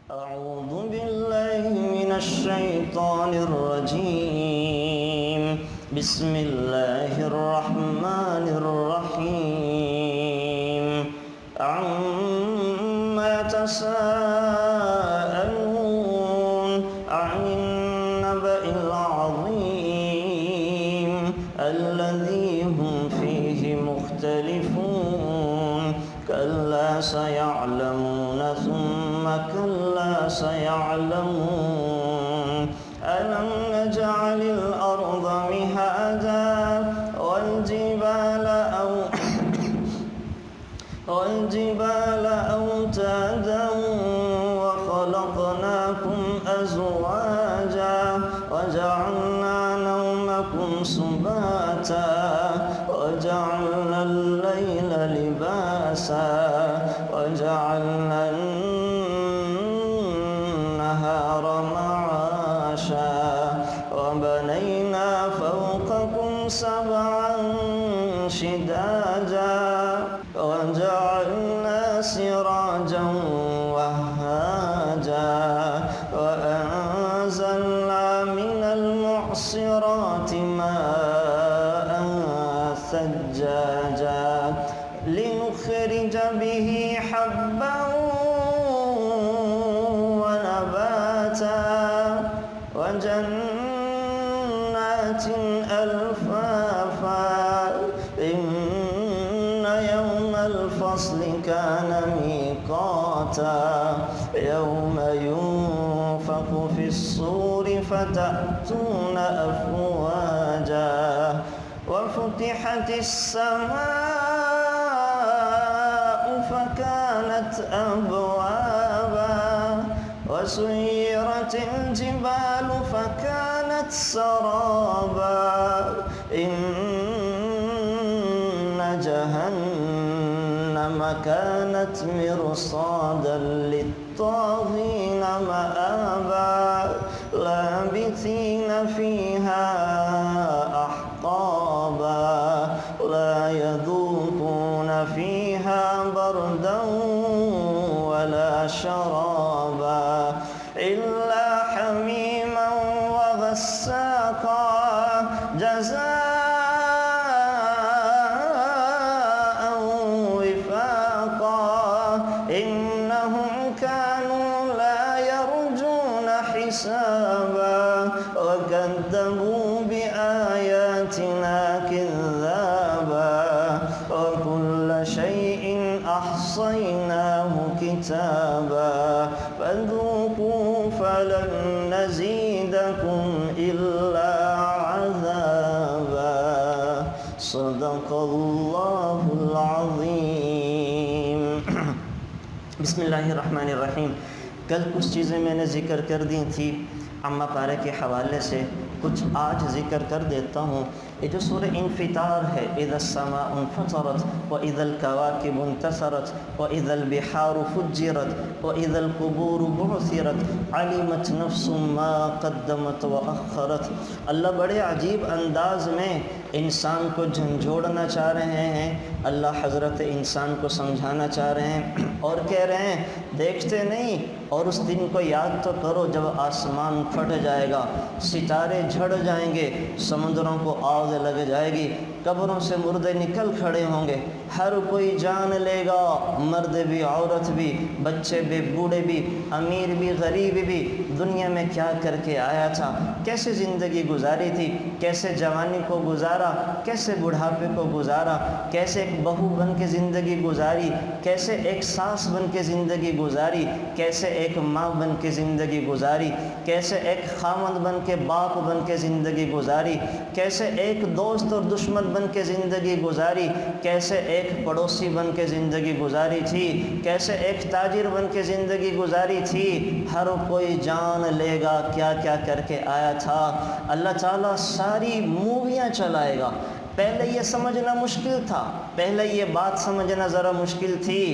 أعوذ بالله من الشيطان الرجيم. بسم الله الرحمن الرحيم. عما يتساءلون عن النبأ العظيم الذي هم فيه مختلفون. كلا سيعلمون ثم كلا سيعلمون. ألم نجعل الأرض مهادا والجبال أوتادا وخلقناكم أزواجا وجعلنا نومكم سباتا وجعلنا الليل لباسا وجعلنا النهار معاشا وبنينا فوقكم سبعا شدادا وجعلنا سراجا وهاجا وأنزلنا من المعصرات ماء ثجاجا لنخرج به حبا ونباتا وجنات ألفافا. إن يوم الفصل كان ميقاتا يوم ينفخ في الصور فتأتون أفواجا وفتحت السماء فكانت أبوابا وسيرت الجبال فكانت سرابا. إن جهنم كانت مرصادا للطاغين مآبا لابثين فيها أحقابا لا يذوقون فيها بردا ولا شرابا إلا حميما وغساقا جزاء وفاقا. إنهم كانوا لا يرجون حسابا وكذبوا بآياتنا كذابا وكل شيء أحصيناه كتابا فذوقوا فلن نزيدكم إلا عذابا. صدق الله العظيم. بسم اللہ الرحمن الرحیم. کل کچھ چیزیں میں نے ذکر کر دی تھی عامہ پارے کے حوالے سے، کچھ آج ذکر کر دیتا ہوں. یہ جو سورہ انفطار ہے، اذا السماء انفطرت واذا الكواكب انتثرت واذا البحار فجرت واذا القبور بعثرت علمت نفس ما قدمت واخرت. اللہ بڑے عجیب انداز میں انسان کو جھنجھوڑنا چاہ رہے ہیں. اللہ حضرت انسان کو سمجھانا چاہ رہے ہیں اور کہہ رہے ہیں دیکھتے نہیں اور اس دن کو یاد تو کرو جب آسمان پھٹ جائے گا، ستارے جھڑ جائیں گے، سمندروں کو آگ لگ جائے گی، قبروں سے مردے نکل کھڑے ہوں گے، ہر کوئی جان لے گا، مرد بھی عورت بھی، بچے بھی بوڑھے بھی، امیر بھی غریب بھی. دنیا میں کیا کر کے آیا تھا، کیسے زندگی گزاری تھی، کیسے جوانی کو گزارا، کیسے بڑھاپے کو گزارا، کیسے ایک بہو بن کے زندگی گزاری، کیسے ایک ساس بن کے زندگی گزاری، کیسے ایک ماں بن کے زندگی گزاری، کیسے ایک خامند بن کے باپ بن کے زندگی گزاری، کیسے ایک دوست اور دشمن بن کے زندگی گزاری، کیسے ایک پڑوسی بن کے زندگی گزاری تھی، کیسے ایک تاجر بن کے زندگی گزاری تھی. ہر کوئی جان لے گا کیا کیا کر کے آیا تھا. اللہ تعالیٰ ساری موویاں چلائے گا. پہلے یہ سمجھنا مشکل تھا، پہلے یہ بات سمجھنا ذرا مشکل تھی.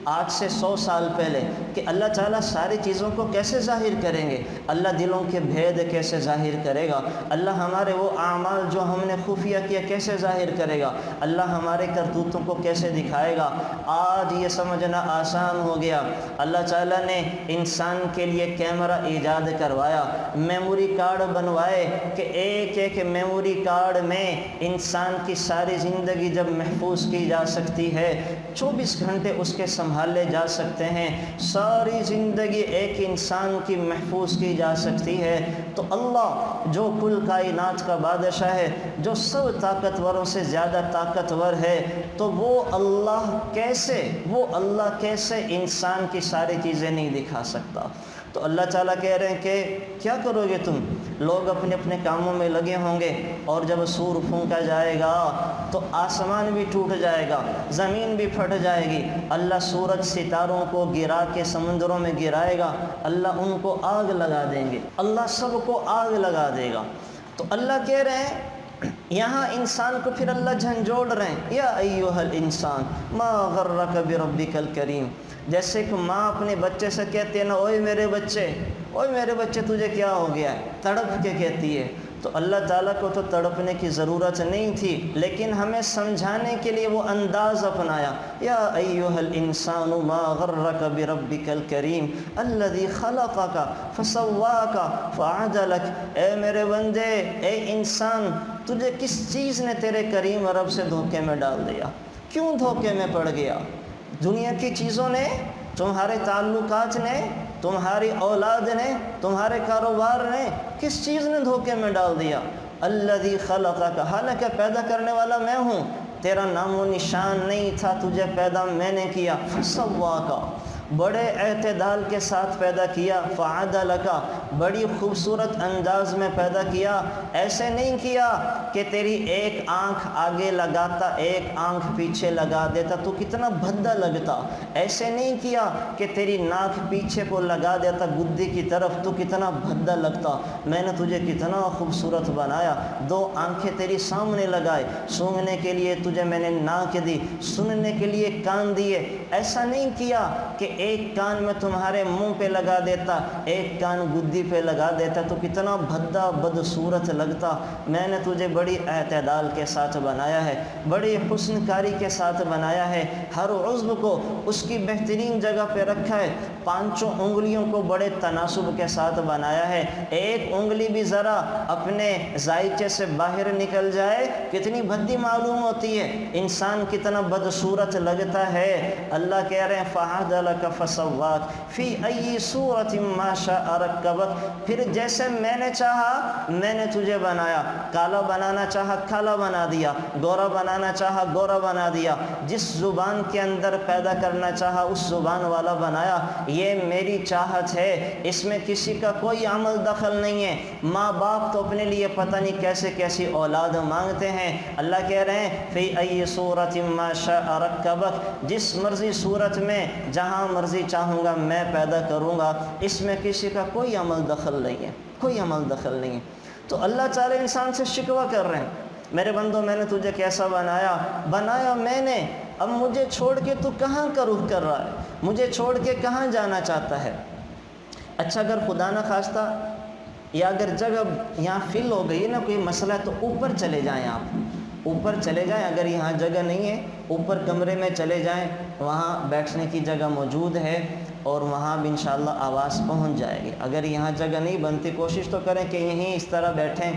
آج سے 100 سال پہلے کہ اللہ تعالیٰ ساری چیزوں کو کیسے ظاہر کریں گے، اللہ دلوں کے بھید کیسے ظاہر کرے گا، اللہ ہمارے وہ اعمال جو ہم نے خفیہ کیا کیسے ظاہر کرے گا، اللہ ہمارے کرتوتوں کو کیسے دکھائے گا۔ آج یہ سمجھنا آسان ہو گیا۔ اللہ تعالیٰ نے انسان کے لیے کیمرہ ایجاد کروایا، میموری کارڈ بنوائے کہ ایک ایک میموری کارڈ میں انسان کی ساری زندگی جب محفوظ کی جا سکتی ہے، 24 گھنٹے اس کے سنبھالے جا سکتے ہیں، ساری زندگی ایک انسان کی محفوظ کی جا سکتی ہے، تو اللہ جو کل کائنات کا بادشاہ ہے، جو سب طاقتوروں سے زیادہ طاقتور ہے، تو وہ اللہ کیسے انسان کی ساری چیزیں نہیں دکھا سکتا؟ تو اللہ تعالیٰ کہہ رہے ہیں کہ کیا کرو گے تم؟ لوگ اپنے اپنے کاموں میں لگے ہوں گے، اور جب سور پھونکا جائے گا تو آسمان بھی ٹوٹ جائے گا، زمین بھی پھٹ جائے گی، اللہ سورج ستاروں کو گرا کے سمندروں میں گرائے گا، اللہ ان کو آگ لگا دیں گے، اللہ سب کو آگ لگا دے گا۔ تو اللہ کہہ رہے ہیں یہاں انسان کو پھر اللہ جھنجھوڑ رہے ہیں، یا ایھا الانسان ما غرک بربک الکریم۔ جیسے کہ ماں اپنے بچے سے کہتی ہے نا، اوئے میرے بچے تجھے کیا ہو گیا ہے، تڑپ کے کہتی ہے۔ تو اللہ تعالیٰ کو تو تڑپنے کی ضرورت نہیں تھی، لیکن ہمیں سمجھانے کے لیے وہ انداز اپنایا، یا ایھا الانسان ما غرک بربک الکریم الذی خلقک فسواک فعدلک۔ اے میرے بندے، اے انسان، تجھے کس چیز نے تیرے کریم رب سے دھوکے میں ڈال دیا؟ کیوں دھوکے میں پڑ گیا؟ دنیا کی چیزوں نے، تمہارے تعلقات نے، تمہاری اولاد نے، تمہارے کاروبار نے، کس چیز نے دھوکے میں ڈال دیا؟ الذی خلقک، حالانکہ پیدا کرنے والا میں ہوں، تیرا نام و نشان نہیں تھا، تجھے پیدا میں نے کیا، فسواک، بڑے اعتدال کے ساتھ پیدا کیا، فعدلک، بڑی خوبصورت انداز میں پیدا کیا۔ ایسے نہیں کیا کہ تیری ایک آنکھ آگے لگاتا، ایک آنکھ پیچھے لگا دیتا تو کتنا بھدا لگتا۔ ایسے نہیں کیا کہ تیری ناک پیچھے کو لگا دیتا گدی کی طرف تو کتنا بھدا لگتا۔ میں نے تجھے کتنا خوبصورت بنایا، 2 آنکھیں تیری سامنے لگائے، سونگھنے کے لیے تجھے میں نے ناک دی، سننے کے لیے کان دیے۔ ایسا نہیں کیا کہ ایک کان میں تمہارے منہ پہ لگا دیتا، ایک کان گدی پہ لگا دیتا تو کتنا بھدا بدصورت لگتا۔ میں نے تجھے بڑی اعتدال کے ساتھ بنایا ہے، بڑی حسن کاری کے ساتھ بنایا ہے، ہر عضو کو اس کی بہترین جگہ پہ رکھا ہے، 5 انگلیوں کو بڑے تناسب کے ساتھ بنایا ہے، ایک انگلی بھی ذرا اپنے ذائچے سے باہر نکل جائے کتنی بھدی معلوم ہوتی ہے، انسان کتنا بدصورت لگتا ہے۔ اللہ کہہ رہے ہیں فعدلک فسواک فی ای صورت ما شاء رکبک، پھر جیسے میں نے چاہا میں نے تجھے بنایا، کالا بنانا چاہا کالا بنا دیا، گورا بنانا چاہا گورا بنا دیا، جس زبان کے اندر پیدا کرنا چاہا اس زبان والا بنایا۔ یہ میری چاہت ہے، اس میں کسی کا کوئی عمل دخل نہیں ہے۔ ماں باپ تو اپنے لیے پتہ نہیں کیسے کیسی اولاد مانگتے ہیں، اللہ کہہ رہے ہیں فی ای صورت ما شاء رکبک، جس مرضی صورت میں جہاں مرضی چاہوں گا میں پیدا کروں گا، اس میں کسی کا کوئی عمل دخل نہیں ہے، کوئی عمل دخل نہیں ہے۔ تو اللہ تعالی انسان سے شکوہ کر رہے ہیں، میرے بندو میں نے تجھے کیسا بنایا میں نے، اب مجھے چھوڑ کے تو کہاں کا رخ کر رہا ہے، مجھے چھوڑ کے کہاں جانا چاہتا ہے؟ اچھا اگر خدا نہ خواستہ یا اگر جگہ یہاں فل ہو گئی ہے نا کوئی مسئلہ تو اوپر چلے جائیں، آپ اوپر چلے جائیں، اگر یہاں جگہ نہیں ہے اوپر کمرے میں چلے جائیں، وہاں بیٹھنے کی جگہ موجود ہے اور وہاں بھی انشاءاللہ آواز پہنچ جائے گی۔ اگر یہاں جگہ نہیں بنتی کوشش تو کریں کہ یہیں اس طرح بیٹھیں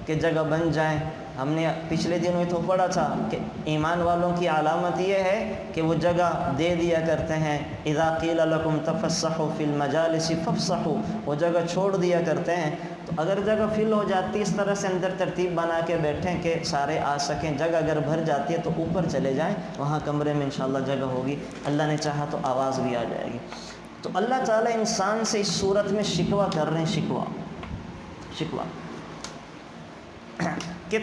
کہ جگہ بن جائیں۔ ہم نے پچھلے دنوں تو پڑھا تھا کہ ایمان والوں کی علامت یہ ہے کہ وہ جگہ دے دیا کرتے ہیں، اذا قیل لکم تفسحوا فی المجالس فافسحوا، وہ جگہ چھوڑ دیا کرتے ہیں۔ تو اگر جگہ فل ہو جاتی اس طرح سے اندر ترتیب بنا کے بیٹھیں کہ سارے آ سکیں، جگہ اگر بھر جاتی ہے تو اوپر چلے جائیں، وہاں کمرے میں انشاءاللہ جگہ ہوگی، اللہ نے چاہا تو آواز بھی آ جائے گی۔ تو اللہ تعالیٰ انسان سے اس صورت میں شکوہ کر رہے ہیں، شکوہ کہ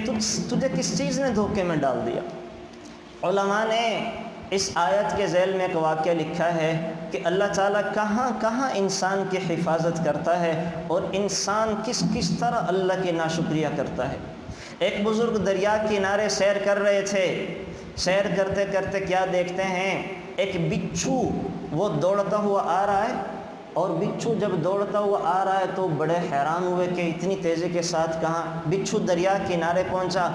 تجھے کس چیز نے دھوکے میں ڈال دیا۔ علماء نے اس آیت کے ذیل میں ایک واقعہ لکھا ہے کہ اللہ تعالیٰ کہاں کہاں انسان کی حفاظت کرتا ہے اور انسان کس کس طرح اللہ کی ناشکریہ کرتا ہے۔ ایک بزرگ دریا کنارے سیر کر رہے تھے، سیر کرتے کرتے کیا دیکھتے ہیں، ایک بچھو وہ دوڑتا ہوا آ رہا ہے، اور بچھو جب دوڑتا ہوا آ رہا ہے تو بڑے حیران ہوئے کہ اتنی تیزی کے ساتھ کہاں۔ بچھو دریا کنارے پہنچا،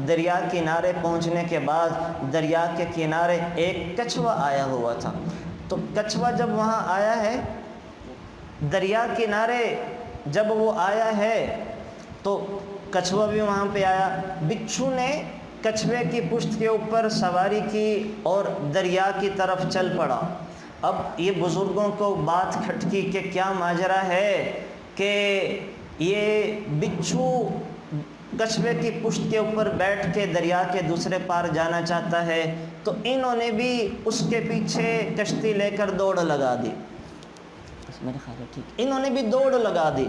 دریا کنارے پہنچنے کے بعد دریا کے کنارے ایک کچھوا آیا ہوا تھا۔ تو کچھوا جب وہاں آیا ہے دریا کنارے، جب وہ آیا ہے تو کچھوا بھی وہاں پہ آیا۔ بچھو نے کچھوے کی پشت کے اوپر سواری کی اور دریا کی طرف چل پڑا۔ اب یہ بزرگوں کو بات کھٹکی کہ کیا ماجرا ہے کہ یہ بچھو کچھوے کی پشت کے اوپر بیٹھ کے دریا کے دوسرے پار جانا چاہتا ہے، تو انہوں نے بھی اس کے پیچھے کشتی لے کر دوڑ لگا دی۔ میرے خیال ہے ٹھیک، انہوں نے بھی دوڑ لگا دی،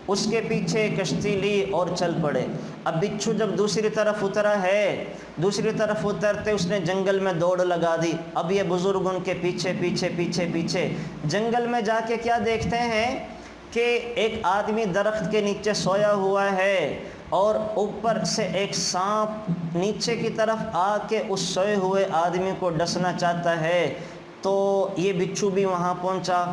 اس کے پیچھے کشتی لی اور چل پڑے۔ اب بچھو جب دوسری طرف اترا ہے، دوسری طرف اترتے اس نے جنگل میں دوڑ لگا دی۔ اب یہ بزرگ ان کے پیچھے پیچھے پیچھے پیچھے جنگل میں جا کے کیا دیکھتے ہیں کہ ایک آدمی درخت کے نیچے سویا ہوا ہے، اور اوپر سے ایک سانپ نیچے کی طرف آ کے اس سوئے ہوئے آدمی کو ڈسنا چاہتا ہے۔ تو یہ بچھو بھی وہاں پہنچا،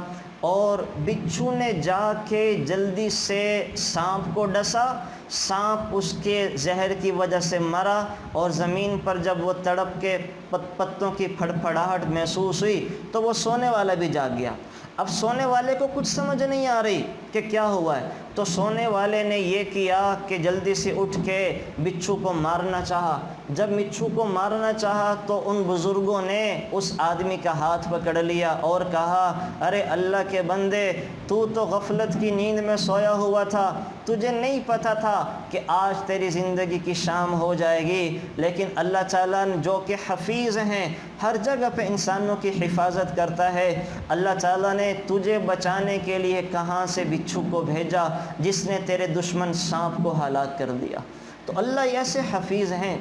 اور بچھو نے جا کے جلدی سے سانپ کو ڈسا۔ سانپ اس کے زہر کی وجہ سے مرا، اور زمین پر جب وہ تڑپ کے پتوں کی پھڑپھڑاہٹ محسوس ہوئی تو وہ سونے والا بھی جاگ گیا۔ اب سونے والے کو کچھ سمجھ نہیں آ رہی کہ کیا ہوا ہے، تو سونے والے نے یہ کیا کہ جلدی سے اٹھ کے بچھو کو مارنا چاہا۔ جب بچھو کو مارنا چاہا تو ان بزرگوں نے اس آدمی کا ہاتھ پکڑ لیا اور کہا، ارے اللہ کے بندے، تو غفلت کی نیند میں سویا ہوا تھا، تجھے نہیں پتہ تھا کہ آج تیری زندگی کی شام ہو جائے گی۔ لیکن اللہ تعالیٰ جو کہ حفیظ ہیں، ہر جگہ پہ انسانوں کی حفاظت کرتا ہے، اللہ تعالیٰ نے تجھے بچانے کے لیے کہاں سے بچھو کو بھیجا جس نے تیرے دشمن سانپ کو ہلاک کر دیا۔ تو اللہ ایسے حفیظ ہیں،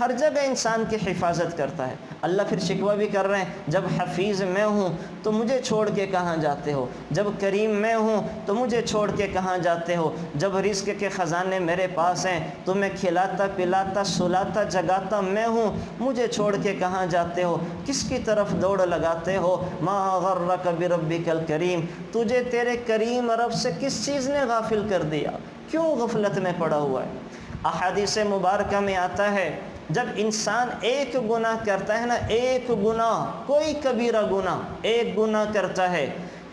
ہر جگہ انسان کی حفاظت کرتا ہے۔ اللہ پھر شکوہ بھی کر رہے ہیں، جب حفیظ میں ہوں تو مجھے چھوڑ کے کہاں جاتے ہو، جب کریم میں ہوں تو مجھے چھوڑ کے کہاں جاتے ہو، جب رزق کے خزانے میرے پاس ہیں، تمہیں کھلاتا پلاتا سلاتا جگاتا میں ہوں، مجھے چھوڑ کے کہاں جاتے ہو، کس کی طرف دوڑ لگاتے ہو۔ ما غرک بربک الکریم، تجھے تیرے کریم رب سے کس چیز نے غافل کر دیا، کیوں غفلت میں پڑا ہوا ہے۔ احادیث مبارکہ میں آتا ہے، جب انسان ایک گناہ کرتا ہے نا، ایک گناہ، کوئی کبیرہ گناہ ایک گناہ کرتا ہے،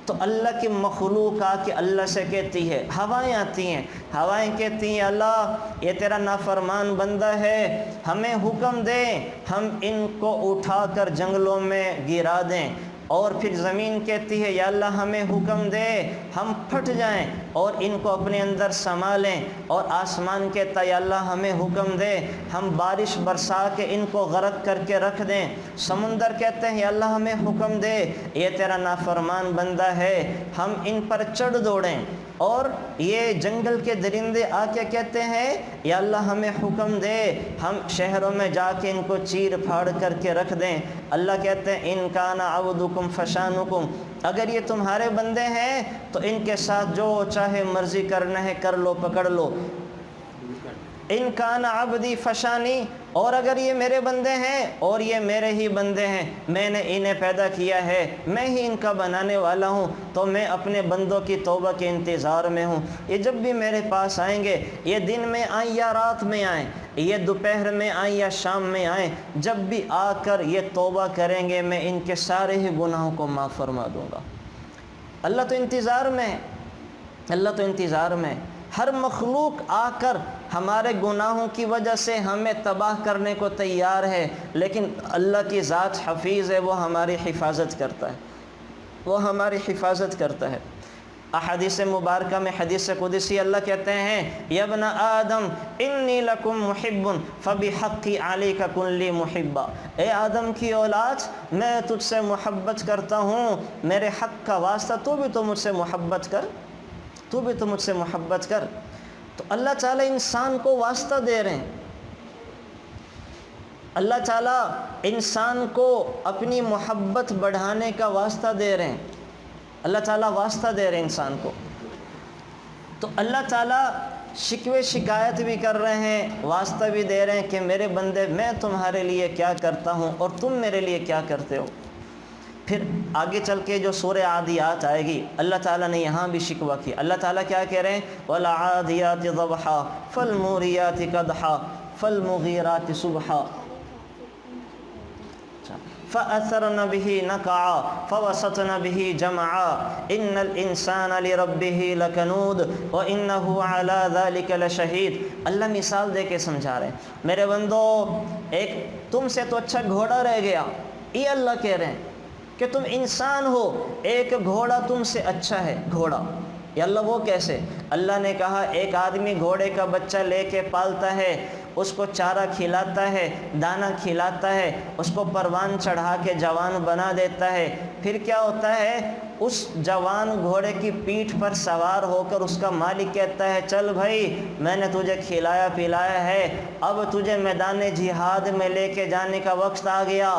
تو اللہ کی مخلوق آ کے اللہ سے کہتی ہے، ہوائیں آتی ہیں، ہوائیں کہتی ہیں، اللہ یہ تیرا نافرمان بندہ ہے، ہمیں حکم دے ہم ان کو اٹھا کر جنگلوں میں گرا دیں۔ اور پھر زمین کہتی ہے، یا اللہ ہمیں حکم دے ہم پھٹ جائیں اور ان کو اپنے اندر سما لیں۔ اور آسمان کہتا ہے، یا اللہ ہمیں حکم دے ہم بارش برسا کے ان کو غرق کر کے رکھ دیں۔ سمندر کہتے ہیں، یا اللہ ہمیں حکم دے یہ تیرا نافرمان بندہ ہے، ہم ان پر چڑھ دوڑیں۔ اور یہ جنگل کے درندے آ کے کہتے ہیں، یا اللہ ہمیں حکم دے ہم شہروں میں جا کے ان کو چیر پھاڑ کر کے رکھ دیں۔ اللہ کہتے ہیں، ان کان عبدکم فشانکم، اگر یہ تمہارے بندے ہیں تو ان کے ساتھ جو چاہے مرضی کرنا ہے کر لو، پکڑ لو۔ ان کان عبدی فشانی، اور اگر یہ میرے بندے ہیں اور یہ میرے ہی بندے ہیں، میں نے انہیں پیدا کیا ہے، میں ہی ان کا بنانے والا ہوں، تو میں اپنے بندوں کی توبہ کے انتظار میں ہوں۔ یہ جب بھی میرے پاس آئیں گے، یہ دن میں آئیں یا رات میں آئیں، یہ دوپہر میں آئیں یا شام میں آئیں، جب بھی آ کر یہ توبہ کریں گے میں ان کے سارے ہی گناہوں کو معاف فرما دوں گا۔ اللہ تو انتظار میں ہے، اللہ تو انتظار میں ہے۔ ہر مخلوق آ کر ہمارے گناہوں کی وجہ سے ہمیں تباہ کرنے کو تیار ہے، لیکن اللہ کی ذات حفیظ ہے، وہ ہماری حفاظت کرتا ہے، وہ ہماری حفاظت کرتا ہے۔ احادیث مبارکہ میں حدیث قدسی اللہ کہتے ہیں، یا ابن آدم انی لکم محب فبحقی علیک کن لی محبا، اے آدم کی اولاد میں تجھ سے محبت کرتا ہوں، میرے حق کا واسطہ تو بھی تو مجھ سے محبت کر، تو بھی تو مجھ سے محبت کر۔ تو اللہ تعالیٰ انسان کو واسطہ دے رہے ہیں، اللہ تعالیٰ انسان کو اپنی محبت بڑھانے کا واسطہ دے رہے ہیں، اللہ تعالیٰ واسطہ دے رہے ہیں انسان کو۔ تو اللہ تعالیٰ شکوے شکایت بھی کر رہے ہیں، واسطہ بھی دے رہے ہیں کہ میرے بندے میں تمہارے لیے کیا کرتا ہوں اور تم میرے لیے کیا کرتے ہو۔ پھر آگے چل کے جو سورہ عادیات آئے گی اللہ تعالیٰ نے یہاں بھی شکوہ کیا. اللہ تعالیٰ کیا کہہ رہے ہیں؟ وَالْعَادِيَاتِ ضَبْحًا فَالْمُورِيَاتِ قَدْحًا فَالْمُغِيرَاتِ صُبْحًا فَأَثَرْنَ بِهِ نَقْعًا فَوَسَطْنَ بِهِ جَمْعًا إِنَّ الْإِنسَانَ لِرَبِّهِ لَكَنُودٌ وَإِنَّهُ عَلَى ذَلِكَ لَشَهِيدٌ. اللہ مثال دے کے سمجھا رہے ہیں میرے بندو، ایک تم سے تو اچھا گھوڑا رہ گیا. یہ اللہ کہہ رہے ہیں کہ تم انسان ہو، ایک گھوڑا تم سے اچھا ہے. گھوڑا یا اللہ وہ کیسے؟ اللہ نے کہا ایک آدمی گھوڑے کا بچہ لے کے پالتا ہے، اس کو چارہ کھلاتا ہے، دانہ کھلاتا ہے، اس کو پروان چڑھا کے جوان بنا دیتا ہے. پھر کیا ہوتا ہے؟ اس جوان گھوڑے کی پیٹھ پر سوار ہو کر اس کا مالک کہتا ہے چل بھائی میں نے تجھے کھلایا پلایا ہے، اب تجھے میدان جہاد میں لے کے جانے کا وقت آ گیا،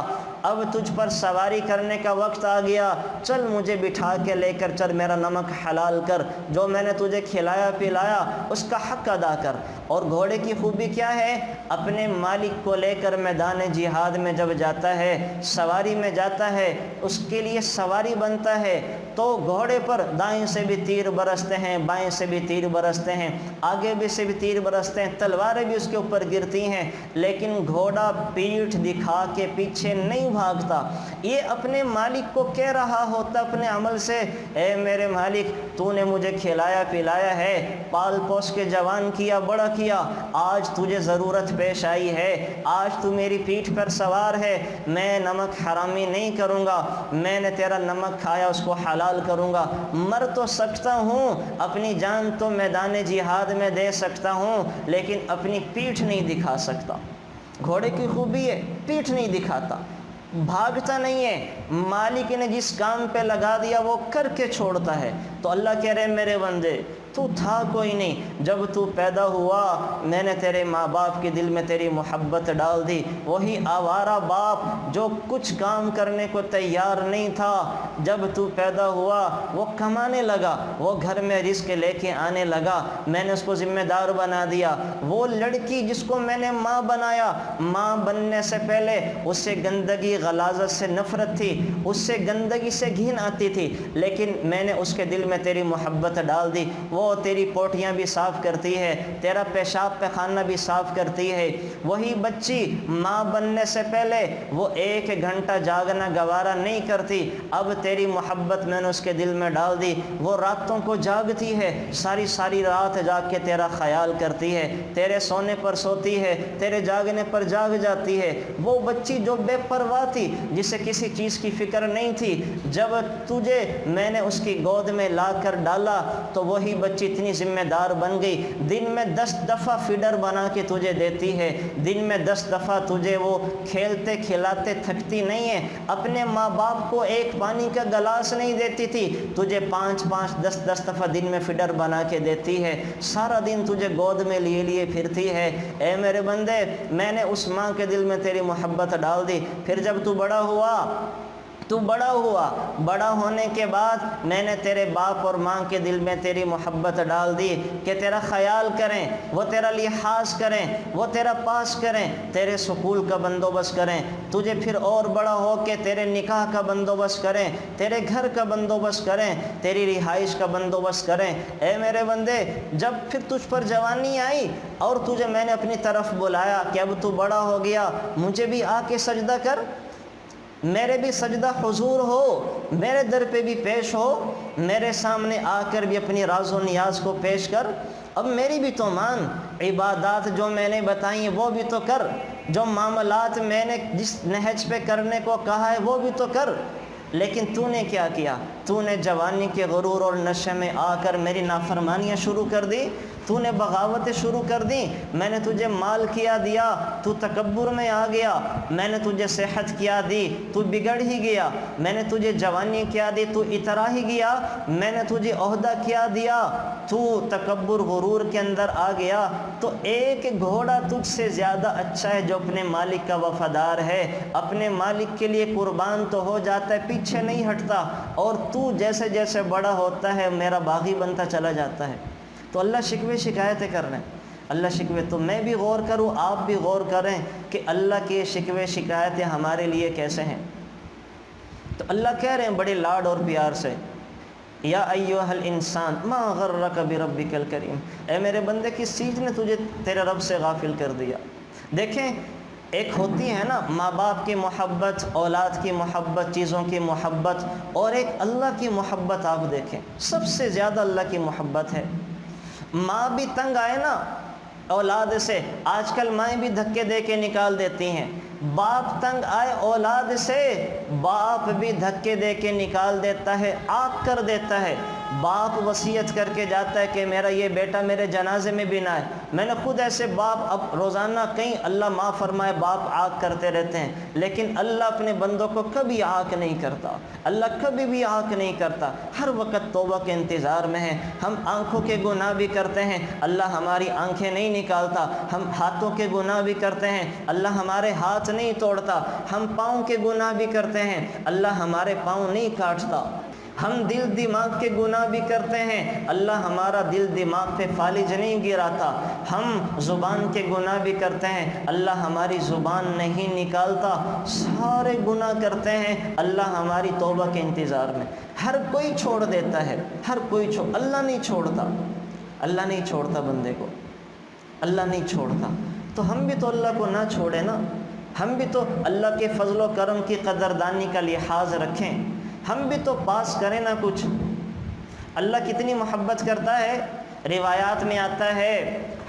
اب تجھ پر سواری کرنے کا وقت آ گیا، چل مجھے بٹھا کے لے کر چل، میرا نمک حلال کر، جو میں نے تجھے کھلایا پلایا اس کا حق ادا کر. اور گھوڑے کی خوبی کیا ہے؟ اپنے مالک کو لے کر میدان جہاد میں جب جاتا ہے، سواری میں جاتا ہے، اس کے لیے سواری بنتا ہے تو گھوڑے پر دائیں سے بھی تیر برستے ہیں، بائیں سے بھی تیر برستے ہیں، آگے بھی سے بھی تیر برستے ہیں، تلواریں بھی اس کے اوپر گرتی ہیں، لیکن گھوڑا پیٹھ دکھا کے پیچھے نہیں بھاگتا. یہ اپنے مالک کو کہہ رہا ہوتا اپنے عمل سے، اے میرے مالک تو نے مجھے کھلایا پلایا ہے، پال پوس کے جوان کیا، بڑا کیا، آج تجھے ضرورت پیش آئی ہے، آج تو میری پیٹھ پر سوار ہے، میں نمک حرامی نہیں کروں گا، میں نے تیرا نمک کھایا اس کو حلال کروں گا. مر تو سکتا ہوں، اپنی جان تو میدان جہاد میں دے سکتا ہوں، لیکن اپنی پیٹھ نہیں دکھا سکتا. گھوڑے کی خوبی ہے پیٹھ نہیں دکھاتا، بھاگتا نہیں ہے، مالک نے جس کام پہ لگا دیا وہ کر کے چھوڑتا ہے. تو اللہ کہہ رہے میرے بندے تو تھا کوئی نہیں، جب تو پیدا ہوا میں نے تیرے ماں باپ کے دل میں تیری محبت ڈال دی. وہی آوارہ باپ جو کچھ کام کرنے کو تیار نہیں تھا، جب تو پیدا ہوا وہ کمانے لگا، وہ گھر میں رزق لے کے آنے لگا، میں نے اس کو ذمہ دار بنا دیا. وہ لڑکی جس کو میں نے ماں بنایا، ماں بننے سے پہلے اس سے گندگی غلاظت سے نفرت تھی، اس سے گندگی سے گھن آتی تھی، لیکن میں نے اس کے دل میں تیری محبت ڈال دی. وہ تیری پوٹیاں بھی صاف کرتی ہے، تیرا پیشاب پیخانہ بھی صاف کرتی ہے. وہی بچی ماں بننے سے پہلے وہ 1 گھنٹہ جاگنا گوارا نہیں کرتی، اب تیری محبت میں نے اس کے دل میں ڈال دی. وہ راتوں کو جاگتی ہے، ساری ساری رات جاگ کے تیرا خیال کرتی ہے، تیرے سونے پر سوتی ہے، تیرے جاگنے پر جاگ جاتی ہے. وہ بچی جو بے پرواہ تھی، جسے کسی چیز کی فکر نہیں تھی، جب تجھے میں نے اس کی گود میں لا کر ڈالا تو وہی بچی اتنی ذمہ دار بن گئی. دن میں 10 دفعہ فیڈر بنا کے تجھے دیتی ہے، دن میں 10 دفعہ تجھے وہ کھیلتے کھلاتے تھکتی نہیں ہے. اپنے ماں باپ کو ایک پانی کا گلاس نہیں دیتی تھی، تجھے 5 10 دفعہ دن میں فیڈر بنا کے دیتی ہے. سارا دن تجھے گود میں لیے لیے پھرتی ہے. اے میرے بندے میں نے اس ماں کے دل میں تیری محبت ڈال دی. پھر جب تو بڑا ہوا، بڑا ہونے کے بعد میں نے تیرے باپ اور ماں کے دل میں تیری محبت ڈال دی کہ تیرا خیال کریں، وہ تیرا لحاظ کریں، وہ تیرا پاس کریں، تیرے سکول کا بندوبست کریں، تجھے پھر اور بڑا ہو کے تیرے نکاح کا بندوبست کریں، تیرے گھر کا بندوبست کریں، تیری رہائش کا بندوبست کریں. اے میرے بندے جب پھر تجھ پر جوانی آئی اور تجھے میں نے اپنی طرف بلایا کہ اب تو بڑا ہو گیا، مجھے بھی آ کے سجدہ کر، میرے بھی سجدہ حضور ہو، میرے در پہ بھی پیش ہو، میرے سامنے آ کر بھی اپنی راز و نیاز کو پیش کر. اب میری بھی تو مان، عبادات جو میں نے بتائی ہیں وہ بھی تو کر، جو معاملات میں نے جس نہج پہ کرنے کو کہا ہے وہ بھی تو کر. لیکن تو نے کیا کیا؟ تو نے جوانی کے غرور اور نشے میں آ کر میری نافرمانیاں شروع کر دی، تو نے بغاوتیں شروع کر دی. میں نے تجھے مال کیا دیا، تو تکبر میں آ گیا. میں نے تجھے صحت کیا دی، تو بگڑ ہی گیا. میں نے تجھے جوانی کیا دی، تو اترا ہی گیا. میں نے تجھے عہدہ کیا دیا، تو تکبر غرور کے اندر آ گیا. تو ایک گھوڑا تجھ سے زیادہ اچھا ہے جو اپنے مالک کا وفادار ہے، اپنے مالک کے لیے قربان تو ہو جاتا ہے، پیچھے نہیں ہٹتا. اور تو جیسے جیسے بڑا ہوتا ہے میرا باغی بنتا چلا جاتا ہے. تو اللہ شکوے شکایتیں کر رہے ہیں، اللہ شکوے. تو میں بھی غور کروں، آپ بھی غور کریں کہ اللہ کے شکوے شکایتیں ہمارے لیے کیسے ہیں. تو اللہ کہہ رہے ہیں بڑے لاڈ اور پیار سے، یا ایھا الانسان ما غرک بربک الکریم، اے میرے بندے کس چیز نے تجھے تیرے رب سے غافل کر دیا۔ دیکھیں ایک ہوتی ہے نا ماں باپ کی محبت، اولاد کی محبت، چیزوں کی محبت، اور ایک اللہ کی محبت آپ دیکھیں، سب سے زیادہ اللہ کی محبت ہے۔ ماں بھی تنگ آئے نا اولاد سے، آج کل مائیں بھی دھکے دے کے نکال دیتی ہیں، باپ تنگ آئے اولاد سے، باپ بھی دھکے دے کے نکال دیتا ہے، آگ کر دیتا ہے۔ باپ وصیت کر کے جاتا ہے کہ میرا یہ بیٹا میرے جنازے میں بھی نہ آئے۔ میں نے خود ایسے باپ اب روزانہ کہیں اللہ معاف فرمائے باپ آگ کرتے رہتے ہیں، لیکن اللہ اپنے بندوں کو کبھی آگ نہیں کرتا، اللہ کبھی بھی آگ نہیں کرتا، ہر وقت توبہ کے انتظار میں ہے۔ ہم آنکھوں کے گناہ بھی کرتے ہیں، اللہ ہماری آنکھیں نہیں نکالتا، ہم ہاتھوں کے گناہ بھی کرتے ہیں، اللہ ہمارے ہاتھ نہیں توڑتا، ہم پاؤں کے گناہ بھی کرتے ہیں، اللہ ہمارے پاؤں نہیں کاٹتا، ہم دل دماغ کے گناہ بھی کرتے ہیں، اللہ ہمارا دل دماغ پہ فالج نہیں گراتا، ہم زبان کے گناہ بھی کرتے ہیں، اللہ ہماری زبان نہیں نکالتا، سارے گناہ کرتے ہیں، اللہ ہماری توبہ کے انتظار میں۔ ہر کوئی چھوڑ دیتا ہے، ہر کوئی اللہ نہیں چھوڑتا، اللہ نہیں چھوڑتا بندے کو، اللہ نہیں چھوڑتا۔ تو ہم بھی تو اللہ کو نہ چھوڑیں نا، ہم بھی تو اللہ کے فضل و کرم کی قدردانی کا لحاظ رکھیں، ہم بھی تو پاس کریں نا کچھ۔ اللہ کتنی محبت کرتا ہے، روایات میں آتا ہے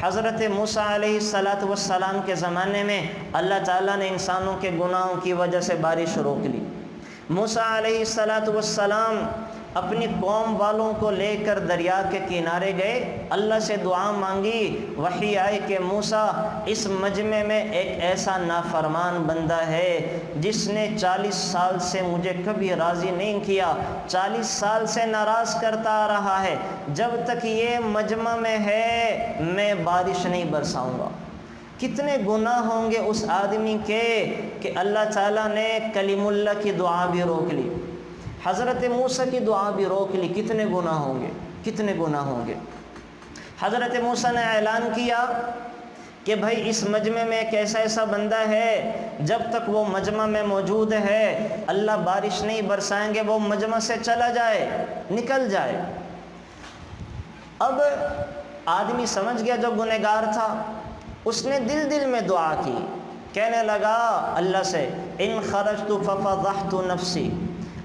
حضرت موسیٰ علیہ السلام کے زمانے میں اللہ تعالیٰ نے انسانوں کے گناہوں کی وجہ سے بارش روک لی۔ موسیٰ علیہ السلام اپنی قوم والوں کو لے کر دریا کے کنارے گئے، اللہ سے دعا مانگی، وحی آئی کہ موسیٰ اس مجمع میں ایک ایسا نافرمان بندہ ہے جس نے 40 سال سے مجھے کبھی راضی نہیں کیا، 40 سال سے ناراض کرتا آ رہا ہے، جب تک یہ مجمع میں ہے میں بارش نہیں برساؤں گا۔ کتنے گناہ ہوں گے اس آدمی کے کہ اللہ تعالیٰ نے کلیم اللہ کی دعا بھی روک لی، حضرت موسیٰ کی دعا بھی روک لی، کتنے گناہ ہوں گے، کتنے گناہ ہوں گے۔ حضرت موسیٰ نے اعلان کیا کہ بھائی اس مجمع میں ایک ایسا بندہ ہے، جب تک وہ مجمع میں موجود ہے اللہ بارش نہیں برسائیں گے، وہ مجمع سے چلا جائے، نکل جائے۔ اب آدمی سمجھ گیا جو گنہگار تھا، اس نے دل میں دعا کی، کہنے لگا اللہ سے ان خرجت ففضحت نفسی،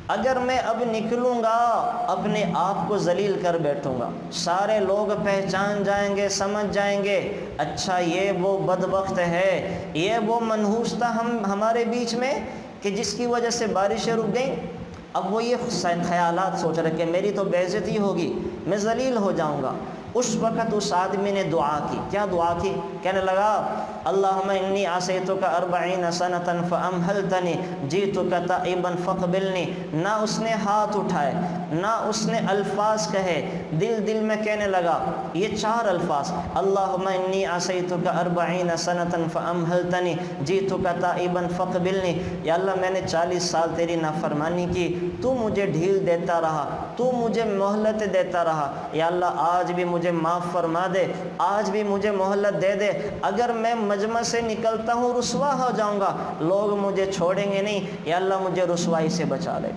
اگر میں اب نکلوں گا اپنے آپ کو ذلیل کر بیٹھوں گا، سارے لوگ پہچان جائیں گے، سمجھ جائیں گے اچھا یہ وہ بدبخت ہے، یہ وہ منحوس تھا ہمارے بیچ میں کہ جس کی وجہ سے بارشیں رک گئیں۔ اب وہ یہ خیالات سوچ رہے کہ میری تو بے عزتی ہوگی، میں ذلیل ہو جاؤں گا۔ اس وقت اس آدمی نے دعا کی، کیا دعا کی؟ کہنے لگا اللہم انی عصیتک 40 سنۃ فامہلتنی جئتک تائبا فاقبلنی۔ نہ اس نے ہاتھ اٹھائے، نہ اس نے الفاظ کہے، دل میں کہنے لگا یہ 4 الفاظ، اللہم انی عصیتک 40 سنۃ فامہلتنی جئتک تائبا فاقبلنی، یا اللہ میں نے 40 سال تیری نافرمانی کی، تو مجھے ڈھیل دیتا رہا، تو مجھے مہلت دیتا رہا، یا اللہ آج بھی مجھے معاف فرما دے، آج بھی مجھے مہلت دے دے، اگر میں مجمع سے نکلتا ہوں رسوا ہو جاؤں گا، لوگ مجھے چھوڑیں گے نہیں، یا اللہ مجھے رسوائی سے بچا لے۔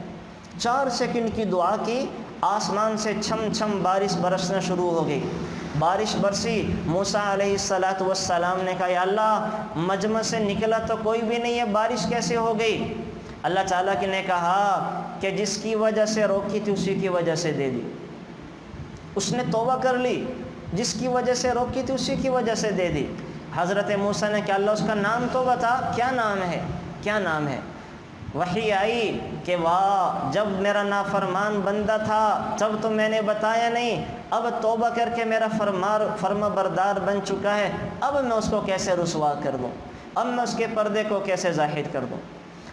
4 سیکنڈ کی دعا کی، آسمان سے چھم چھم بارش برسنا شروع ہو گئی، بارش برسی۔ موسیٰ علیہ السلام نے کہا یا اللہ مجمع سے نکلا تو کوئی بھی نہیں ہے، بارش کیسے ہو گئی؟ اللہ تعالیٰ نے کہا کہ جس کی وجہ سے روکی تھی اسی کی وجہ سے دے دی۔ اس نے توبہ کر لی، جس کی وجہ سے روکی تھی اسی کی وجہ سے دے دی۔ حضرت موسیٰ نے کہا اللہ اس کا نام تو بتا، کیا نام ہے، کیا نام ہے؟ وحی آئی کہ واہ جب میرا نافرمان بندہ تھا تب تو میں نے بتایا نہیں، اب توبہ کر کے میرا فرما بردار بن چکا ہے، اب میں اس کو کیسے رسوا کر دوں، اب میں اس کے پردے کو کیسے ظاہر کر دوں۔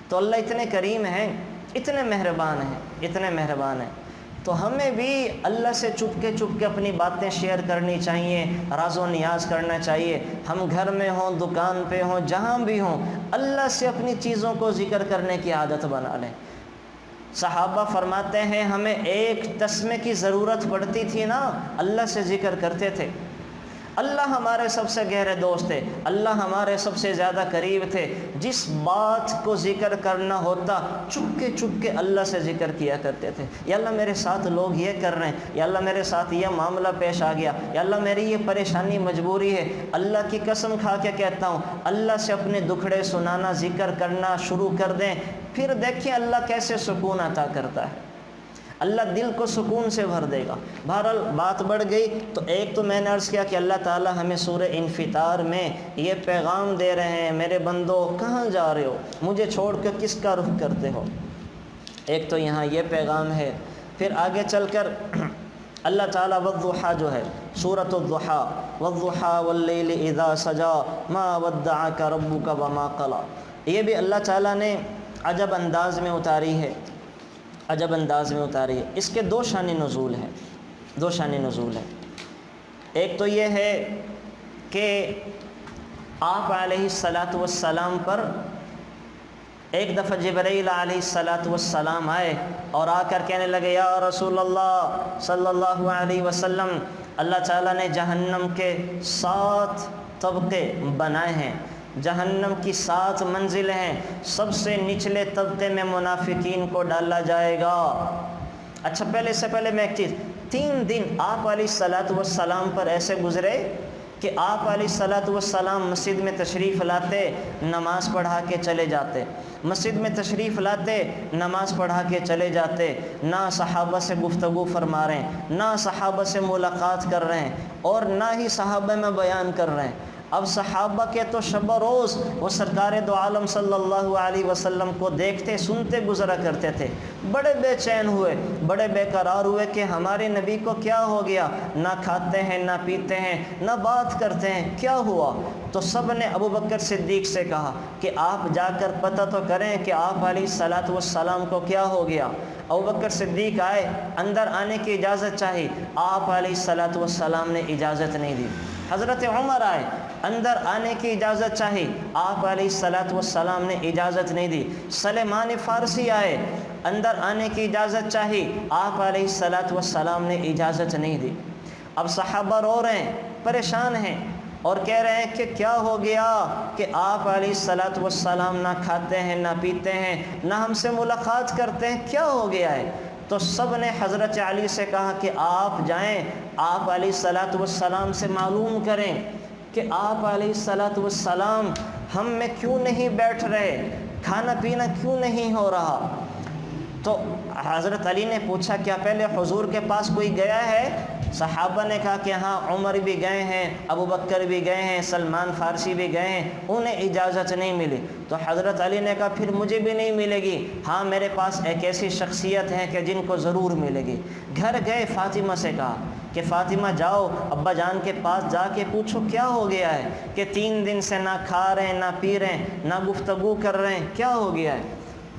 تو اللہ اتنے کریم ہیں، اتنے مہربان ہیں، اتنے مہربان ہیں۔ تو ہمیں بھی اللہ سے چپ کے اپنی باتیں شیئر کرنی چاہیے، راز و نیاز کرنا چاہیے۔ ہم گھر میں ہوں، دکان پہ ہوں، جہاں بھی ہوں، اللہ سے اپنی چیزوں کو ذکر کرنے کی عادت بنا لیں۔ صحابہ فرماتے ہیں ہمیں ایک تسمے کی ضرورت پڑتی تھی نا، اللہ سے ذکر کرتے تھے۔ اللہ ہمارے سب سے گہرے دوست تھے، اللہ ہمارے سب سے زیادہ قریب تھے۔ جس بات کو ذکر کرنا ہوتا چپ کے اللہ سے ذکر کیا کرتے تھے۔ یا اللہ میرے ساتھ لوگ یہ کر رہے ہیں، یا اللہ میرے ساتھ یہ معاملہ پیش آ گیا، یا اللہ میری یہ پریشانی مجبوری ہے، اللہ کی قسم کھا کے کہتا ہوں اللہ سے اپنے دکھڑے سنانا، ذکر کرنا شروع کر دیں، پھر دیکھیں اللہ کیسے سکون عطا کرتا ہے۔ اللہ دل کو سکون سے بھر دے گا۔ بہرحال بات بڑھ گئی، تو ایک تو میں نے عرض کیا کہ اللہ تعالی ہمیں سورہ انفطار میں یہ پیغام دے رہے ہیں، میرے بندو کہاں جا رہے ہو، مجھے چھوڑ کے کس کا رخ کرتے ہو۔ ایک تو یہاں یہ پیغام ہے، پھر آگے چل کر اللہ تعالیٰ والضحیٰ جو ہے، سورۃ الضحیٰ، والضحیٰ واللیل اذا سجا ما ودعک ربک وما قلی، یہ بھی اللہ تعالیٰ نے عجب انداز میں اتاری ہے، عجب انداز میں اتاری ہے۔ اس کے دو شان نزول ہیں۔ ایک تو یہ ہے کہ آپ علیہ السلام پر ایک دفعہ جبرائیل علیہ السلام آئے اور آ کر کہنے لگے یا رسول اللہ صلی اللہ علیہ وسلم، اللہ تعالیٰ نے جہنم کے 7 طبقے بنائے ہیں، جہنم کی 7 منزلیں ہیں، سب سے نچلے طبقے میں منافقین کو ڈالا جائے گا۔ اچھا سے پہلے میں ایک چیز، 3 دن آپ علیہ السلام پر ایسے گزرے کہ آپ علیہ السلام مسجد میں تشریف لاتے، نماز پڑھا کے چلے جاتے، مسجد میں تشریف لاتے، نماز پڑھا کے چلے جاتے، نہ صحابہ سے گفتگو فرما رہے ہیں، نہ صحابہ سے ملاقات کر رہے ہیں، اور نہ ہی صحابہ میں بیان کر رہے ہیں۔ اب صحابہ کے تو شب و روز وہ سرکار دو عالم صلی اللہ علیہ وسلم کو دیکھتے سنتے گزرا کرتے تھے، بڑے بے چین ہوئے، بڑے بے قرار ہوئے کہ ہمارے نبی کو کیا ہو گیا، نہ کھاتے ہیں نہ پیتے ہیں نہ بات کرتے ہیں، کیا ہوا؟ تو سب نے ابو بکر صدیق سے کہا کہ آپ جا کر پتہ تو کریں کہ آپ علیہ السلام کو کیا ہو گیا۔ ابو بکر صدیق آئے، اندر آنے کی اجازت چاہی، آپ علیہ السلام نے اجازت نہیں دی۔ حضرت عمر آئے، اندر آنے کی اجازت چاہی، آپ علیہ السلام نے اجازت نہیں دی۔ سلیمان فارسی آئے، اندر آنے کی اجازت چاہی، آپ علیہ السلام نے اجازت نہیں دی۔ اب صحابہ رو رہے ہیں، پریشان ہیں، اور کہہ رہے ہیں کہ کیا ہو گیا کہ آپ علیہ السلام نہ کھاتے ہیں نہ پیتے ہیں نہ ہم سے ملاقات کرتے ہیں، کیا ہو گیا ہے؟ تو سب نے حضرت علی سے کہا کہ آپ جائیں، آپ علیہ السلام سے معلوم کریں کہ آپ علیہ السلام ہم میں کیوں نہیں بیٹھ رہے، کھانا پینا کیوں نہیں ہو رہا۔ تو حضرت علی نے پوچھا کیا پہلے حضور کے پاس کوئی گیا ہے؟ صحابہ نے کہا کہ ہاں، عمر بھی گئے ہیں، ابو بکر بھی گئے ہیں، سلمان فارسی بھی گئے ہیں، انہیں اجازت نہیں ملی۔ تو حضرت علی نے کہا پھر مجھے بھی نہیں ملے گی، ہاں میرے پاس ایک ایسی شخصیت ہے کہ جن کو ضرور ملے گی۔ گھر گئے، فاطمہ سے کہا کہ فاطمہ جاؤ ابا جان کے پاس جا کے پوچھو کیا ہو گیا ہے کہ 3 دن سے نہ کھا رہے ہیں نہ پی رہے ہیں نہ گفتگو کر رہے ہیں، کیا ہو گیا ہے؟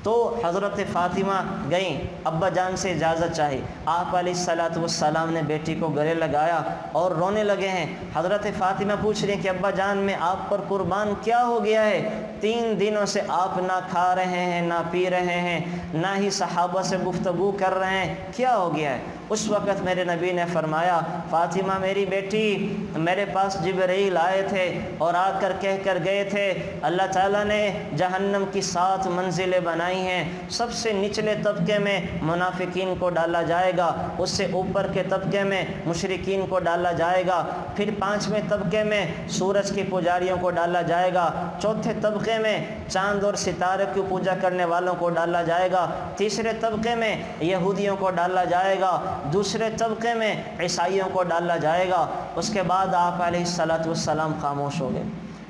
تو حضرت فاطمہ گئیں، ابا جان سے اجازت چاہی، آپ علیہ السلام نے بیٹی کو گلے لگایا اور رونے لگے ہیں۔ حضرت فاطمہ پوچھ رہی ہیں کہ ابا جان میں آپ پر قربان کیا ہو گیا ہے، 3 دنوں سے آپ نہ کھا رہے ہیں نہ پی رہے ہیں نہ ہی صحابہ سے گفتگو کر رہے ہیں، کیا ہو گیا ہے؟ اس وقت میرے نبی نے فرمایا فاطمہ میری بیٹی، میرے پاس جبرائیل آئے تھے اور آ کر کہہ کر گئے تھے اللہ تعالیٰ نے جہنم کی 7 منزلیں بنائی ہیں، سب سے نچلے طبقے میں منافقین کو ڈالا جائے گا، اس سے اوپر کے طبقے میں مشرکین کو ڈالا جائے گا، پھر 5ویں طبقے میں سورج کی پجاریوں کو ڈالا جائے گا، 4تھے طبقے میں چاند اور ستارے کی پوجا کرنے والوں کو ڈالا جائے گا، 3رے طبقے میں یہودیوں کو ڈالا جائے گا، 2 طبقے میں عیسائیوں کو ڈالا جائے گا۔ اس کے بعد آپ علیہ السلام خاموش ہو گئے۔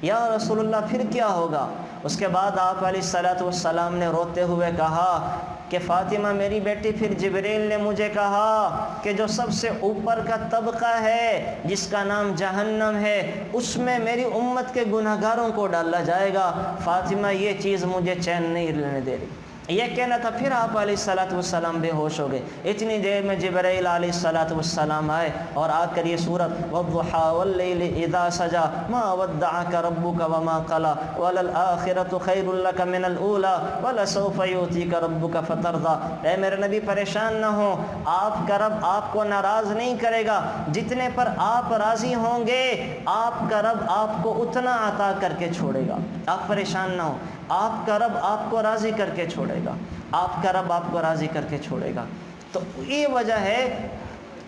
یا رسول اللہ پھر کیا ہوگا؟ اس کے بعد آپ علیہ السلام نے روتے ہوئے کہا کہ فاطمہ میری بیٹی، پھر جبریل نے مجھے کہا کہ جو سب سے اوپر کا طبقہ ہے جس کا نام جہنم ہے، اس میں میری امت کے گناہگاروں کو ڈالا جائے گا۔ فاطمہ یہ چیز مجھے چین نہیں لینے دے رہی۔ یہ کہنا تھا، پھر آپ علیہ بے ہوش ہو گئے۔ اتنی دیر میں جبرائیل علیہ آئے اور آ کر یہ سورت والضحی واللیل اذا سجا ما ودعک ربک وما قلی وللآخرۃ خیر لک من الاولی ولسوف یؤتیک ربک فترضی، اے میرے نبی پریشان نہ ہو، آپ کا رب آپ کو ناراض نہیں کرے گا، جتنے پر آپ راضی ہوں گے آپ کا رب آپ کو اتنا عطا کر کے چھوڑے گا، آپ پریشان نہ ہو، آپ کا رب آپ کو راضی کر کے چھوڑے گا، آپ کا رب آپ کو راضی کر کے چھوڑے گا۔ تو یہ وجہ ہے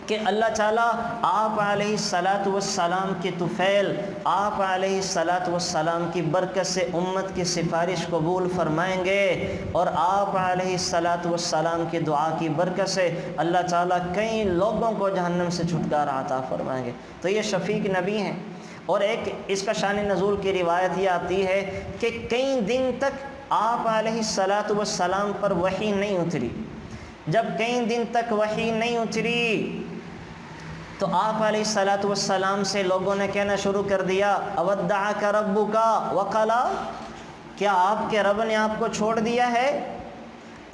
کہ اللہ تعالیٰ آپ علیہ السلام کی طفیل، آپ علیہ السلام کی برکت سے امت کی سفارش قبول فرمائیں گے، اور آپ علیہ السلام کی دعا کی برکت سے اللہ تعالیٰ کئی لوگوں کو جہنم سے چھٹکارا عطا فرمائیں گے۔ تو یہ شفیق نبی ہیں۔ اور ایک اس کا شان نزول کی روایت یہ آتی ہے کہ کئی دن تک آپ علیہ السلام پر وحی نہیں اتری۔ جب کئی دن تک وحی نہیں اتری تو آپ علیہ السلام سے لوگوں نے کہنا شروع کر دیا اودعک ربک وقلی، کیا آپ کے رب نے آپ کو چھوڑ دیا ہے؟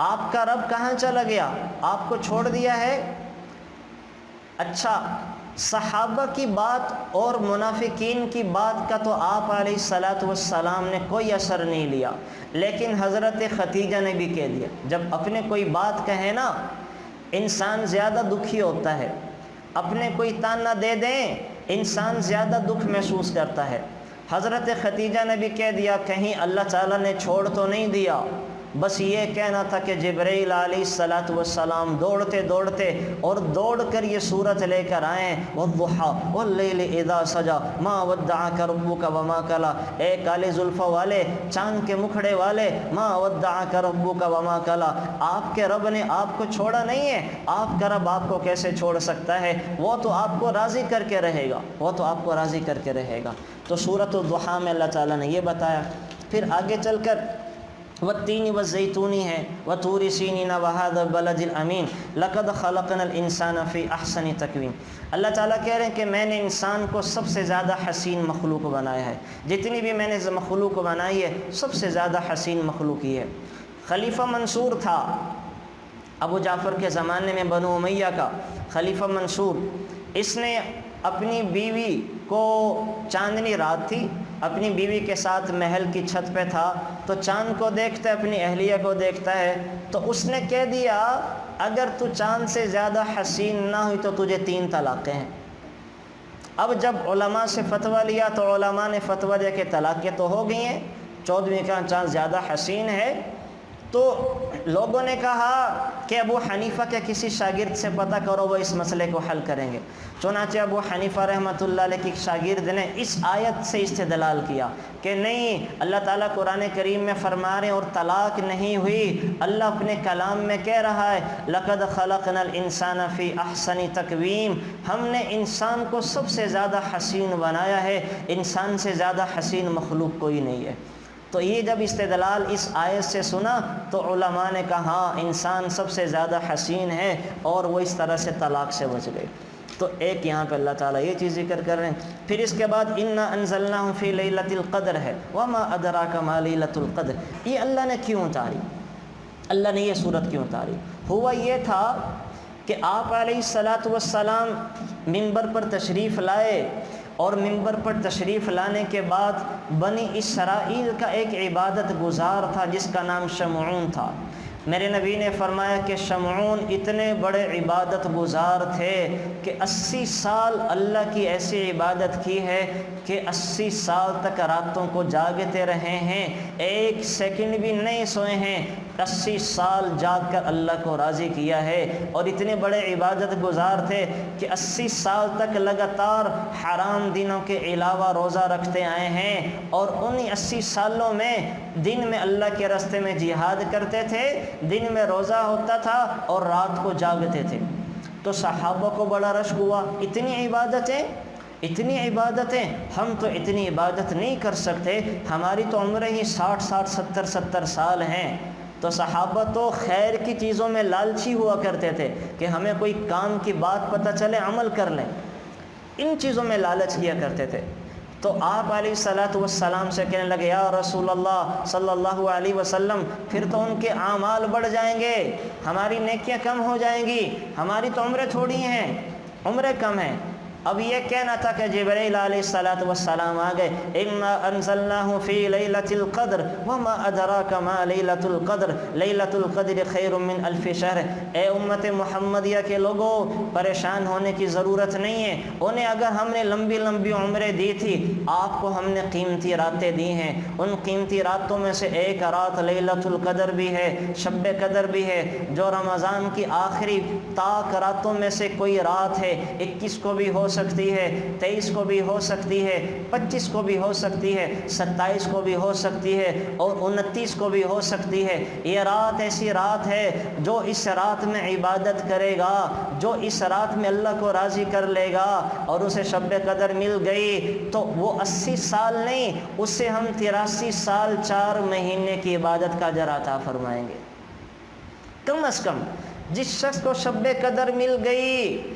آپ کا رب کہاں چلا گیا؟ آپ کو چھوڑ دیا ہے؟ اچھا، صحابہ کی بات اور منافقین کی بات کا تو آپ علیہ السلام نے کوئی اثر نہیں لیا، لیکن حضرت خدیجہ نے بھی کہہ دیا۔ جب اپنے کوئی بات کہے نا، انسان زیادہ دکھی ہوتا ہے، اپنے کوئی تانا دے دیں انسان زیادہ دکھ محسوس کرتا ہے۔ حضرت خدیجہ نے بھی کہہ دیا، کہیں اللہ تعالیٰ نے چھوڑ تو نہیں دیا؟ بس یہ کہنا تھا کہ جبرائیل علیہ السلام دوڑتے دوڑتے اور دوڑ کر یہ صورت لے کر آئیں، والضحی واللیل اذا سجا ما ودعک ربک وما قلی، اے کالے زلفوں والے، چاند کے مکھڑے والے، ما ودعک ربک وما قلی، آپ کے رب نے آپ کو چھوڑا نہیں ہے، آپ کا رب آپ کو کیسے چھوڑ سکتا ہے؟ وہ تو آپ کو راضی کر کے رہے گا، وہ تو آپ کو راضی کر کے رہے گا۔ تو سورۃ الضحیٰ میں اللہ تعالیٰ نے یہ بتایا۔ پھر آگے چل کر والتین والزیتون ہے، وطور سینین وہذا البلد الامین لقد خلقنا الانسان فی احسن تقویم۔ اللہ تعالیٰ کہہ رہے ہیں کہ میں نے انسان کو سب سے زیادہ حسین مخلوق بنایا ہے، جتنی بھی میں نے مخلوق بنائی ہے سب سے زیادہ حسین مخلوق ہی ہے۔ خلیفہ منصور تھا ابو جعفر کے زمانے میں، بنو امیہ کا خلیفہ منصور، اس نے اپنی بیوی کو، چاندنی رات تھی، اپنی بیوی کے ساتھ محل کی چھت پہ تھا، تو چاند کو دیکھتا ہے، اپنی اہلیہ کو دیکھتا ہے، تو اس نے کہہ دیا اگر تو چاند سے زیادہ حسین نہ ہوئی تو تجھے 3 طلاقیں ہیں۔ اب جب علماء سے فتویٰ لیا تو علماء نے فتویٰ دیا کہ طلاقیں تو ہو گئی ہیں، 14ویں کا چاند زیادہ حسین ہے۔ تو لوگوں نے کہا کہ ابو حنیفہ کے کسی شاگرد سے پتہ کرو، وہ اس مسئلے کو حل کریں گے۔ چنانچہ ابو حنیفہ رحمۃ اللہ علیہ کی شاگرد نے اس آیت سے استدلال کیا کہ نہیں، اللہ تعالیٰ قرآن کریم میں فرما رہے ہیں اور طلاق نہیں ہوئی، اللہ اپنے کلام میں کہہ رہا ہے لقد خلقنا الانسان فی احسن تقویم، ہم نے انسان کو سب سے زیادہ حسین بنایا ہے، انسان سے زیادہ حسین مخلوق کوئی نہیں ہے۔ تو یہ جب استدلال اس آیت سے سنا تو علماء نے کہا ہاں انسان سب سے زیادہ حسین ہے، اور وہ اس طرح سے طلاق سے بچ گئے۔ تو ایک یہاں پہ اللہ تعالیٰ یہ چیز ذکر کر رہے ہیں۔ پھر اس کے بعد انا انزلناہ فی لیلۃ القدر ہے، وما ادراک ما لیلۃ القدر، یہ اللہ نے کیوں اتاری؟ اللہ نے یہ صورت کیوں اتاری؟ ہوا یہ تھا کہ آپ علیہ السلام منبر پر تشریف لائے، اور منبر پر تشریف لانے کے بعد بنی اسرائیل کا ایک عبادت گزار تھا جس کا نام شمعون تھا۔ میرے نبی نے فرمایا کہ شمعون اتنے بڑے عبادت گزار تھے کہ 80 سال اللہ کی ایسی عبادت کی ہے کہ 80 سال تک راتوں کو جاگتے رہے ہیں، ایک سیکنڈ بھی نہیں سوئے ہیں، 80 سال جاگ کر اللہ کو راضی کیا ہے۔ اور اتنے بڑے عبادت گزار تھے کہ 80 سال تک لگاتار حرام دنوں کے علاوہ روزہ رکھتے آئے ہیں، اور انہی 80 سالوں میں دن میں اللہ کے راستے میں جہاد کرتے تھے، دن میں روزہ ہوتا تھا اور رات کو جاگتے تھے۔ تو صحابہ کو بڑا رشک ہوا، اتنی عبادتیں، ہم تو اتنی عبادت نہیں کر سکتے، ہماری تو عمریں ہی 60 70 سال ہیں۔ تو صحابہ تو خیر کی چیزوں میں لالچی ہوا کرتے تھے کہ ہمیں کوئی کام کی بات پتہ چلے عمل کر لیں، ان چیزوں میں لالچ کیا کرتے تھے۔ تو آپ علیہ السلام سے کہنے لگے یا رسول اللہ صلی اللہ علیہ وسلم پھر تو ان کے اعمال بڑھ جائیں گے، ہماری نیکیاں کم ہو جائیں گی، ہماری تو عمریں تھوڑی ہیں، عمریں کم ہیں۔ اب یہ کہنا تھا کہ جبرائیل علیہ السلام آ گئے، اِنَّا أَنزَلْنَاهُ فِي لَيْلَةِ الْقَدْرِ وَمَا أَدْرَاكَ مَا لَيْلَةُ الْقَدْرِ لَيْلَةُ الْقَدْرِ خَيْرٌ مِّنْ أَلْفِ شَهْرٍ۔ اے امت محمدیہ کے لوگوں، پریشان ہونے کی ضرورت نہیں ہے، انہیں اگر ہم نے لمبی لمبی عمریں دی تھی، آپ کو ہم نے قیمتی راتیں دی ہیں، ان قیمتی راتوں میں سے ایک رات لیلۃ القدر بھی ہے، شب قدر بھی ہے، جو رمضان کی آخری طاق راتوں میں سے کوئی رات ہے، 21 کو بھی ہو سکتی ہے، 23 کو بھی ہو سکتی ہے، 25 کو بھی ہو سکتی ہے، 27 کو بھی ہو سکتی ہے اور 29 کو بھی ہو سکتی ہے۔ یہ رات ایسی رات ہے جو اس رات میں عبادت کرے گا، جو اس رات میں اللہ کو راضی کر لے گا اور اسے شب قدر مل گئی تو وہ 80 سال نہیں، اس سے ہم 83 سال 4 مہینے کی عبادت کا اجر عطا فرمائیں گے۔ کم از کم جس شخص کو شب قدر مل گئی،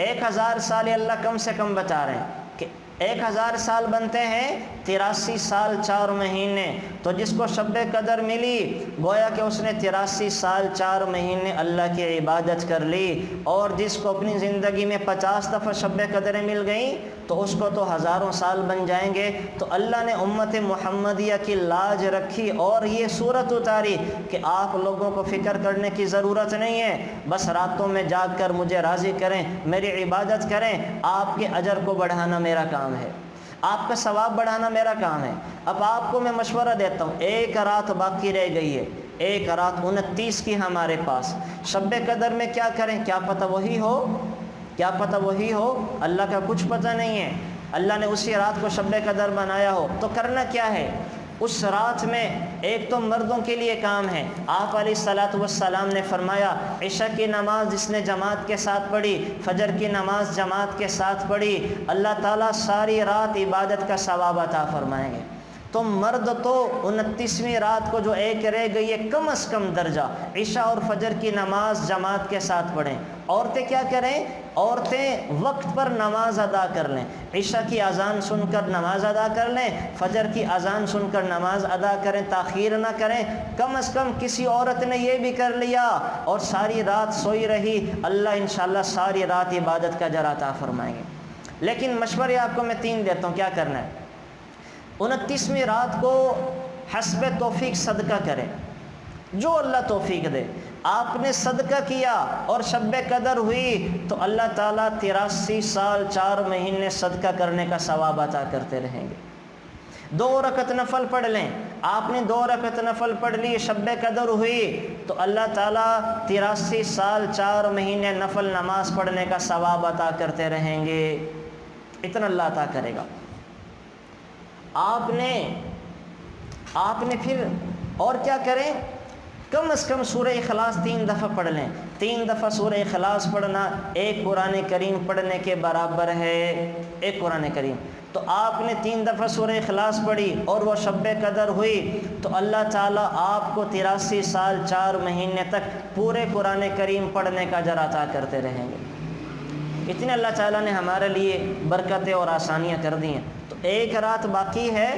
1000 سال اللہ کم سے کم بتا رہے ہیں کہ 1000 سال بنتے ہیں 83 سال 4 مہینے، تو جس کو شب قدر ملی گویا کہ اس نے 83 سال 4 مہینے اللہ کی عبادت کر لی، اور جس کو اپنی زندگی میں 50 دفعہ شب قدریں مل گئیں تو اس کو تو ہزاروں سال بن جائیں گے۔ تو اللہ نے امت محمدیہ کی لاج رکھی اور یہ صورت اتاری کہ آپ لوگوں کو فکر کرنے کی ضرورت نہیں ہے، بس راتوں میں جاگ کر مجھے راضی کریں، میری عبادت کریں، آپ کے اجر کو بڑھانا میرا کام ہے، آپ کا ثواب بڑھانا میرا کام ہے۔ اب آپ کو میں مشورہ دیتا ہوں، ایک رات باقی رہ گئی ہے، ایک رات 29 کی ہمارے پاس، شب قدر میں کیا کریں؟ کیا پتہ وہی ہو، کیا پتہ وہی ہو، اللہ کا کچھ پتہ نہیں ہے، اللہ نے اسی رات کو شب قدر بنایا ہو تو کرنا کیا ہے؟ اس رات میں ایک تو مردوں کے لیے کام ہے، آپ علیہ السلام نے فرمایا عشاء کی نماز جس نے جماعت کے ساتھ پڑھی، فجر کی نماز جماعت کے ساتھ پڑھی، اللہ تعالیٰ ساری رات عبادت کا ثواب عطا فرمائیں گے۔ تو مرد تو 29ویں رات کو جو ایک رہ گئی ہے کم از کم درجہ عشاء اور فجر کی نماز جماعت کے ساتھ پڑھیں۔ عورتیں کیا کریں؟ عورتیں وقت پر نماز ادا کر لیں، عشاء کی اذان سن کر نماز ادا کر لیں، فجر کی اذان سن کر نماز ادا کریں، تاخیر نہ کریں۔ کم از کم کسی عورت نے یہ بھی کر لیا اور ساری رات سوئی رہی، اللہ انشاءاللہ ساری رات عبادت کا اجر عطا فرمائیں گے۔ لیکن مشورے آپ کو میں 3 دیتا ہوں، کیا کرنا ہے؟ 29ویں رات کو حسب توفیق صدقہ کریں، جو اللہ توفیق دے۔ آپ نے صدقہ کیا اور شب قدر ہوئی تو اللہ تعالیٰ 83 سال 4 مہینے صدقہ کرنے کا ثواب عطا کرتے رہیں گے۔ 2 رکعت نفل پڑھ لیں، آپ نے 2 رکعت نفل پڑھ لی، شب قدر ہوئی تو اللہ تعالیٰ 83 سال 4 مہینے نفل نماز پڑھنے کا ثواب عطا کرتے رہیں گے، اتنا اللہ عطا کرے گا۔ آپ نے پھر اور کیا کریں؟ کم از کم سورہ اخلاص 3 دفعہ پڑھ لیں۔ 3 دفعہ سورہ اخلاص پڑھنا ایک قرآن کریم پڑھنے کے برابر ہے، ایک قرآن کریم۔ تو آپ نے 3 دفعہ سورہ اخلاص پڑھی اور وہ شب قدر ہوئی تو اللہ تعالیٰ آپ کو 83 سال 4 مہینے تک پورے قرآن کریم پڑھنے کا اجر عطا کرتے رہیں گے۔ اتنے اللہ تعالیٰ نے ہمارے لیے برکتیں اور آسانیاں کر دی ہیں۔ تو ایک رات باقی ہے،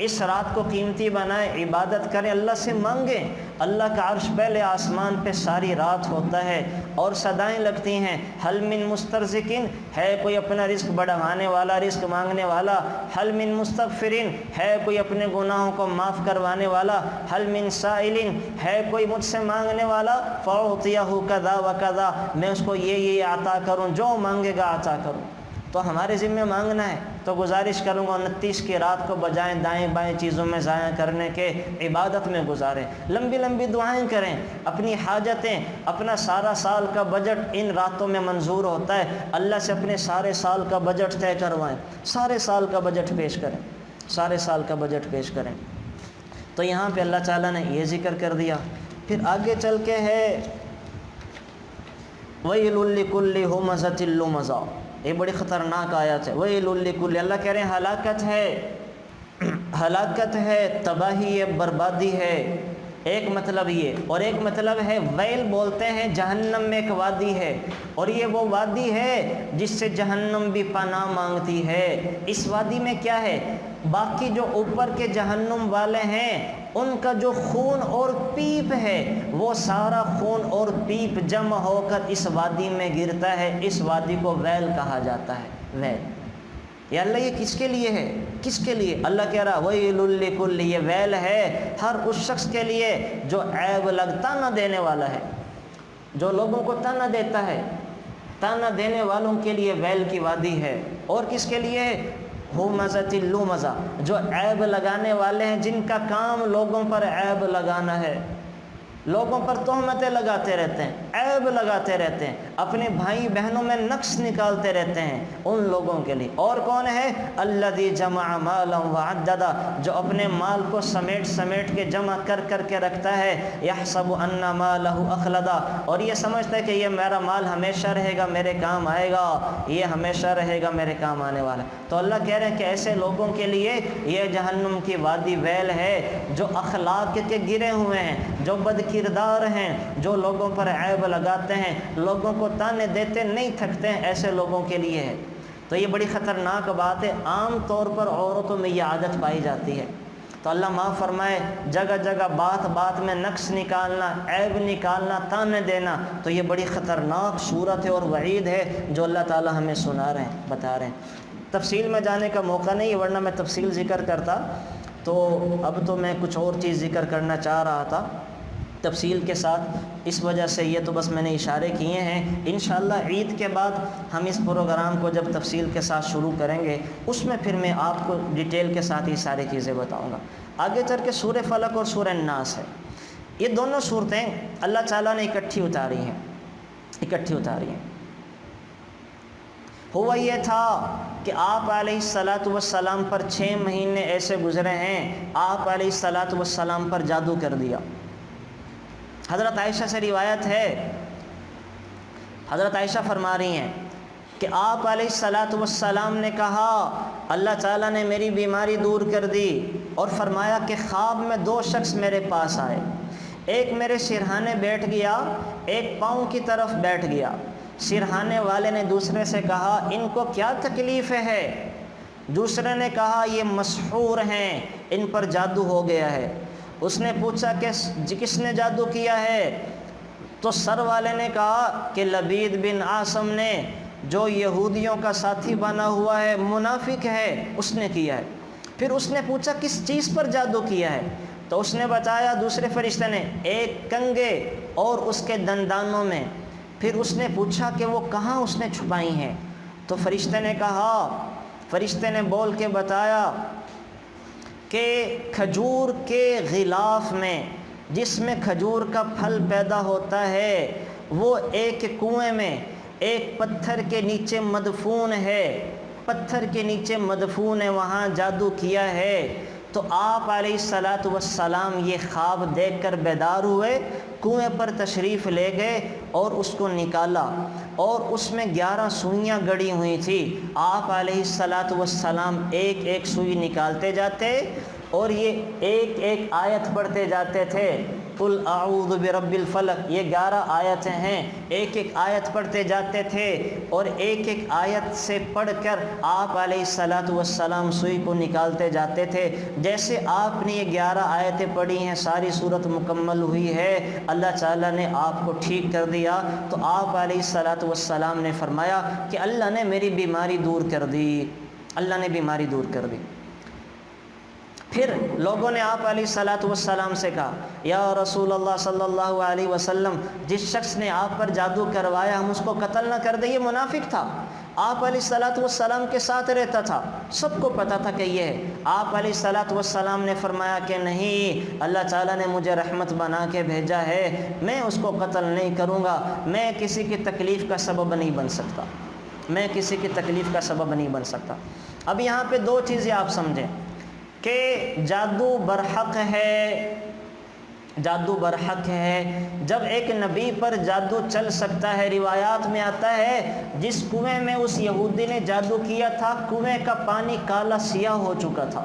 اس رات کو قیمتی بنائیں، عبادت کریں، اللہ سے مانگیں۔ اللہ کا عرش پہلے آسمان پہ ساری رات ہوتا ہے اور صدائیں لگتی ہیں، حل من مسترزقین، ہے کوئی اپنا رزق بڑھانے والا، رزق مانگنے والا، حل من مستغفرین، ہے کوئی اپنے گناہوں کو معاف کروانے والا، حل من سائلین، ہے کوئی مجھ سے مانگنے والا، فاعطیہ کذا و کذا، میں اس کو یہ عطا کروں، جو مانگے گا عطا کروں۔ تو ہمارے ذمہ مانگنا ہے، تو گزارش کروں گا 29 کی رات کو بجائیں دائیں بائیں چیزوں میں ضائع کرنے کے عبادت میں گزاریں، لمبی لمبی دعائیں کریں، اپنی حاجتیں، اپنا سارا سال کا بجٹ ان راتوں میں منظور ہوتا ہے، اللہ سے اپنے سارے سال کا بجٹ طے کروائیں، سارے سال کا بجٹ پیش کریں، سارے سال کا بجٹ پیش کریں۔ تو یہاں پہ اللہ تعالیٰ نے یہ ذکر کر دیا۔ پھر آگے چل کے ہے وَيْلٌ لِكُلِّ ہُمَزَةٍ لُمَزَةٍ، یہ بڑی خطرناک آیت ہے۔ وَيْلٌ لِكُلِّ، اللہ کہہ رہے ہیں ہلاکت ہے، تباہی ہے، بربادی ہے ایک مطلب یہ، اور ایک مطلب ہے ویل بولتے ہیں جہنم میں ایک وادی ہے، اور یہ وہ وادی ہے جس سے جہنم بھی پناہ مانگتی ہے۔ اس وادی میں کیا ہے؟ باقی جو اوپر کے جہنم والے ہیں ان کا جو خون اور پیپ ہے وہ سارا خون اور پیپ جمع ہو کر اس وادی میں گرتا ہے۔ اس وادی کو ویل کہا جاتا ہے، ویل۔ یا اللہ یہ کس کے لیے ہے؟ کس کے لیے؟ اللہ کہہ رہا ویل لکل، یہ ویل ہے ہر اس شخص کے لیے جو عیب لگتا نہ دینے والا ہے، جو لوگوں کو تانا دیتا ہے۔ تانا دینے والوں کے لیے ویل کی وادی ہے۔ اور کس کے لیے؟ ہو مزہ لو مزہ، جو عیب لگانے والے ہیں، جن کا کام لوگوں پر عیب لگانا ہے، لوگوں پر تہمتیں لگاتے رہتے ہیں، عیب لگاتے رہتے ہیں، اپنے بھائی بہنوں میں نقص نکالتے رہتے ہیں، ان لوگوں کے لیے۔ اور کون ہے؟ الذی جمع مالا وعددا، جو اپنے مال کو سمیٹ سمیٹ کے جمع کر کر کے رکھتا ہے۔ یحسب ان مالہ اخلدا، اور یہ سمجھتا ہے کہ یہ میرا مال ہمیشہ رہے گا، میرے کام آئے گا، یہ ہمیشہ رہے گا، میرے کام آنے والا۔ تو اللہ کہہ رہے ہیں کہ ایسے لوگوں کے لیے یہ جہنم کی وادی ویل ہے، جو اخلاق کے گرے ہوئے ہیں، جو بد کردار ہیں، جو لوگوں پر عیب لگاتے ہیں، لوگوں کو تانے دیتے نہیں تھکتے ہیں، ایسے لوگوں کے لیے ہے۔ تو یہ بڑی خطرناک بات ہے، عام طور پر عورتوں میں یہ عادت پائی جاتی ہے۔ تو اللہ معاف فرمائے، جگہ جگہ بات بات میں نقص نکالنا، عیب نکالنا، تانے دینا، تو یہ بڑی خطرناک صورت ہے اور وعید ہے جو اللہ تعالی ہمیں سنا رہے ہیں، بتا رہے ہیں۔ تفصیل میں جانے کا موقع نہیں، ورنہ میں تفصیل ذکر کرتا، تو اب تو میں کچھ اور چیز ذکر کرنا چاہ رہا تھا تفصیل کے ساتھ، اس وجہ سے یہ تو بس میں نے اشارے کیے ہیں۔ انشاءاللہ عید کے بعد ہم اس پروگرام کو جب تفصیل کے ساتھ شروع کریں گے، اس میں پھر میں آپ کو ڈیٹیل کے ساتھ یہ ساری چیزیں بتاؤں گا۔ آگے چل کے سورہ فلق اور سورہ الناس ہے، یہ دونوں صورتیں اللہ تعالیٰ نے اکٹھی اتاری ہیں، اکٹھی اتاری ہیں۔ ہوا یہ تھا کہ آپ علیہ السلام پر 6 مہینے ایسے گزرے ہیں، آپ علیہ السلام پر جادو کر دیا۔ حضرت عائشہ سے روایت ہے، حضرت عائشہ فرما رہی ہیں کہ آپ علیہ السلام نے کہا اللہ تعالیٰ نے میری بیماری دور کر دی، اور فرمایا کہ خواب میں 2 شخص میرے پاس آئے، ایک میرے سرہانے بیٹھ گیا، ایک پاؤں کی طرف بیٹھ گیا۔ سرہانے والے نے دوسرے سے کہا ان کو کیا تکلیف ہے؟ دوسرے نے کہا یہ مسحور ہیں، ان پر جادو ہو گیا ہے۔ اس نے پوچھا کہ کس نے جادو کیا ہے؟ تو سر والے نے کہا کہ لبید بن عاصم نے، جو یہودیوں کا ساتھی بنا ہوا ہے، منافق ہے، اس نے کیا ہے۔ پھر اس نے پوچھا کس چیز پر جادو کیا ہے؟ تو اس نے بتایا دوسرے فرشتے نے، ایک کنگے اور اس کے دندانوں میں۔ پھر اس نے پوچھا کہ وہ کہاں اس نے چھپائی ہیں؟ تو فرشتے نے کہا، فرشتے نے بول کے بتایا کہ کھجور کے غلاف میں، جس میں کھجور کا پھل پیدا ہوتا ہے، وہ ایک کنویں میں ایک پتھر کے نیچے مدفون ہے، پتھر کے نیچے مدفون ہے، وہاں جادو کیا ہے۔ تو آپ علیہ السلام یہ خواب دیکھ کر بیدار ہوئے، کنویں پر تشریف لے گئے اور اس کو نکالا، اور اس میں 11 سوئیاں گڑی ہوئی تھی۔ آپ علیہ السلام ایک ایک سوئی نکالتے جاتے اور یہ ایک ایک آیت پڑھتے جاتے تھے، قل اعوذ برب الفلق، یہ 11 آیتیں ہیں، ایک ایک آیت پڑھتے جاتے تھے، اور ایک ایک آیت سے پڑھ کر آپ علیہ السلام سوئی کو نکالتے جاتے تھے۔ جیسے آپ نے یہ 11 آیتیں پڑھی ہیں، ساری صورت مکمل ہوئی ہے، اللہ تعالیٰ نے آپ کو ٹھیک کر دیا۔ تو آپ علیہ السلام نے فرمایا کہ اللہ نے میری بیماری دور کر دی، اللہ نے بیماری دور کر دی۔ پھر لوگوں نے آپ علیہ السلام سے کہا، یا رسول اللہ صلی اللہ علیہ وسلم، جس شخص نے آپ پر جادو کروایا ہم اس کو قتل نہ کر دیں، یہ منافق تھا، آپ علیہ السلام کے ساتھ رہتا تھا، سب کو پتہ تھا کہ یہ ہے۔ آپ علیہ السلام نے فرمایا کہ نہیں، اللہ تعالیٰ نے مجھے رحمت بنا کے بھیجا ہے، میں اس کو قتل نہیں کروں گا، میں کسی کی تکلیف کا سبب نہیں بن سکتا، میں کسی کی تکلیف کا سبب نہیں بن سکتا۔ اب یہاں پہ 2 چیزیں آپ سمجھیں کہ جادو برحق ہے، جادو برحق ہے۔ جب ایک نبی پر جادو چل سکتا ہے، روایات میں آتا ہے جس کنویں میں اس یہودی نے جادو کیا تھا، کنویں کا پانی کالا سیاہ ہو چکا تھا،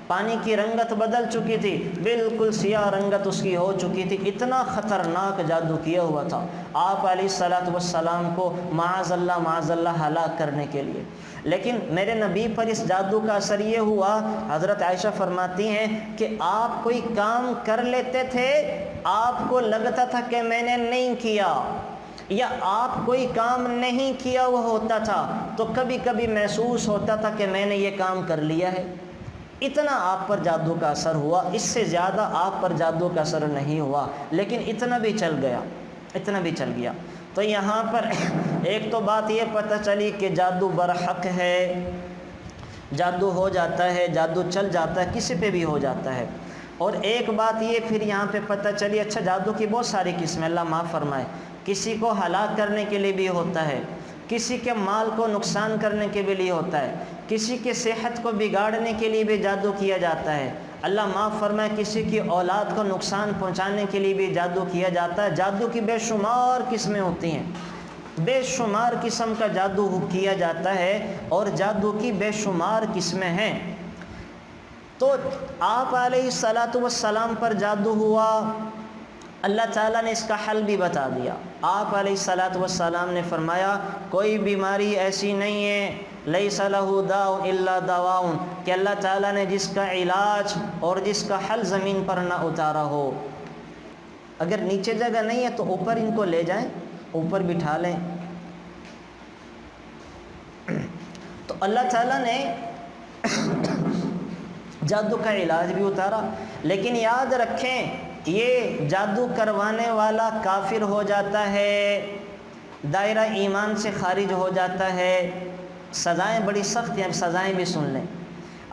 پانی کی رنگت بدل چکی تھی، بالکل سیاہ رنگت اس کی ہو چکی تھی، اتنا خطرناک جادو کیا ہوا تھا آپ علیہ الصلوۃ والسلام کو معاذ اللہ ہلاک کرنے کے لیے۔ لیکن میرے نبی پر اس جادو کا اثر یہ ہوا، حضرت عائشہ فرماتی ہیں کہ آپ کوئی کام کر لیتے تھے، آپ کو لگتا تھا کہ میں نے نہیں کیا، یا آپ کوئی کام نہیں کیا وہ ہوتا تھا تو کبھی کبھی محسوس ہوتا تھا کہ میں نے یہ کام کر لیا ہے۔ اتنا آپ پر جادو کا اثر ہوا، اس سے زیادہ آپ پر جادو کا اثر نہیں ہوا، لیکن اتنا بھی چل گیا۔ تو یہاں پر ایک تو بات یہ پتہ چلی کہ جادو برحق ہے، جادو ہو جاتا ہے، جادو چل جاتا ہے، کسی پہ بھی ہو جاتا ہے۔ اور ایک بات یہ پھر یہاں پہ پتہ چلی، اچھا جادو کی بہت ساری قسمیں، اللہ معاف فرمائے، کسی کو ہلاک کرنے کے لیے بھی ہوتا ہے، کسی کے مال کو نقصان کرنے کے لیے ہوتا ہے، کسی کی صحت کو بگاڑنے کے لیے بھی جادو کیا جاتا ہے، اللہ معاف فرمائے کسی کی اولاد کو نقصان پہنچانے کے لیے بھی جادو کیا جاتا ہے۔ جادو کی بے شمار قسمیں ہوتی ہیں، بے شمار قسم کا جادو کیا جاتا ہے، اور جادو کی بے شمار قسمیں ہیں۔ تو آپ علیہ الصلوۃ والسلام پر جادو ہوا، اللہ تعالیٰ نے اس کا حل بھی بتا دیا۔ آپ علیہ الصلوۃ والسلام نے فرمایا کوئی بیماری ایسی نہیں ہے لیس لہ داء الا دواء، کہ اللہ تعالیٰ نے جس کا علاج اور جس کا حل زمین پر نہ اتارا ہو۔ اگر نیچے جگہ نہیں ہے تو اوپر ان کو لے جائیں، اوپر بٹھا لیں۔ تو اللہ تعالیٰ نے جادو کا علاج بھی اتارا، لیکن یاد رکھیں یہ جادو کروانے والا کافر ہو جاتا ہے، دائرہ ایمان سے خارج ہو جاتا ہے، سزائیں بڑی سخت ہیں، سزائیں بھی سن لیں۔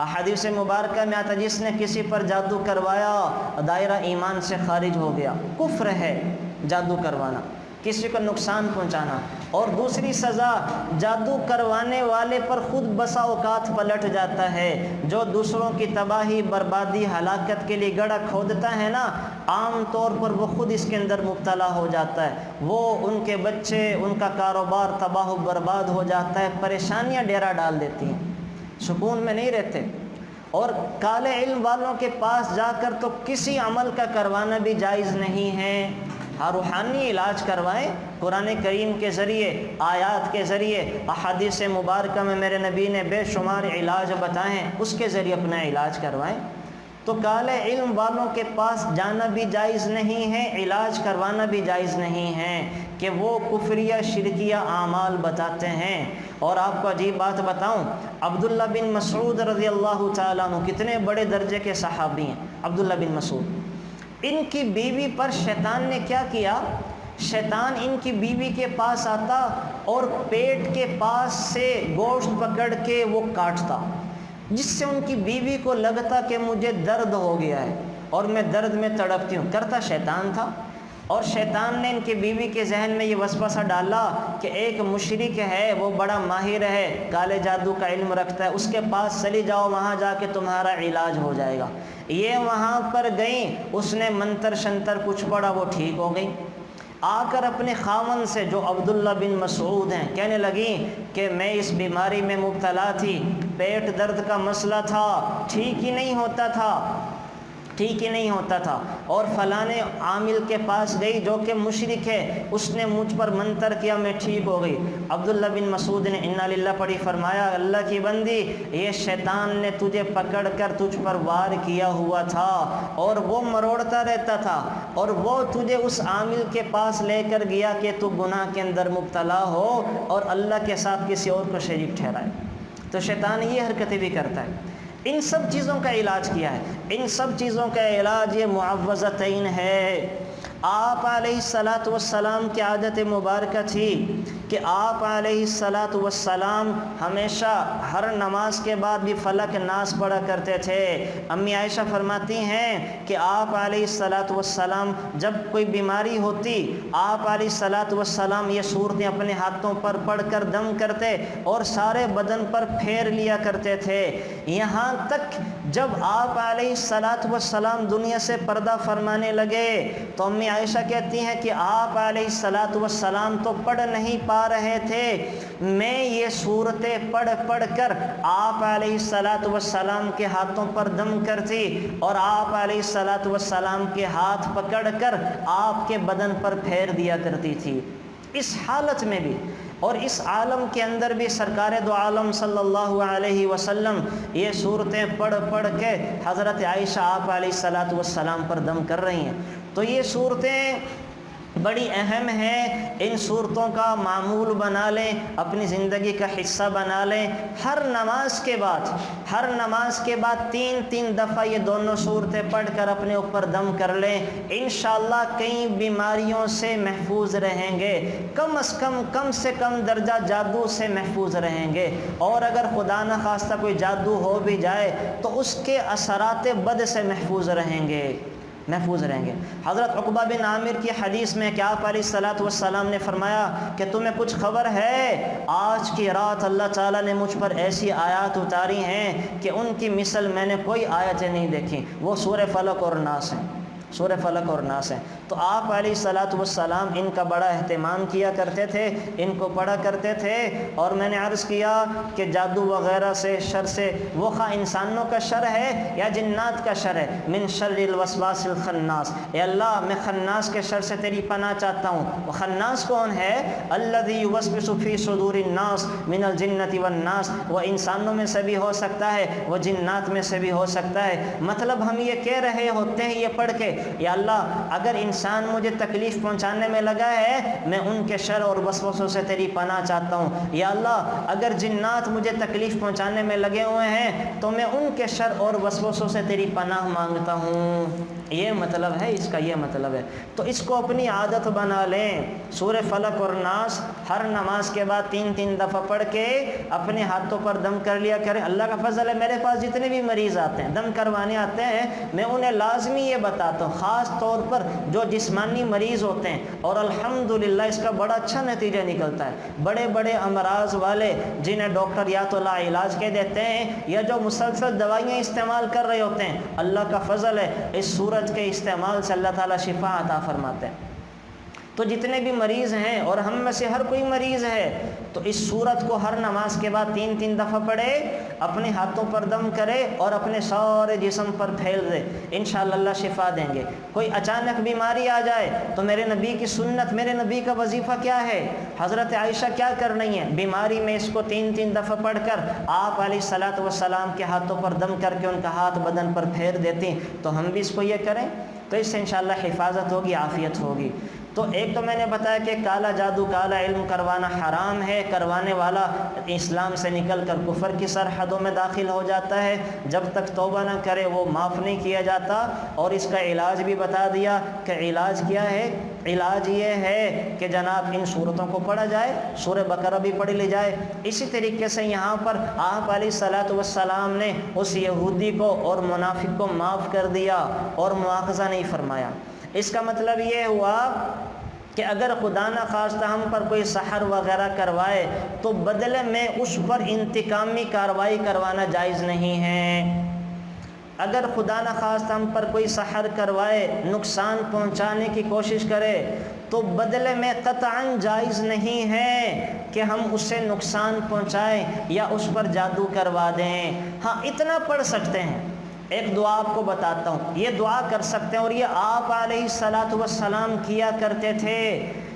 احادیث مبارکہ میں آتا جس نے کسی پر جادو کروایا دائرہ ایمان سے خارج ہو گیا، کفر ہے جادو کروانا، کسی کو نقصان پہنچانا۔ اور دوسری سزا جادو کروانے والے پر خود بسا اوقات پلٹ جاتا ہے، جو دوسروں کی تباہی بربادی ہلاکت کے لیے گڑھا کھودتا ہے نا، عام طور پر وہ خود اس کے اندر مبتلا ہو جاتا ہے، وہ ان کے بچے ان کا کاروبار تباہ و برباد ہو جاتا ہے، پریشانیاں ڈیرا ڈال دیتی ہیں، سکون میں نہیں رہتے۔ اور کالے علم والوں کے پاس جا کر تو کسی عمل کا کروانا بھی جائز نہیں ہے، ہاں روحانی علاج کروائیں، قرآن کریم کے ذریعے، آیات کے ذریعے، احادیث مبارکہ میں میرے نبی نے بے شمار علاج بتائیں، اس کے ذریعے اپنا علاج کروائیں۔ تو کالے علم والوں کے پاس جانا بھی جائز نہیں ہے، علاج کروانا بھی جائز نہیں ہے، کہ وہ کفریہ شرکیہ اعمال بتاتے ہیں۔ اور آپ کو عجیب بات بتاؤں، عبداللہ بن مسعود رضی اللہ تعالیٰ عنہ کتنے بڑے درجے کے صحابی ہیں، عبداللہ بن مسعود، ان کی بیوی پر شیطان نے کیا کیا، شیطان ان کی بیوی کے پاس آتا اور پیٹ کے پاس سے گوشت پکڑ کے وہ کاٹتا، جس سے ان کی بیوی کو لگتا کہ مجھے درد ہو گیا ہے اور میں درد میں تڑپتی ہوں، کرتا شیطان تھا۔ اور شیطان نے ان کی بیوی کے ذہن میں یہ وسوسہ ڈالا کہ ایک مشرک ہے، وہ بڑا ماہر ہے، کالے جادو کا علم رکھتا ہے، اس کے پاس چلی جاؤ، وہاں جا کے تمہارا علاج ہو جائے گا۔ یہ وہاں پر گئیں، اس نے منتر شنتر کچھ پڑھا، وہ ٹھیک ہو گئی۔ آ کر اپنے خاوند سے جو عبداللہ بن مسعود ہیں کہنے لگیں کہ میں اس بیماری میں مبتلا تھی، پیٹ درد کا مسئلہ تھا، ٹھیک ہی نہیں ہوتا تھا، اور فلانے عامل کے پاس گئی جو کہ مشرک ہے، اس نے مجھ پر منتر کیا، میں ٹھیک ہو گئی۔ عبداللہ بن مسعود نے انا للہ پڑھی، فرمایا اللہ کی بندی، یہ شیطان نے تجھے پکڑ کر تجھ پر وار کیا ہوا تھا، اور وہ مروڑتا رہتا تھا، اور وہ تجھے اس عامل کے پاس لے کر گیا کہ تو گناہ کے اندر مبتلا ہو اور اللہ کے ساتھ کسی اور کو شریک ٹھہرائے۔ تو شیطان یہ حرکتیں بھی کرتا ہے۔ ان سب چیزوں کا علاج کیا ہے؟ ان سب چیزوں کا علاج یہ معوذتین ہے۔ آپ علیہ الصلوۃ والسلام کی عادت مبارکہ تھی کہ آپ علیہ الصلوۃ والسلام ہمیشہ ہر نماز کے بعد بھی فلق ناس پڑھا کرتے تھے۔ امی عائشہ فرماتی ہیں کہ آپ علیہ الصلوۃ والسلام جب کوئی بیماری ہوتی، آپ علیہ الصلوۃ والسلام یہ صورتیں اپنے ہاتھوں پر پڑھ کر دم کرتے اور سارے بدن پر پھیر لیا کرتے تھے، یہاں تک جب آپ علیہ الصلوۃ والسلام دنیا سے پردہ فرمانے لگے تو امی امی عائشہ کہتی ہیں کہ آپ علیہ الصلاۃ والسلام تو پڑھ نہیں پا رہے تھے، میں یہ صورتیں پڑھ کر آپ علیہ الصلاۃ والسلام کے ہاتھوں پر دم کرتی اور آپ علیہ الصلاۃ والسلام کے ہاتھ پکڑ کر آپ کے بدن پر پھیر دیا کرتی تھی۔ اس حالت میں بھی اور اس عالم کے اندر بھی سرکار دو عالم صلی اللہ علیہ وسلم یہ صورتیں پڑھ کے حضرت عائشہ آپ علیہ الصلاۃ والسلام پر دم کر رہی ہیں۔ تو یہ صورتیں بڑی اہم ہیں، ان صورتوں کا معمول بنا لیں، اپنی زندگی کا حصہ بنا لیں۔ ہر نماز کے بعد تین دفعہ یہ دونوں صورتیں پڑھ کر اپنے اوپر دم کر لیں، انشاءاللہ کئی بیماریوں سے محفوظ رہیں گے، کم سے کم درجہ جادو سے محفوظ رہیں گے، اور اگر خدا نخواستہ کوئی جادو ہو بھی جائے تو اس کے اثرات بد سے محفوظ رہیں گے۔ حضرت عقبہ بن عامر کی حدیث میں کہ آپ علیہ الصلاۃ والسلام نے فرمایا کہ تمہیں کچھ خبر ہے، آج کی رات اللہ تعالیٰ نے مجھ پر ایسی آیات اتاری ہیں کہ ان کی مثل میں نے کوئی آیتیں نہیں دیکھی، وہ سورہ فلق اور ناس ہیں۔ تو آپ علیہ الصلاۃ والسلام ان کا بڑا اہتمام کیا کرتے تھے، ان کو پڑھا کرتے تھے۔ اور میں نے عرض کیا کہ جادو وغیرہ سے، شر سے، وہ خواہ انسانوں کا شر ہے یا جنات کا شر ہے، من شر الوسواس الخناس، اے اللہ میں خناس کے شر سے تیری پناہ چاہتا ہوں۔ وہ خناس کون ہے؟ الذی یوسوس فی صدور الناس من الجنۃ والناس، وہ انسانوں میں سے بھی ہو سکتا ہے، وہ جنات میں سے بھی ہو سکتا ہے۔ مطلب ہم یہ کہہ رہے ہوتے ہیں یہ پڑھ کے، یا اللہ اگر انسان مجھے تکلیف پہنچانے میں لگا ہے میں ان کے شر اور وسوسوں سے تیری پناہ چاہتا ہوں، یا اللہ اگر جنات مجھے تکلیف پہنچانے میں لگے ہوئے ہیں تو میں ان کے شر اور وسوسوں سے تیری پناہ مانگتا ہوں۔ یہ مطلب ہے اس کا، یہ مطلب ہے۔ تو اس کو اپنی عادت بنا لیں، سورہ فلق اور ناس ہر نماز کے بعد تین دفعہ پڑھ کے اپنے ہاتھوں پر دم کر لیا کریں۔ اللہ کا فضل ہے، میرے پاس جتنے بھی مریض آتے ہیں دم کروانے آتے ہیں، میں انہیں لازمی یہ بتاتا ہوں، خاص طور پر جو جسمانی مریض ہوتے ہیں، اور الحمدللہ اس کا بڑا اچھا نتیجہ نکلتا ہے۔ بڑے بڑے امراض والے جنہیں ڈاکٹر یا تو لا علاج کے دیتے ہیں یا جو مسلسل دوائیاں استعمال کر رہے ہوتے ہیں، اللہ کا فضل ہے اس سورت کے استعمال سے اللہ تعالیٰ شفا عطا فرماتے ہیں۔ تو جتنے بھی مریض ہیں، اور ہم میں سے ہر کوئی مریض ہے، تو اس سورت کو ہر نماز کے بعد تین دفعہ پڑھے، اپنے ہاتھوں پر دم کرے اور اپنے سارے جسم پر پھیل دے، انشاءاللہ اللہ شفا دیں گے۔ کوئی اچانک بیماری آ جائے تو میرے نبی کی سنت، میرے نبی کا وظیفہ کیا ہے؟ حضرت عائشہ کیا کر رہی ہیں؟ بیماری میں اس کو تین دفعہ پڑھ کر آپ علیہ الصلاۃ والسلام کے ہاتھوں پر دم کر کے ان کا ہاتھ بدن پر پھیر دیتی، تو ہم بھی اس کو یہ کریں تو اس سے انشاءاللہ حفاظت ہوگی، عافیت ہوگی۔ تو ایک تو میں نے بتایا کہ کالا جادو، کالا علم کروانا حرام ہے، کروانے والا اسلام سے نکل کر کفر کی سرحدوں میں داخل ہو جاتا ہے، جب تک توبہ نہ کرے وہ معاف نہیں کیا جاتا۔ اور اس کا علاج بھی بتا دیا کہ علاج کیا ہے، علاج یہ ہے کہ جناب ان صورتوں کو پڑھا جائے، سورہ بقرہ بھی پڑھ لی جائے۔ اسی طریقے سے یہاں پر آپ علیہ الصلاۃ والسلام نے اس یہودی کو اور منافق کو معاف کر دیا اور مواخذہ نہیں فرمایا۔ اس کا مطلب یہ ہوا کہ اگر خدا نہ خواستہ ہم پر کوئی سحر وغیرہ کروائے تو بدلے میں اس پر انتقامی کارروائی کروانا جائز نہیں ہے۔ اگر خدا نہ خواستہ ہم پر کوئی سحر کروائے، نقصان پہنچانے کی کوشش کرے، تو بدلے میں قطعاً جائز نہیں ہے کہ ہم اسے نقصان پہنچائیں یا اس پر جادو کروا دیں۔ ہاں اتنا پڑھ سکتے ہیں، ایک دعا آپ کو بتاتا ہوں، یہ دعا کر سکتے ہیں، اور یہ آپ علیہ الصلاۃ والسلام کیا کرتے تھے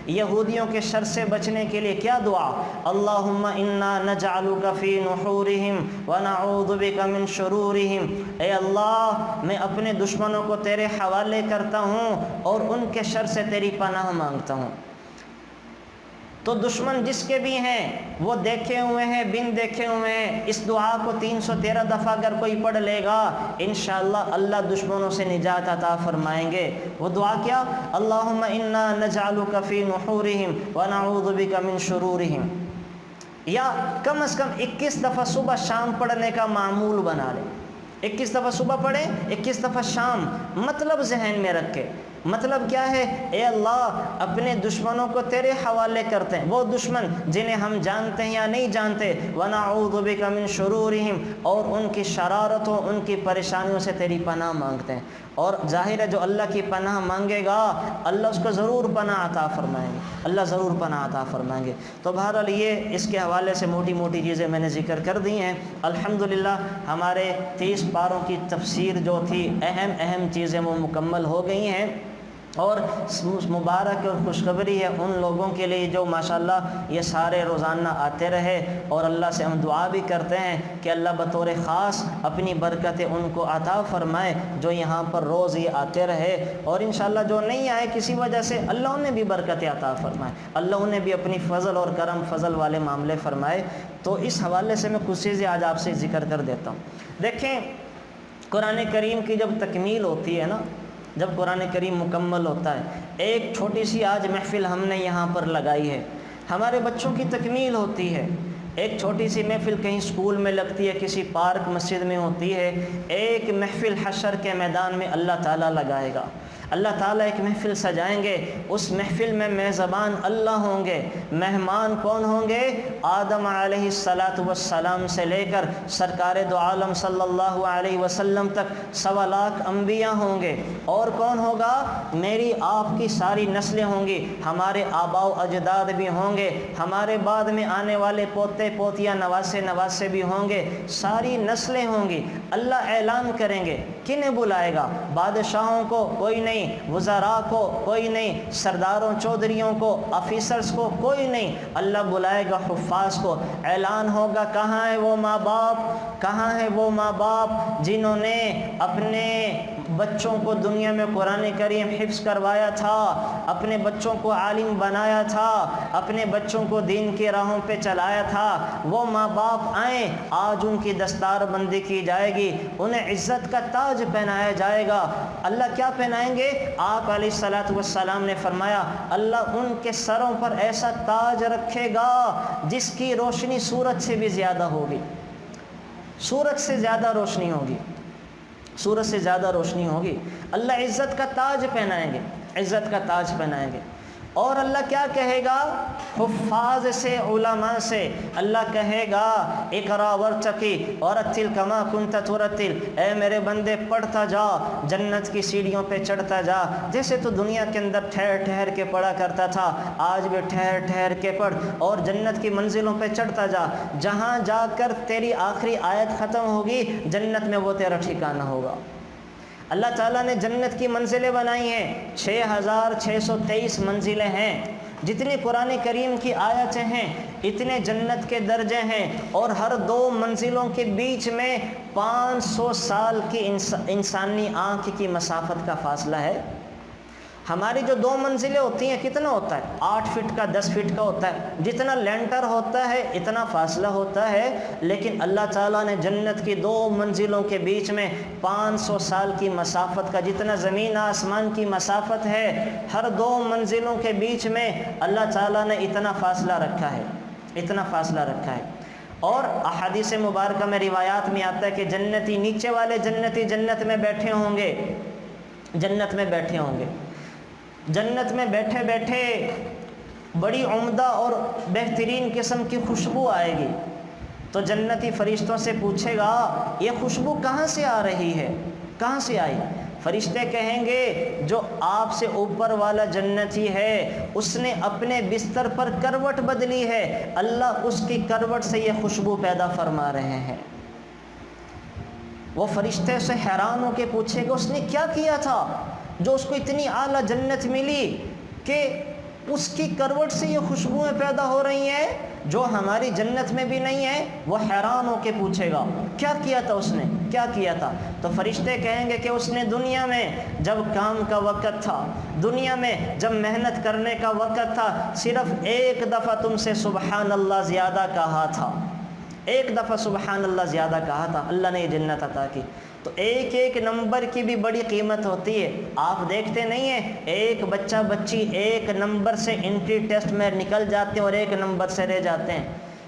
یہودیوں کے شر سے بچنے کے لیے۔ کیا دعا؟ اللہم انا نجعلک فی نحورہم ونعوذ بک من شرورہم، اے اللہ میں اپنے دشمنوں کو تیرے حوالے کرتا ہوں اور ان کے شر سے تیری پناہ مانگتا ہوں۔ تو دشمن جس کے بھی ہیں وہ دیکھے ہوئے ہیں، بن دیکھے ہوئے ہیں، اس دعا کو 313 دفعہ اگر کوئی پڑھ لے گا انشاءاللہ اللہ دشمنوں سے نجات عطا فرمائیں گے۔ وہ دعا کیا؟ اللہم انا نجعلک فی نحورہم ونعوذ بک من شرورہم، یا کم از کم 21 دفعہ صبح شام پڑھنے کا معمول بنا لیں۔ 21 دفعہ صبح پڑھیں، 21 دفعہ شام، مطلب ذہن میں رکھ کے مطلب کیا ہے؟ اے اللہ اپنے دشمنوں کو تیرے حوالے کرتے ہیں، وہ دشمن جنہیں ہم جانتے ہیں یا نہیں جانتے، وَنَعُوذُ بِكَ مِن شُرُورِهِمْ، اور ان کی شرارتوں ان کی پریشانیوں سے تیری پناہ مانگتے ہیں۔ اور ظاہر ہے جو اللہ کی پناہ مانگے گا اللہ اس کو ضرور پناہ عطا فرمائیں گے، اللہ ضرور پناہ عطا فرمائیں گے۔ تو بہرحال یہ اس کے حوالے سے موٹی موٹی چیزیں میں نے ذکر کر دی ہیں۔ الحمدللہ ہمارے 30 پاروں کی تفسیر جو تھی، اہم چیزیں وہ مکمل ہو گئی ہیں، اور مبارک اور خوشخبری ہے ان لوگوں کے لیے جو ماشاءاللہ یہ سارے روزانہ آتے رہے، اور اللہ سے ہم دعا بھی کرتے ہیں کہ اللہ بطور خاص اپنی برکتیں ان کو عطا فرمائے جو یہاں پر روز یہ آتے رہے، اور انشاءاللہ جو نہیں آئے کسی وجہ سے اللہ انہیں بھی برکتیں عطا فرمائے، اللہ انہیں بھی اپنی فضل اور کرم فضل والے معاملے فرمائے۔ تو اس حوالے سے میں کچھ چیزیں آج آپ سے ذکر کر دیتا ہوں۔ دیکھیں قرآن کریم کی جب تکمیل ہوتی ہے نا، جب قرآن کریم مکمل ہوتا ہے، ایک چھوٹی سی آج محفل ہم نے یہاں پر لگائی ہے، ہمارے بچوں کی تکمیل ہوتی ہے، ایک چھوٹی سی محفل کہیں اسکول میں لگتی ہے، کسی پارک مسجد میں ہوتی ہے، ایک محفل حشر کے میدان میں اللہ تعالیٰ لگائے گا، اللہ تعالیٰ ایک محفل سجائیں گے، اس محفل میں میزبان اللہ ہوں گے، مہمان کون ہوں گے؟ آدم علیہ السلام سے لے کر سرکار دو عالم صلی اللہ علیہ وسلم تک 1.25 لاکھ انبیاء ہوں گے، اور کون ہوگا؟ میری آپ کی ساری نسلیں ہوں گی، ہمارے آباء و اجداد بھی ہوں گے، ہمارے بعد میں آنے والے پوتے پوتیاں نواسے بھی ہوں گے، ساری نسلیں ہوں گی۔ اللہ اعلان کریں گے، کنہیں بلائے گا؟ بادشاہوں کو کوئی نہیں، وزراء کو کوئی نہیں، سرداروں چودھریوں کو، آفیسرز کو کوئی نہیں، اللہ بلائے گا حفاظ کو۔ اعلان ہوگا کہاں ہے وہ ماں باپ، کہاں ہے وہ ماں باپ جنہوں نے اپنے بچوں کو دنیا میں قرآن کریم حفظ کروایا تھا، اپنے بچوں کو عالم بنایا تھا، اپنے بچوں کو دین کی راہوں پہ چلایا تھا، وہ ماں باپ آئیں، آج ان کی دستار بندی کی جائے گی، انہیں عزت کا تاج پہنایا جائے گا۔ اللہ کیا پہنائیں گے؟ آپ علیہ السلام نے فرمایا اللہ ان کے سروں پر ایسا تاج رکھے گا جس کی روشنی سورج سے بھی زیادہ ہوگی، سورج سے زیادہ روشنی ہوگی، سورج سے زیادہ روشنی ہوگی۔ اللہ عزت کا تاج پہنائیں گے، عزت کا تاج پہنائیں گے۔ اور اللہ کیا کہے گا؟ حفاظ سے، علماء سے اللہ کہے گا اقرا ورتقی ورتل کما کنت ترتل، اے میرے بندے پڑھتا جا، جنت کی سیڑھیوں پہ چڑھتا جا، جیسے تو دنیا کے اندر ٹھہر ٹھہر کے پڑھا کرتا تھا، آج بھی ٹھہر ٹھہر کے پڑھ اور جنت کی منزلوں پہ چڑھتا جا، جہاں جا کر تیری آخری آیت ختم ہوگی جنت میں وہ تیرا ٹھکانہ ہوگا۔ اللہ تعالیٰ نے جنت کی منزلیں بنائی ہیں، 6623 منزلیں ہیں، جتنی قرآن کریم کی آیتیں ہیں اتنے جنت کے درجے ہیں، اور ہر 2 منزلوں کے بیچ میں 500 سال کی انسانی آنکھ کی مسافت کا فاصلہ ہے۔ ہماری جو 2 منزلیں ہوتی ہیں کتنا ہوتا ہے؟ 8 فٹ کا 10 فٹ کا ہوتا ہے، جتنا لینٹر ہوتا ہے اتنا فاصلہ ہوتا ہے، لیکن اللہ تعالیٰ نے جنت کی 2 منزلوں کے بیچ میں 500 سال کی مسافت کا، جتنا زمین آسمان کی مسافت ہے، ہر 2 منزلوں کے بیچ میں اللہ تعالیٰ نے اتنا فاصلہ رکھا ہے، اتنا فاصلہ رکھا ہے۔ اور احادیث مبارکہ میں روایات میں آتا ہے کہ جنتی، نیچے والے جنتی جنت میں بیٹھے ہوں گے، جنت میں بیٹھے ہوں گے، جنت میں بیٹھے بیٹھے بڑی عمدہ اور بہترین قسم کی خوشبو آئے گی، تو جنتی فرشتوں سے پوچھے گا یہ خوشبو کہاں سے آ رہی ہے، کہاں سے آئی؟ فرشتے کہیں گے جو آپ سے اوپر والا جنتی ہے اس نے اپنے بستر پر کروٹ بدلی ہے، اللہ اس کی کروٹ سے یہ خوشبو پیدا فرما رہے ہیں۔ وہ فرشتے سے حیران ہو کے پوچھے گا اس نے کیا کیا تھا جو اس کو اتنی اعلیٰ جنت ملی کہ اس کی کروٹ سے یہ خوشبوئیں پیدا ہو رہی ہیں جو ہماری جنت میں بھی نہیں ہے؟ وہ حیران ہو کے پوچھے گا کیا کیا تھا اس نے، کیا کیا تھا؟ تو فرشتے کہیں گے کہ اس نے دنیا میں جب کام کا وقت تھا، دنیا میں جب محنت کرنے کا وقت تھا، صرف ایک دفعہ تم سے سبحان اللہ زیادہ کہا تھا، ایک دفعہ سبحان اللہ زیادہ کہا تھا، اللہ نے یہ جنت عطا کی۔ تو ایک ایک نمبر کی بھی بڑی قیمت ہوتی ہے۔ آپ دیکھتے نہیں ہیں ایک بچہ بچی ایک نمبر سے انٹری ٹیسٹ میں نکل جاتے ہیں اور ایک نمبر سے رہ جاتے ہیں،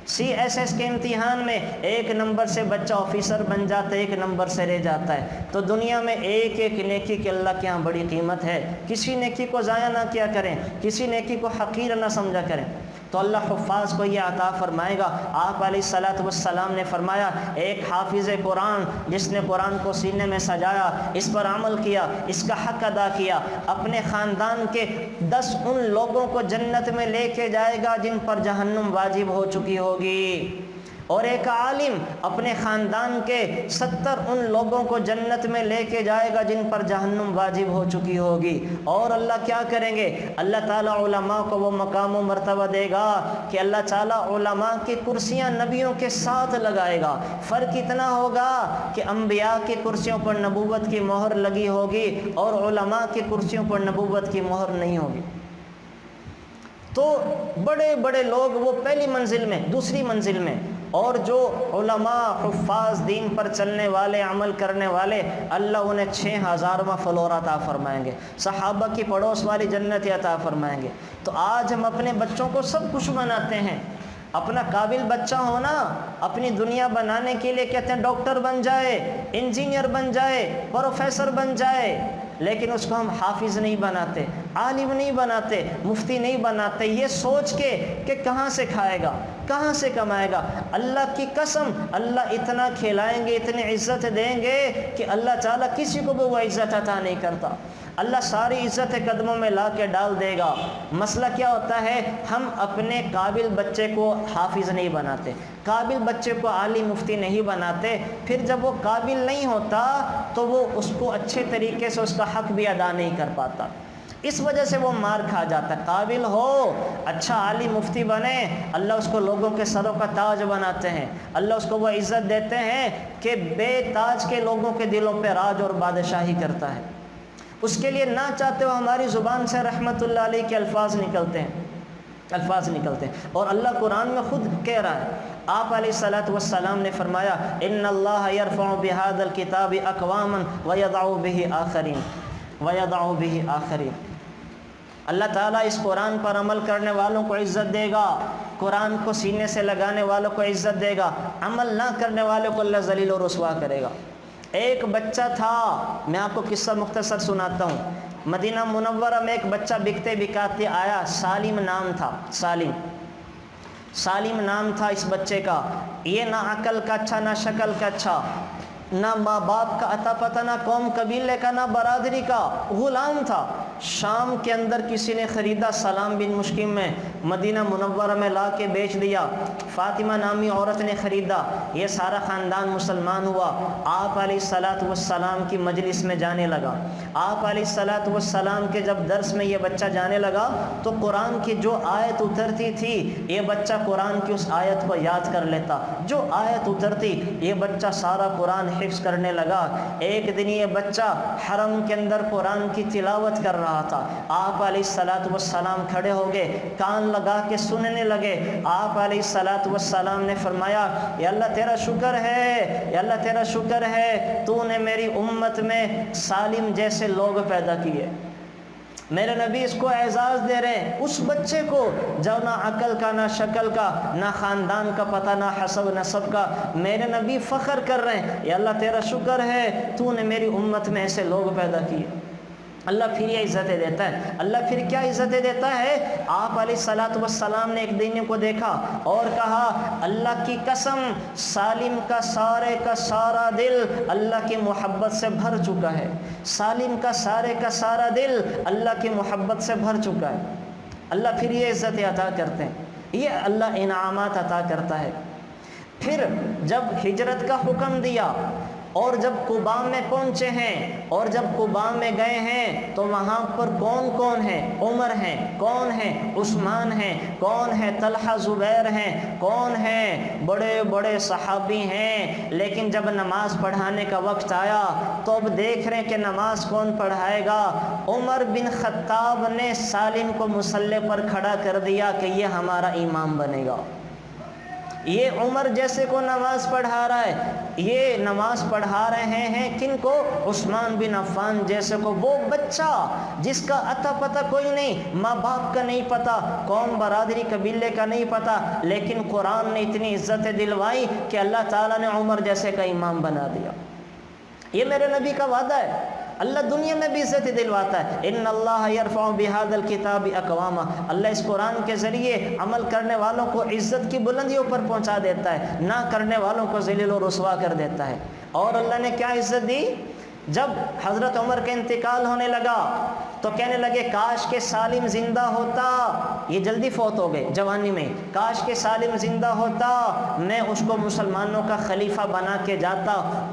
CSS کے امتحان میں 1 نمبر سے بچہ آفیسر بن جاتا ہے، 1 نمبر سے رہ جاتا ہے۔ تو دنیا میں ایک ایک نیکی کے اللہ کے ہاں بڑی قیمت ہے، کسی نیکی کو ضائع نہ کیا کریں، کسی نیکی کو حقیر نہ سمجھا کریں۔ تو اللہ حفاظ کو یہ عطا فرمائے گا۔ آپ علیہ الصلوۃ والسلام نے فرمایا ایک حافظ قرآن جس نے قرآن کو سینے میں سجایا، اس پر عمل کیا، اس کا حق ادا کیا، اپنے خاندان کے 10 ان لوگوں کو جنت میں لے کے جائے گا جن پر جہنم واجب ہو چکی ہوگی، اور ایک عالم اپنے خاندان کے 70 ان لوگوں کو جنت میں لے کے جائے گا جن پر جہنم واجب ہو چکی ہوگی۔ اور اللہ کیا کریں گے؟ اللہ تعالیٰ علماء کو وہ مقام و مرتبہ دے گا کہ اللہ تعالیٰ علماء کی کرسیاں نبیوں کے ساتھ لگائے گا۔ فرق اتنا ہوگا کہ انبیاء کی کرسیوں پر نبوت کی مہر لگی ہوگی اور علماء کی کرسیوں پر نبوت کی مہر نہیں ہوگی۔ تو بڑے بڑے لوگ وہ پہلی منزل میں، دوسری منزل میں، اور جو علماء حفاظ دین پر چلنے والے، عمل کرنے والے، اللہ انہیں 6000واں فلور عطا فرمائیں گے، صحابہ کی پڑوس والی جنت عطا فرمائیں گے۔ تو آج ہم اپنے بچوں کو سب کچھ بناتے ہیں، اپنا قابل بچہ ہونا اپنی دنیا بنانے کے لیے کہتے ہیں ڈاکٹر بن جائے، انجینئر بن جائے، پروفیسر بن جائے، لیکن اس کو ہم حافظ نہیں بناتے، عالم نہیں بناتے، مفتی نہیں بناتے، یہ سوچ کے کہ کہاں سے کھائے گا، کہاں سے کمائے گا۔ اللہ کی قسم اللہ اتنا کھلائیں گے، اتنی عزت دیں گے کہ اللہ تعالیٰ کسی کو بھی وہ عزت عطا نہیں کرتا۔ اللہ ساری عزت قدموں میں لا کے ڈال دے گا۔ مسئلہ کیا ہوتا ہے؟ ہم اپنے قابل بچے کو حافظ نہیں بناتے، قابل بچے کو عالم مفتی نہیں بناتے، پھر جب وہ قابل نہیں ہوتا تو وہ اس کو اچھے طریقے سے اس کا حق بھی ادا نہیں کر پاتا، اس وجہ سے وہ مار کھا جاتا ہے۔ قابل ہو، اچھا عالم مفتی بنے، اللہ اس کو لوگوں کے سروں کا تاج بناتے ہیں، اللہ اس کو وہ عزت دیتے ہیں کہ بے تاج کے لوگوں کے دلوں پہ راج اور بادشاہی کرتا ہے۔ اس کے لیے نہ چاہتے ہو ہماری زبان سے رحمت اللہ علیہ کے الفاظ نکلتے ہیں، اور اللہ قرآن میں خود کہہ رہا ہے۔ آپ علیہ الصلوۃ والسلام نے فرمایا ان اللہ یرفع بہذا الکتاب اقواما ویضع بہ آخرین۔ اللہ تعالیٰ اس قرآن پر عمل کرنے والوں کو عزت دے گا، قرآن کو سینے سے لگانے والوں کو عزت دے گا، عمل نہ کرنے والوں کو اللہ ذلیل و رسوا کرے گا۔ ایک بچہ تھا، میں آپ کو قصہ مختصر سناتا ہوں۔ مدینہ منورہ میں ایک بچہ بکتے بکاتے آیا، سالم نام تھا، سالم نام تھا اس بچے کا۔ یہ نہ عقل کا اچھا، نہ شکل کا اچھا، نہ ماں باپ کا عطا پتہ، نہ قوم قبیلے کا، نہ برادری کا، غلام تھا۔ شام کے اندر کسی نے خریدا، سلام بن مشکم میں، مدینہ منورہ میں لا کے بیچ دیا۔ فاطمہ نامی عورت نے خریدا، یہ سارا خاندان مسلمان ہوا۔ آپ علیہ الصلوۃ والسلام کی مجلس میں جانے لگا۔ آپ علیہ الصلوۃ والسلام کے جب درس میں یہ بچہ جانے لگا تو قرآن کی جو آیت اترتی تھی یہ بچہ قرآن کی اس آیت کو یاد کر لیتا، جو آیت اترتی یہ بچہ سارا قرآن حفظ کرنے لگا۔ ایک دن یہ بچہ حرم کے اندر قرآن کی تلاوت کر رہا تھا۔ آپ علیہ الصلوۃ والسلام کھڑے ہو گئے، کان لگا کے سننے لگے۔ آپ علیہ الصلوۃ والسلام نے فرمایا یا اللہ تیرا شکر ہے، یا اللہ تیرا شکر ہے، تو نے میری امت میں سالم جیسے لوگ پیدا کیے۔ میرے نبی اس کو اعزاز دے رہے ہیں، اس بچے کو جو نہ عقل کا، نہ شکل کا، نہ خاندان کا پتہ، نہ حسب نسب کا، میرے نبی فخر کر رہے ہیں یا اللہ تیرا شکر ہے تو نے میری امت میں ایسے لوگ پیدا کیے۔ اللہ پھر یہ عزتیں دیتا ہے۔ اللہ پھر کیا عزتیں دیتا ہے؟ آپ علیہ الصلوۃ والسلام نے ایک دن کو دیکھا اور کہا اللہ کی قسم سالم کا سارے کا سارا دل اللہ کی محبت سے بھر چکا ہے، سالم کا سارے کا سارا دل اللہ کی محبت سے بھر چکا ہے۔ اللہ پھر یہ عزتیں عطا کرتے ہیں، یہ اللہ انعامات عطا کرتا ہے۔ پھر جب ہجرت کا حکم دیا اور جب قباء میں پہنچے ہیں اور جب قباء میں گئے ہیں تو وہاں پر کون کون ہیں؟ عمر ہیں، کون ہیں؟ عثمان ہیں، کون ہے؟ طلحہ زبیر ہیں، کون ہیں؟ بڑے بڑے صحابی ہیں۔ لیکن جب نماز پڑھانے کا وقت آیا تو اب دیکھ رہے ہیں کہ نماز کون پڑھائے گا۔ عمر بن خطاب نے سالم کو مصلی پر کھڑا کر دیا کہ یہ ہمارا امام بنے گا۔ یہ عمر جیسے کو نماز پڑھا رہا ہے، یہ نماز پڑھا رہے ہیں کن کو؟ عثمان بن عفان جیسے کو، وہ بچہ جس کا اتا پتہ کوئی نہیں، ماں باپ کا نہیں پتہ، قوم برادری قبیلے کا نہیں پتہ، لیکن قرآن نے اتنی عزت دلوائی کہ اللہ تعالیٰ نے عمر جیسے کا امام بنا دیا۔ یہ میرے نبی کا وعدہ ہے، اللہ دنیا میں بھی عزت دلواتا ہے۔ ان اللہ یرفع بہذا الکتاب اقواما، اللہ اس قرآن کے ذریعے عمل کرنے والوں کو عزت کی بلندیوں پر پہنچا دیتا ہے، نہ کرنے والوں کو ذلیل و رسوا کر دیتا ہے۔ اور اللہ نے کیا عزت دی؟ جب حضرت عمر کا انتقال ہونے لگا تو کہنے لگے کاش کہ سالم زندہ ہوتا، یہ جلدی فوت ہو گئے جوانی میں، کاش کہ سالم زندہ ہوتا، میں اس کو مسلمانوں کا خلیفہ بنا کے جاتا،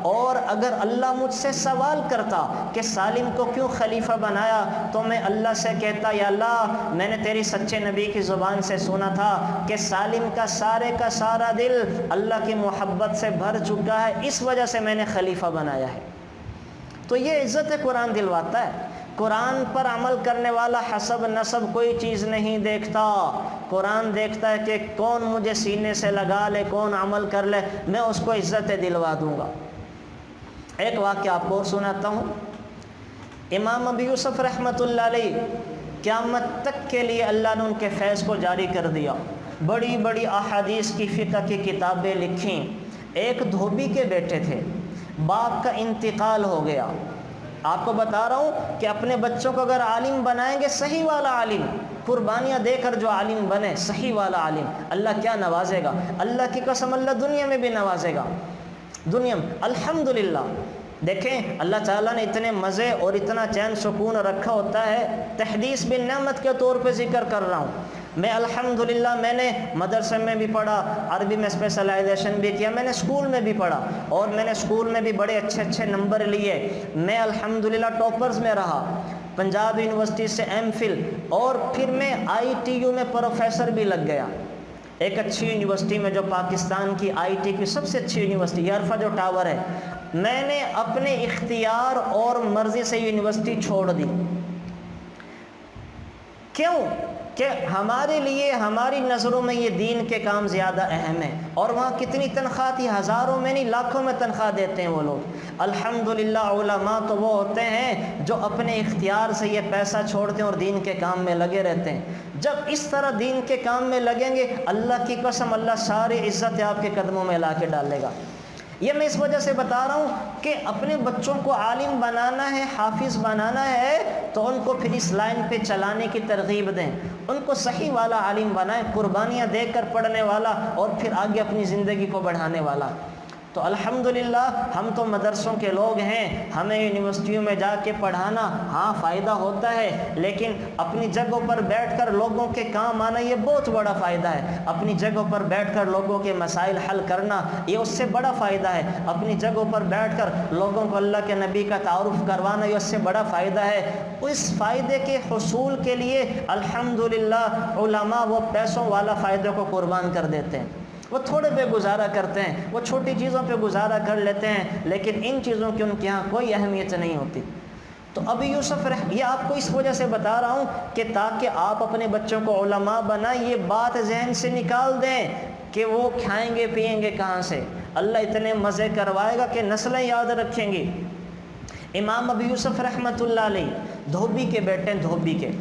اور اگر اللہ مجھ سے سوال کرتا کہ سالم کو کیوں خلیفہ بنایا تو میں اللہ سے کہتا یا اللہ میں نے تیری سچے نبی کی زبان سے سنا تھا کہ سالم کا سارا دل اللہ کی محبت سے بھر چکا ہے، اس وجہ سے میں نے خلیفہ بنایا ہے۔ تو یہ عزت قرآن دلواتا ہے۔ قرآن پر عمل کرنے والا حسب نسب کوئی چیز نہیں دیکھتا، قرآن دیکھتا ہے کہ کون مجھے سینے سے لگا لے، کون عمل کر لے، میں اس کو عزت دلوا دوں گا۔ ایک واقعہ آپ کو سناتا ہوں۔ امام ابو یوسف رحمۃ اللہ علیہ قیامت تک کے لیے اللہ نے ان کے فیض کو جاری کر دیا، بڑی بڑی احادیث کی فقہ کی کتابیں لکھیں۔ ایک دھوبی کے بیٹے تھے، باپ کا انتقال ہو گیا۔ آپ کو بتا رہا ہوں کہ اپنے بچوں کو اگر عالم بنائیں گے، صحیح والا عالم، قربانیاں دے کر جو عالم بنے، صحیح والا عالم، اللہ کیا نوازے گا، اللہ کی قسم اللہ دنیا میں بھی نوازے گا۔ دنیا میں الحمدللہ دیکھیں اللہ تعالیٰ نے اتنے مزے اور اتنا چین سکون رکھا ہوتا ہے، تحدیث بن نعمت کے طور پہ ذکر کر رہا ہوں۔ میں الحمدللہ میں نے مدرسے میں بھی پڑھا، عربی میں اسپیشلائزیشن بھی کیا، میں نے اسکول میں بھی پڑھا، اور میں نے اسکول میں بھی بڑے اچھے نمبر لیے، میں الحمدللہ ٹاپرز میں رہا، پنجاب یونیورسٹی سے ایم فل، اور پھر میں آئی ٹی یو میں پروفیسر بھی لگ گیا، ایک اچھی یونیورسٹی میں جو پاکستان کی آئی ٹی کی سب سے اچھی یونیورسٹی یارفا جو ٹاور ہے۔ میں نے اپنے اختیار اور مرضی سے یونیورسٹی چھوڑ دی۔ کیوں؟ کہ ہمارے لیے ہماری نظروں میں یہ دین کے کام زیادہ اہم ہے، اور وہاں کتنی تنخواہ تھی، ہزاروں میں نہیں لاکھوں میں تنخواہ دیتے ہیں وہ لوگ۔ الحمدللہ علماء تو وہ ہوتے ہیں جو اپنے اختیار سے یہ پیسہ چھوڑتے ہیں اور دین کے کام میں لگے رہتے ہیں۔ جب اس طرح دین کے کام میں لگیں گے، اللہ کی قسم اللہ ساری عزت آپ کے قدموں میں لا کے ڈالے گا۔ یہ میں اس وجہ سے بتا رہا ہوں کہ اپنے بچوں کو عالم بنانا ہے، حافظ بنانا ہے، تو ان کو پھر اس لائن پہ چلانے کی ترغیب دیں، ان کو صحیح والا عالم بنائیں، قربانیاں دے کر پڑھنے والا، اور پھر آگے اپنی زندگی کو بڑھانے والا۔ تو الحمدللہ ہم تو مدرسوں کے لوگ ہیں، ہمیں یونیورسٹیوں میں جا کے پڑھانا ہاں فائدہ ہوتا ہے، لیکن اپنی جگہوں پر بیٹھ کر لوگوں کے کام آنا یہ بہت بڑا فائدہ ہے۔ اپنی جگہوں پر بیٹھ کر لوگوں کے مسائل حل کرنا یہ اس سے بڑا فائدہ ہے۔ اپنی جگہوں پر بیٹھ کر لوگوں کو اللہ کے نبی کا تعارف کروانا یہ اس سے بڑا فائدہ ہے۔ اس فائدے کے حصول کے لیے الحمدللہ علماء وہ پیسوں والا فائدے کو قربان کر دیتے ہیں، وہ تھوڑے پہ گزارا کرتے ہیں، وہ چھوٹی چیزوں پہ گزارا کر لیتے ہیں، لیکن ان چیزوں کی ان کے ہاں کوئی اہمیت نہیں ہوتی۔ تو ابو یوسف یہ آپ کو اس وجہ سے بتا رہا ہوں کہ تاکہ آپ اپنے بچوں کو علماء بنائیں، یہ بات ذہن سے نکال دیں کہ وہ کھائیں گے پئیں گے کہاں سے، اللہ اتنے مزے کروائے گا کہ نسلیں یاد رکھیں گی۔ امام ابو یوسف رحمۃ اللہ علیہ دھوبی کے بیٹے، دھوبی کے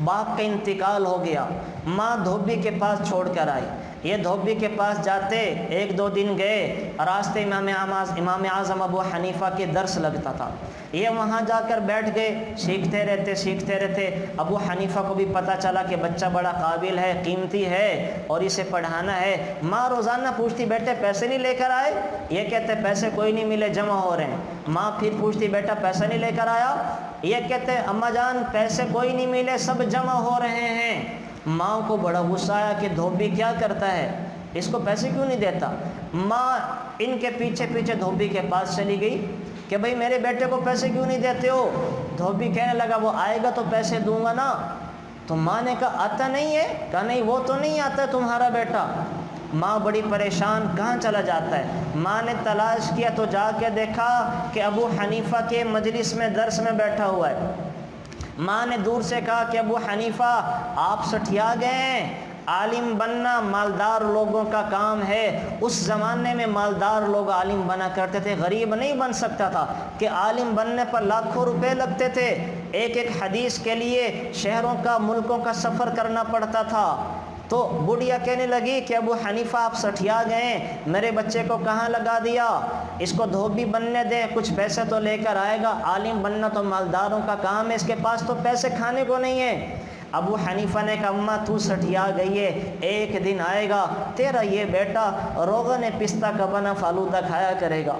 باپ کا انتقال ہو گیا، ماں دھوبی کے پاس چھوڑ کر آئی۔ یہ دھوبی کے پاس جاتے ایک دو دن گئے، راستے امام اعظم ابو حنیفہ کے درس لگتا تھا، یہ وہاں جا کر بیٹھ گئے، سیکھتے رہتے۔ ابو حنیفہ کو بھی پتہ چلا کہ بچہ بڑا قابل ہے، قیمتی ہے، اور اسے پڑھانا ہے۔ ماں روزانہ پوچھتی بیٹے پیسے نہیں لے کر آئے؟ یہ کہتے پیسے کوئی نہیں ملے، جمع ہو رہے ہیں۔ ماں پھر پوچھتی بیٹا پیسے نہیں لے کر آیا؟ یہ کہتے اماں جان پیسے کوئی نہیں ملے، سب جمع ہو رہے ہیں۔ ماں کو بڑا غصہ آیا کہ دھوبی کیا کرتا ہے، اس کو پیسے کیوں نہیں دیتا؟ ماں ان کے پیچھے دھوبی کے پاس چلی گئی کہ بھئی میرے بیٹے کو پیسے کیوں نہیں دیتے ہو؟ دھوبی کہنے لگا وہ آئے گا تو پیسے دوں گا نا۔ تو ماں نے کہا آتا نہیں ہے؟ کہا نہیں وہ تو نہیں آتا تمہارا بیٹا۔ ماں بڑی پریشان، کہاں چلا جاتا ہے؟ ماں نے تلاش کیا تو جا کے دیکھا کہ ابو حنیفہ کے مجلس میں درس میں بیٹھا ہوا ہے۔ ماں نے دور سے کہا کہ ابو حنیفہ آپ سٹھیا گئے ہیں، عالم بننا مالدار لوگوں کا کام ہے۔ اس زمانے میں مالدار لوگ عالم بنا کرتے تھے، غریب نہیں بن سکتا تھا کہ عالم بننے پر لاکھوں روپے لگتے تھے، ایک ایک حدیث کے لیے شہروں کا ملکوں کا سفر کرنا پڑتا تھا۔ تو بڑھیا کہنے لگی کہ ابو حنیفہ آپ سٹھیا گئے، میرے بچے کو کہاں لگا دیا، اس کو دھوبی بننے دیں، کچھ پیسے تو لے کر آئے گا، عالم بننا تو مالداروں کا کام ہے، اس کے پاس تو پیسے کھانے کو نہیں ہے۔ ابو حنیفہ نے کہا اماں تو سٹھیا گئی ہے، ایک دن آئے گا تیرا یہ بیٹا روغن پستہ کا بنا فالودہ کھایا کرے گا۔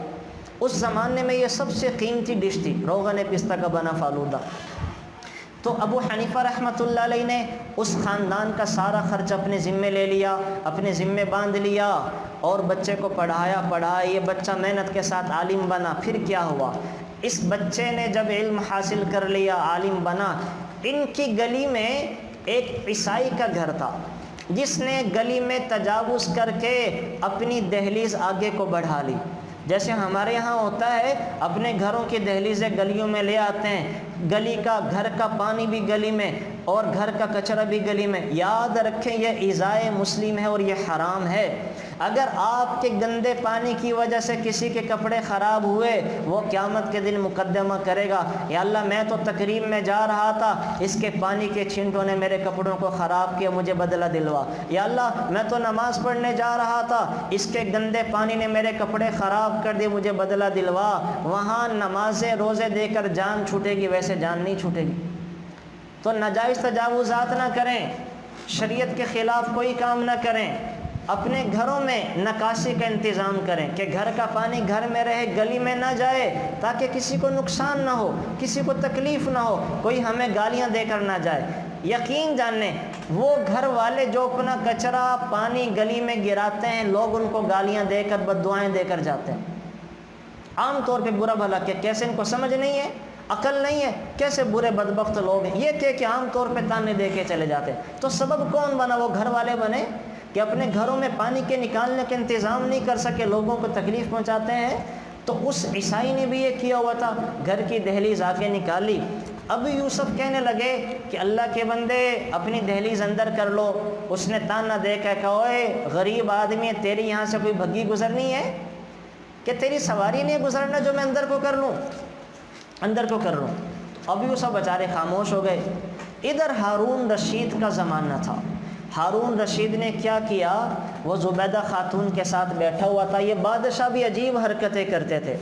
اس زمانے میں یہ سب سے قیمتی ڈش تھی، روغن پستہ کا بنا فالودہ۔ تو ابو حنیفہ رحمۃ اللہ علیہ نے اس خاندان کا سارا خرچ اپنے ذمے لے لیا، اپنے ذمے باندھ لیا، اور بچے کو پڑھایا، یہ بچہ محنت کے ساتھ عالم بنا۔ پھر کیا ہوا، اس بچے نے جب علم حاصل کر لیا، عالم بنا، ان کی گلی میں ایک عیسائی کا گھر تھا جس نے گلی میں تجاوز کر کے اپنی دہلیز آگے کو بڑھا لی۔ جیسے ہمارے یہاں ہوتا ہے، اپنے گھروں کی دہلیزیں گلیوں میں لے آتے ہیں، گلی کا گھر کا پانی بھی گلی میں اور گھر کا کچرا بھی گلی میں۔ یاد رکھیں یہ ایذائے مسلم ہے اور یہ حرام ہے۔ اگر آپ کے گندے پانی کی وجہ سے کسی کے کپڑے خراب ہوئے، وہ قیامت کے دن مقدمہ کرے گا، یا اللہ میں تو تقریب میں جا رہا تھا، اس کے پانی کے چھینٹوں نے میرے کپڑوں کو خراب کیا، مجھے بدلہ دلوا۔ یا اللہ میں تو نماز پڑھنے جا رہا تھا، اس کے گندے پانی نے میرے کپڑے خراب کر دیے، مجھے بدلہ دلوا۔ وہاں نمازیں روزے دے کر جان چھوٹے گی، ویسے جان نہیں چھوٹے گی۔ تو ناجائز تجاوزات نہ کریں، شریعت کے خلاف کوئی کام نہ کریں، اپنے گھروں میں نکاسی کا انتظام کریں کہ گھر کا پانی گھر میں رہے، گلی میں نہ جائے، تاکہ کسی کو نقصان نہ ہو، کسی کو تکلیف نہ ہو، کوئی ہمیں گالیاں دے کر نہ جائے۔ یقین جانیں وہ گھر والے جو اپنا کچرا پانی گلی میں گراتے ہیں، لوگ ان کو گالیاں دے کر بد دعائیں دے کر جاتے ہیں، عام طور پہ برا بھلا کہ کیسے ان کو سمجھ نہیں ہے، عقل نہیں ہے، کیسے برے بدبخت لوگ ہیں، یہ کہ عام طور پہ تانے دے کے چلے جاتے ہیں۔ تو سبب کون بنا؟ وہ گھر والے بنے کہ اپنے گھروں میں پانی کے نکالنے کا انتظام نہیں کر سکے، لوگوں کو تکلیف پہنچاتے ہیں۔ تو اس عیسائی نے بھی یہ کیا ہوا تھا، گھر کی دہلیز آگے نکالی۔ اب یوسف کہنے لگے کہ اللہ کے بندے اپنی دہلیز اندر کر لو۔ اس نے تانا دے کے کہا اوئے غریب آدمی ہے، تیری یہاں سے کوئی بھگی گزرنی ہے کہ تیری سواری نہیں گزرنا جو میں اندر کو کر لوں، اندر کو کر لوں۔ اب یوسف بیچارے خاموش ہو گئے۔ ادھر ہارون رشید کا زمانہ تھا۔ ہارون رشید نے کیا کیا، وہ زبیدہ خاتون کے ساتھ بیٹھا ہوا تھا۔ یہ بادشاہ بھی عجیب حرکتیں کرتے تھے۔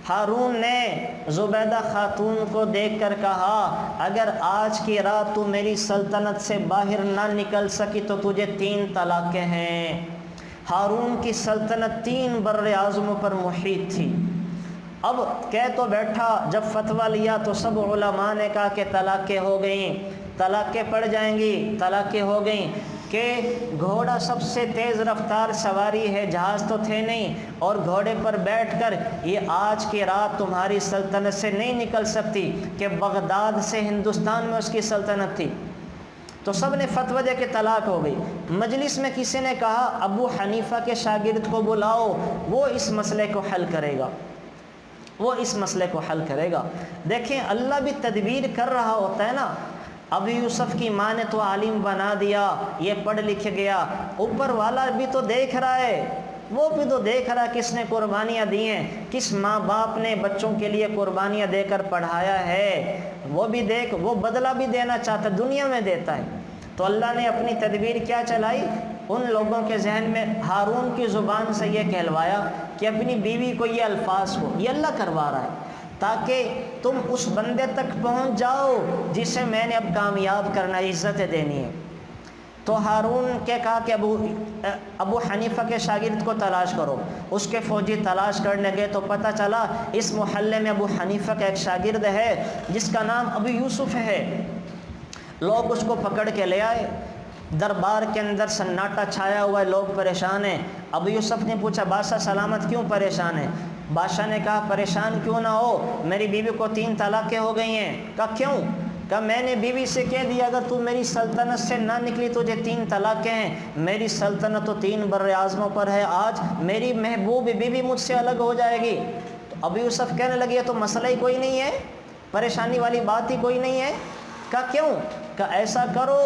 ہارون نے زبیدہ خاتون کو دیکھ کر کہا اگر آج کی رات تو میری سلطنت سے باہر نہ نکل سکی تو تجھے 3 طلاقیں ہیں۔ ہارون کی سلطنت 3 بر اعظموں پر محیط تھی۔ اب کہہ تو بیٹھا، جب فتویٰ لیا تو سب علماء نے کہا کہ طلاقیں ہو گئیں، طلاقیں پڑ جائیں گی، طلاقیں ہو گئیں، کہ گھوڑا سب سے تیز رفتار سواری ہے، جہاز تو تھے نہیں، اور گھوڑے پر بیٹھ کر یہ آج کی رات تمہاری سلطنت سے نہیں نکل سکتی، کہ بغداد سے ہندوستان میں اس کی سلطنت تھی۔ تو سب نے فتویٰ دے کہ طلاق ہو گئی۔ مجلس میں کسی نے کہا ابو حنیفہ کے شاگرد کو بلاؤ، وہ اس مسئلے کو حل کرے گا، وہ اس مسئلے کو حل کرے گا۔ دیکھیں اللہ بھی تدبیر کر رہا ہوتا ہے نا۔ اب یوسف کی ماں نے تو عالم بنا دیا، یہ پڑھ لکھ گیا، اوپر والا بھی تو دیکھ رہا ہے، وہ بھی تو دیکھ رہا ہے کس نے قربانیاں دی ہیں، کس ماں باپ نے بچوں کے لیے قربانیاں دے کر پڑھایا ہے، وہ بھی دیکھ، وہ بدلہ بھی دینا چاہتا ہے، دنیا میں دیتا ہے۔ تو اللہ نے اپنی تدبیر کیا چلائی، ان لوگوں کے ذہن میں ہارون کی زبان سے یہ کہلوایا کہ اپنی بیوی کو یہ الفاظ کو، یہ اللہ کروا رہا ہے تاکہ تم اس بندے تک پہنچ جاؤ جسے میں نے اب کامیاب کرنا ہے، عزتیں دینی ہے۔ تو ہارون کے کہا کہ ابو حنیفہ کے شاگرد کو تلاش کرو۔ اس کے فوجی تلاش کرنے گئے تو پتہ چلا اس محلے میں ابو حنیفہ کا ایک شاگرد ہے جس کا نام ابو یوسف ہے۔ لوگ اس کو پکڑ کے لے آئے، دربار کے اندر سناٹا چھایا ہوا ہے، لوگ پریشان ہیں۔ ابو یوسف نے پوچھا بادشاہ سلامت کیوں پریشان ہیں؟ بادشاہ نے کہا پریشان کیوں نہ ہو، میری بیوی کو 3 طلاقیں ہو گئی ہیں۔ کہا کیوں؟ کہا میں نے بیوی سے کہہ دیا اگر تو میری سلطنت سے نہ نکلی تجھے 3 طلاقیں ہیں، میری سلطنت تو 3 بر اعظموں پر ہے، آج میری محبوب بیوی مجھ سے الگ ہو جائے گی۔ تو ابو یوسف کہنے لگے یہ تو مسئلہ ہی کوئی نہیں ہے، پریشانی والی بات ہی کوئی نہیں ہے۔ کہا کیوں؟ کہا ایسا کرو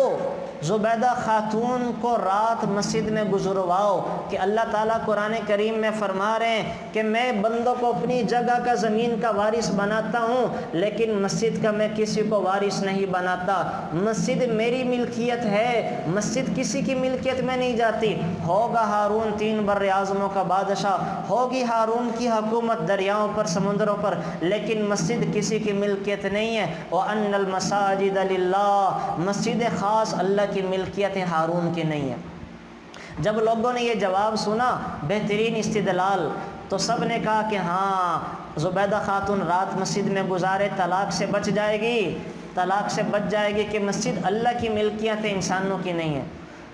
زبیدہ خاتون کو رات مسجد میں گزرواؤ کہ اللہ تعالیٰ قرآن کریم میں فرما رہے ہیں کہ میں بندوں کو اپنی جگہ کا زمین کا وارث بناتا ہوں لیکن مسجد کا میں کسی کو وارث نہیں بناتا. مسجد میری ملکیت ہے, مسجد کسی کی ملکیت میں نہیں جاتی. ہوگا ہارون 3 بر اعظموں کا بادشاہ, ہوگی ہارون کی حکومت دریاؤں پر سمندروں پر, لیکن مسجد کسی کی ملکیت نہیں ہے. وَأَنَّ الْمَسَاجِدَ لِلَّهِ, مسجد خاص اللہ کی ملکیت ہے, ہارون کی نہیں ہے. جب لوگوں نے یہ جواب سنا, بہترین استدلال, تو سب نے کہا کہ ہاں زبیدہ خاتون رات مسجد میں گزارے طلاق سے بچ جائے گی, طلاق سے بچ جائے گی کہ مسجد اللہ کی ملکیت ہے, انسانوں کی نہیں ہے.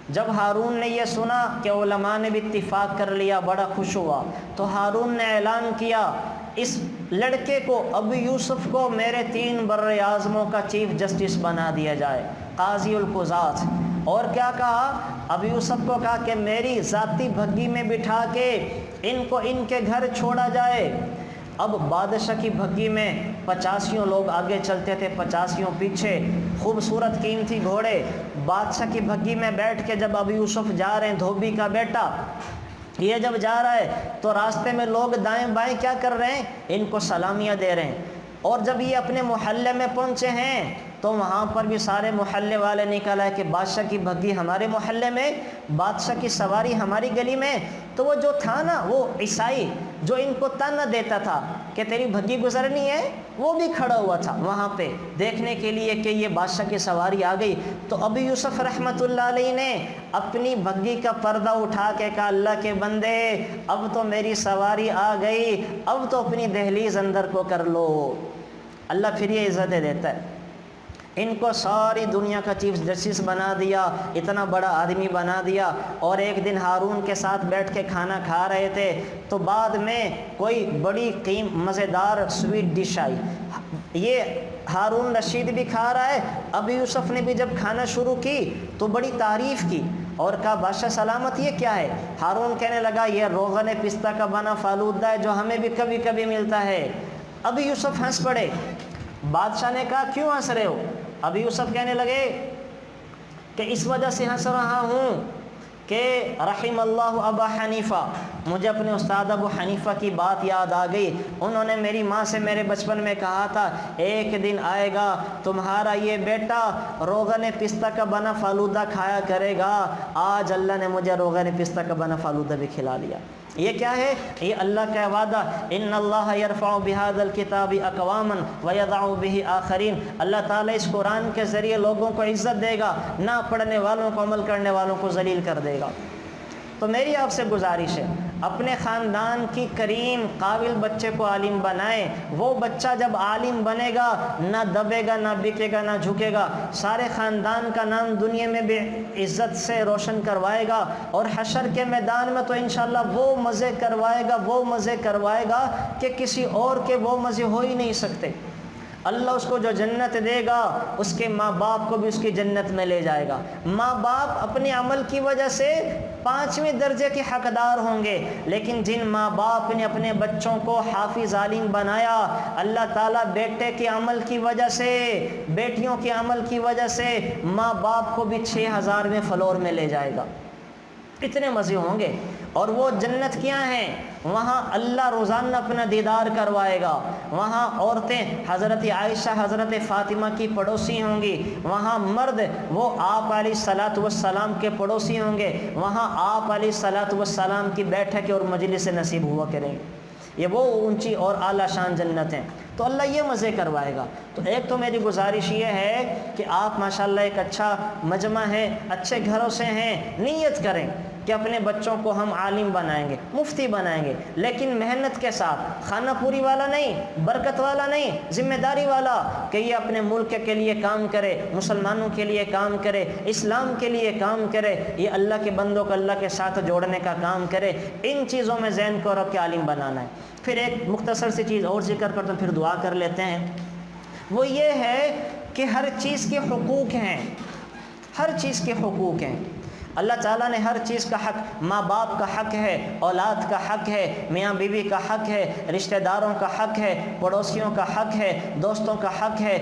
جب ہارون نے یہ سنا کہ علماء نے بھی اتفاق کر لیا, بڑا خوش ہوا, تو ہارون نے اعلان کیا اس لڑکے کو, ابو یوسف کو میرے 3 بر اعظموں کا چیف جسٹس بنا دیا جائے, قاضی القضات. اور کیا کہا, ابو یوسف کو کہا کہ میری ذاتی بھگی میں بٹھا کے ان کو ان کے گھر چھوڑا جائے. اب بادشاہ کی بھگی میں 85 لوگ آگے چلتے تھے, 85 پیچھے, خوبصورت قیمتی گھوڑے. بادشاہ کی بھگی میں بیٹھ کے جب ابو یوسف جا رہے ہیں, دھوبی کا بیٹا, یہ جب جا رہا ہے تو راستے میں لوگ دائیں بائیں کیا کر رہے ہیں, ان کو سلامیاں دے رہے ہیں. اور جب یہ اپنے محلے میں پہنچے ہیں تو وہاں پر بھی سارے محلے والے نکل آئے کہ بادشاہ کی بھگی ہمارے محلے میں, بادشاہ کی سواری ہماری گلی میں. تو وہ جو تھا نا, وہ عیسائی جو ان کو تانا دیتا تھا کہ تیری بھگی گزرنی ہے, وہ بھی کھڑا ہوا تھا وہاں پہ دیکھنے کے لیے کہ یہ بادشاہ کی سواری آ گئی. تو ابو یوسف رحمۃ اللہ علیہ نے اپنی بھگی کا پردہ اٹھا کے کہا, اللہ کے بندے اب تو میری سواری آ گئی, اب تو اپنی دہلیز اندر کو کر لو. اللہ پھر یہ عزتیں دیتا ہے. ان کو ساری دنیا کا چیف جسٹس بنا دیا, اتنا بڑا آدمی بنا دیا. اور ایک دن ہارون کے ساتھ بیٹھ کے کھانا کھا رہے تھے تو بعد میں کوئی بڑی مزیدار سویٹ ڈش آئی. یہ ہارون رشید بھی کھا رہا ہے, ابو یوسف نے بھی جب کھانا شروع کی تو بڑی تعریف کی اور کہا بادشاہ سلامت یہ کیا ہے. ہارون کہنے لگا یہ روغن پستہ کا بنا فالودہ ہے جو ہمیں بھی کبھی کبھی ملتا ہے. ابو یوسف ہنس پڑے. بادشاہ نے کہا کیوں ہنس رہے ہو؟ ابو یوسف کہنے لگے کہ اس وجہ سے ہنس رہا ہوں کہ رحم اللہ ابا حنیفہ, مجھے اپنے استاد ابو حنیفہ کی بات یاد آ گئی. انہوں نے میری ماں سے میرے بچپن میں کہا تھا ایک دن آئے گا تمہارا یہ بیٹا روغن پستہ کا بنا فالودہ کھایا کرے گا. آج اللہ نے مجھے روغن پستہ کا بنا فالودہ بھی کھلا دیا. یہ کیا ہے؟ یہ اللہ کا وعدہ, ان اللہ یرفع بہذا الکتاب اقواما ویضع بہ آخرین. اللہ تعالیٰ اس قرآن کے ذریعے لوگوں کو عزت دے گا, نہ پڑھنے والوں کو عمل کرنے والوں کو ذلیل کر دے گا. تو میری آپ سے گزارش ہے, اپنے خاندان کی کریم قابل بچے کو عالم بنائیں. وہ بچہ جب عالم بنے گا نہ دبے گا, نہ بکے گا, نہ جھکے گا, سارے خاندان کا نام دنیا میں بھی عزت سے روشن کروائے گا. اور حشر کے میدان میں تو انشاءاللہ وہ مزے کروائے گا, وہ مزے کروائے گا کہ کسی اور کے وہ مزے ہو ہی نہیں سکتے. اللہ اس کو جو جنت دے گا اس کے ماں باپ کو بھی اس کی جنت میں لے جائے گا. ماں باپ اپنے عمل کی وجہ سے 5ویں درجے کے حقدار ہوں گے, لیکن جن ماں باپ نے اپنے بچوں کو حافظ عالم بنایا, اللہ تعالیٰ بیٹے کے عمل کی وجہ سے, بیٹیوں کے عمل کی وجہ سے ماں باپ کو بھی 6000 میں فلور میں لے جائے گا. اتنے مزے ہوں گے. اور وہ جنت کیا ہیں؟ وہاں اللہ روزانہ اپنا دیدار کروائے گا. وہاں عورتیں حضرت عائشہ حضرت فاطمہ کی پڑوسی ہوں گی, وہاں مرد وہ آپ علیہ الصلاۃ والسلام کے پڑوسی ہوں گے, وہاں آپ علیہ الصلاۃ والسلام کی بیٹھک اور مجلس نصیب ہوا کریں. یہ وہ اونچی اور اعلیٰ شان جنت ہیں. تو اللہ یہ مزے کروائے گا. تو ایک تو میری گزارش یہ ہے کہ آپ ماشاءاللہ ایک اچھا مجمع ہے, اچھے گھروں سے ہیں, نیت کریں کہ اپنے بچوں کو ہم عالم بنائیں گے, مفتی بنائیں گے, لیکن محنت کے ساتھ, خانہ پوری والا نہیں, برکت والا نہیں, ذمہ داری والا, کہ یہ اپنے ملک کے لیے کام کرے, مسلمانوں کے لیے کام کرے, اسلام کے لیے کام کرے, یہ اللہ کے بندوں کو اللہ کے ساتھ جوڑنے کا کام کرے. ان چیزوں میں ذہن کو رکھ کے عالم بنانا ہے. پھر ایک مختصر سی چیز اور ذکر کرتا ہوں, پھر دعا کر لیتے ہیں. وہ یہ ہے کہ ہر چیز کے حقوق ہیں, ہر چیز کے حقوق ہیں. اللہ تعالیٰ نے ہر چیز کا حق, ماں باپ کا حق ہے, اولاد کا حق ہے, میاں بیوی کا حق ہے, رشتہ داروں کا حق ہے, پڑوسیوں کا حق ہے, دوستوں کا حق ہے.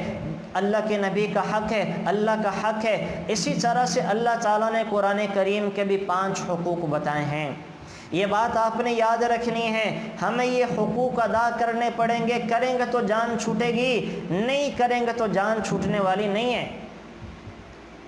اللہ کے نبی کا حق ہے، اللہ کا حق ہے۔ اسی طرح سے اللہ تعالیٰ نے قرآن کریم کے بھی 5 حقوق بتائے ہیں۔ یہ بات آپ نے یاد رکھنی ہے، ہمیں یہ حقوق ادا کرنے پڑیں گے، کریں گے تو جان چھوٹے گی، نہیں کریں گے تو جان چھوٹنے والی نہیں ہے۔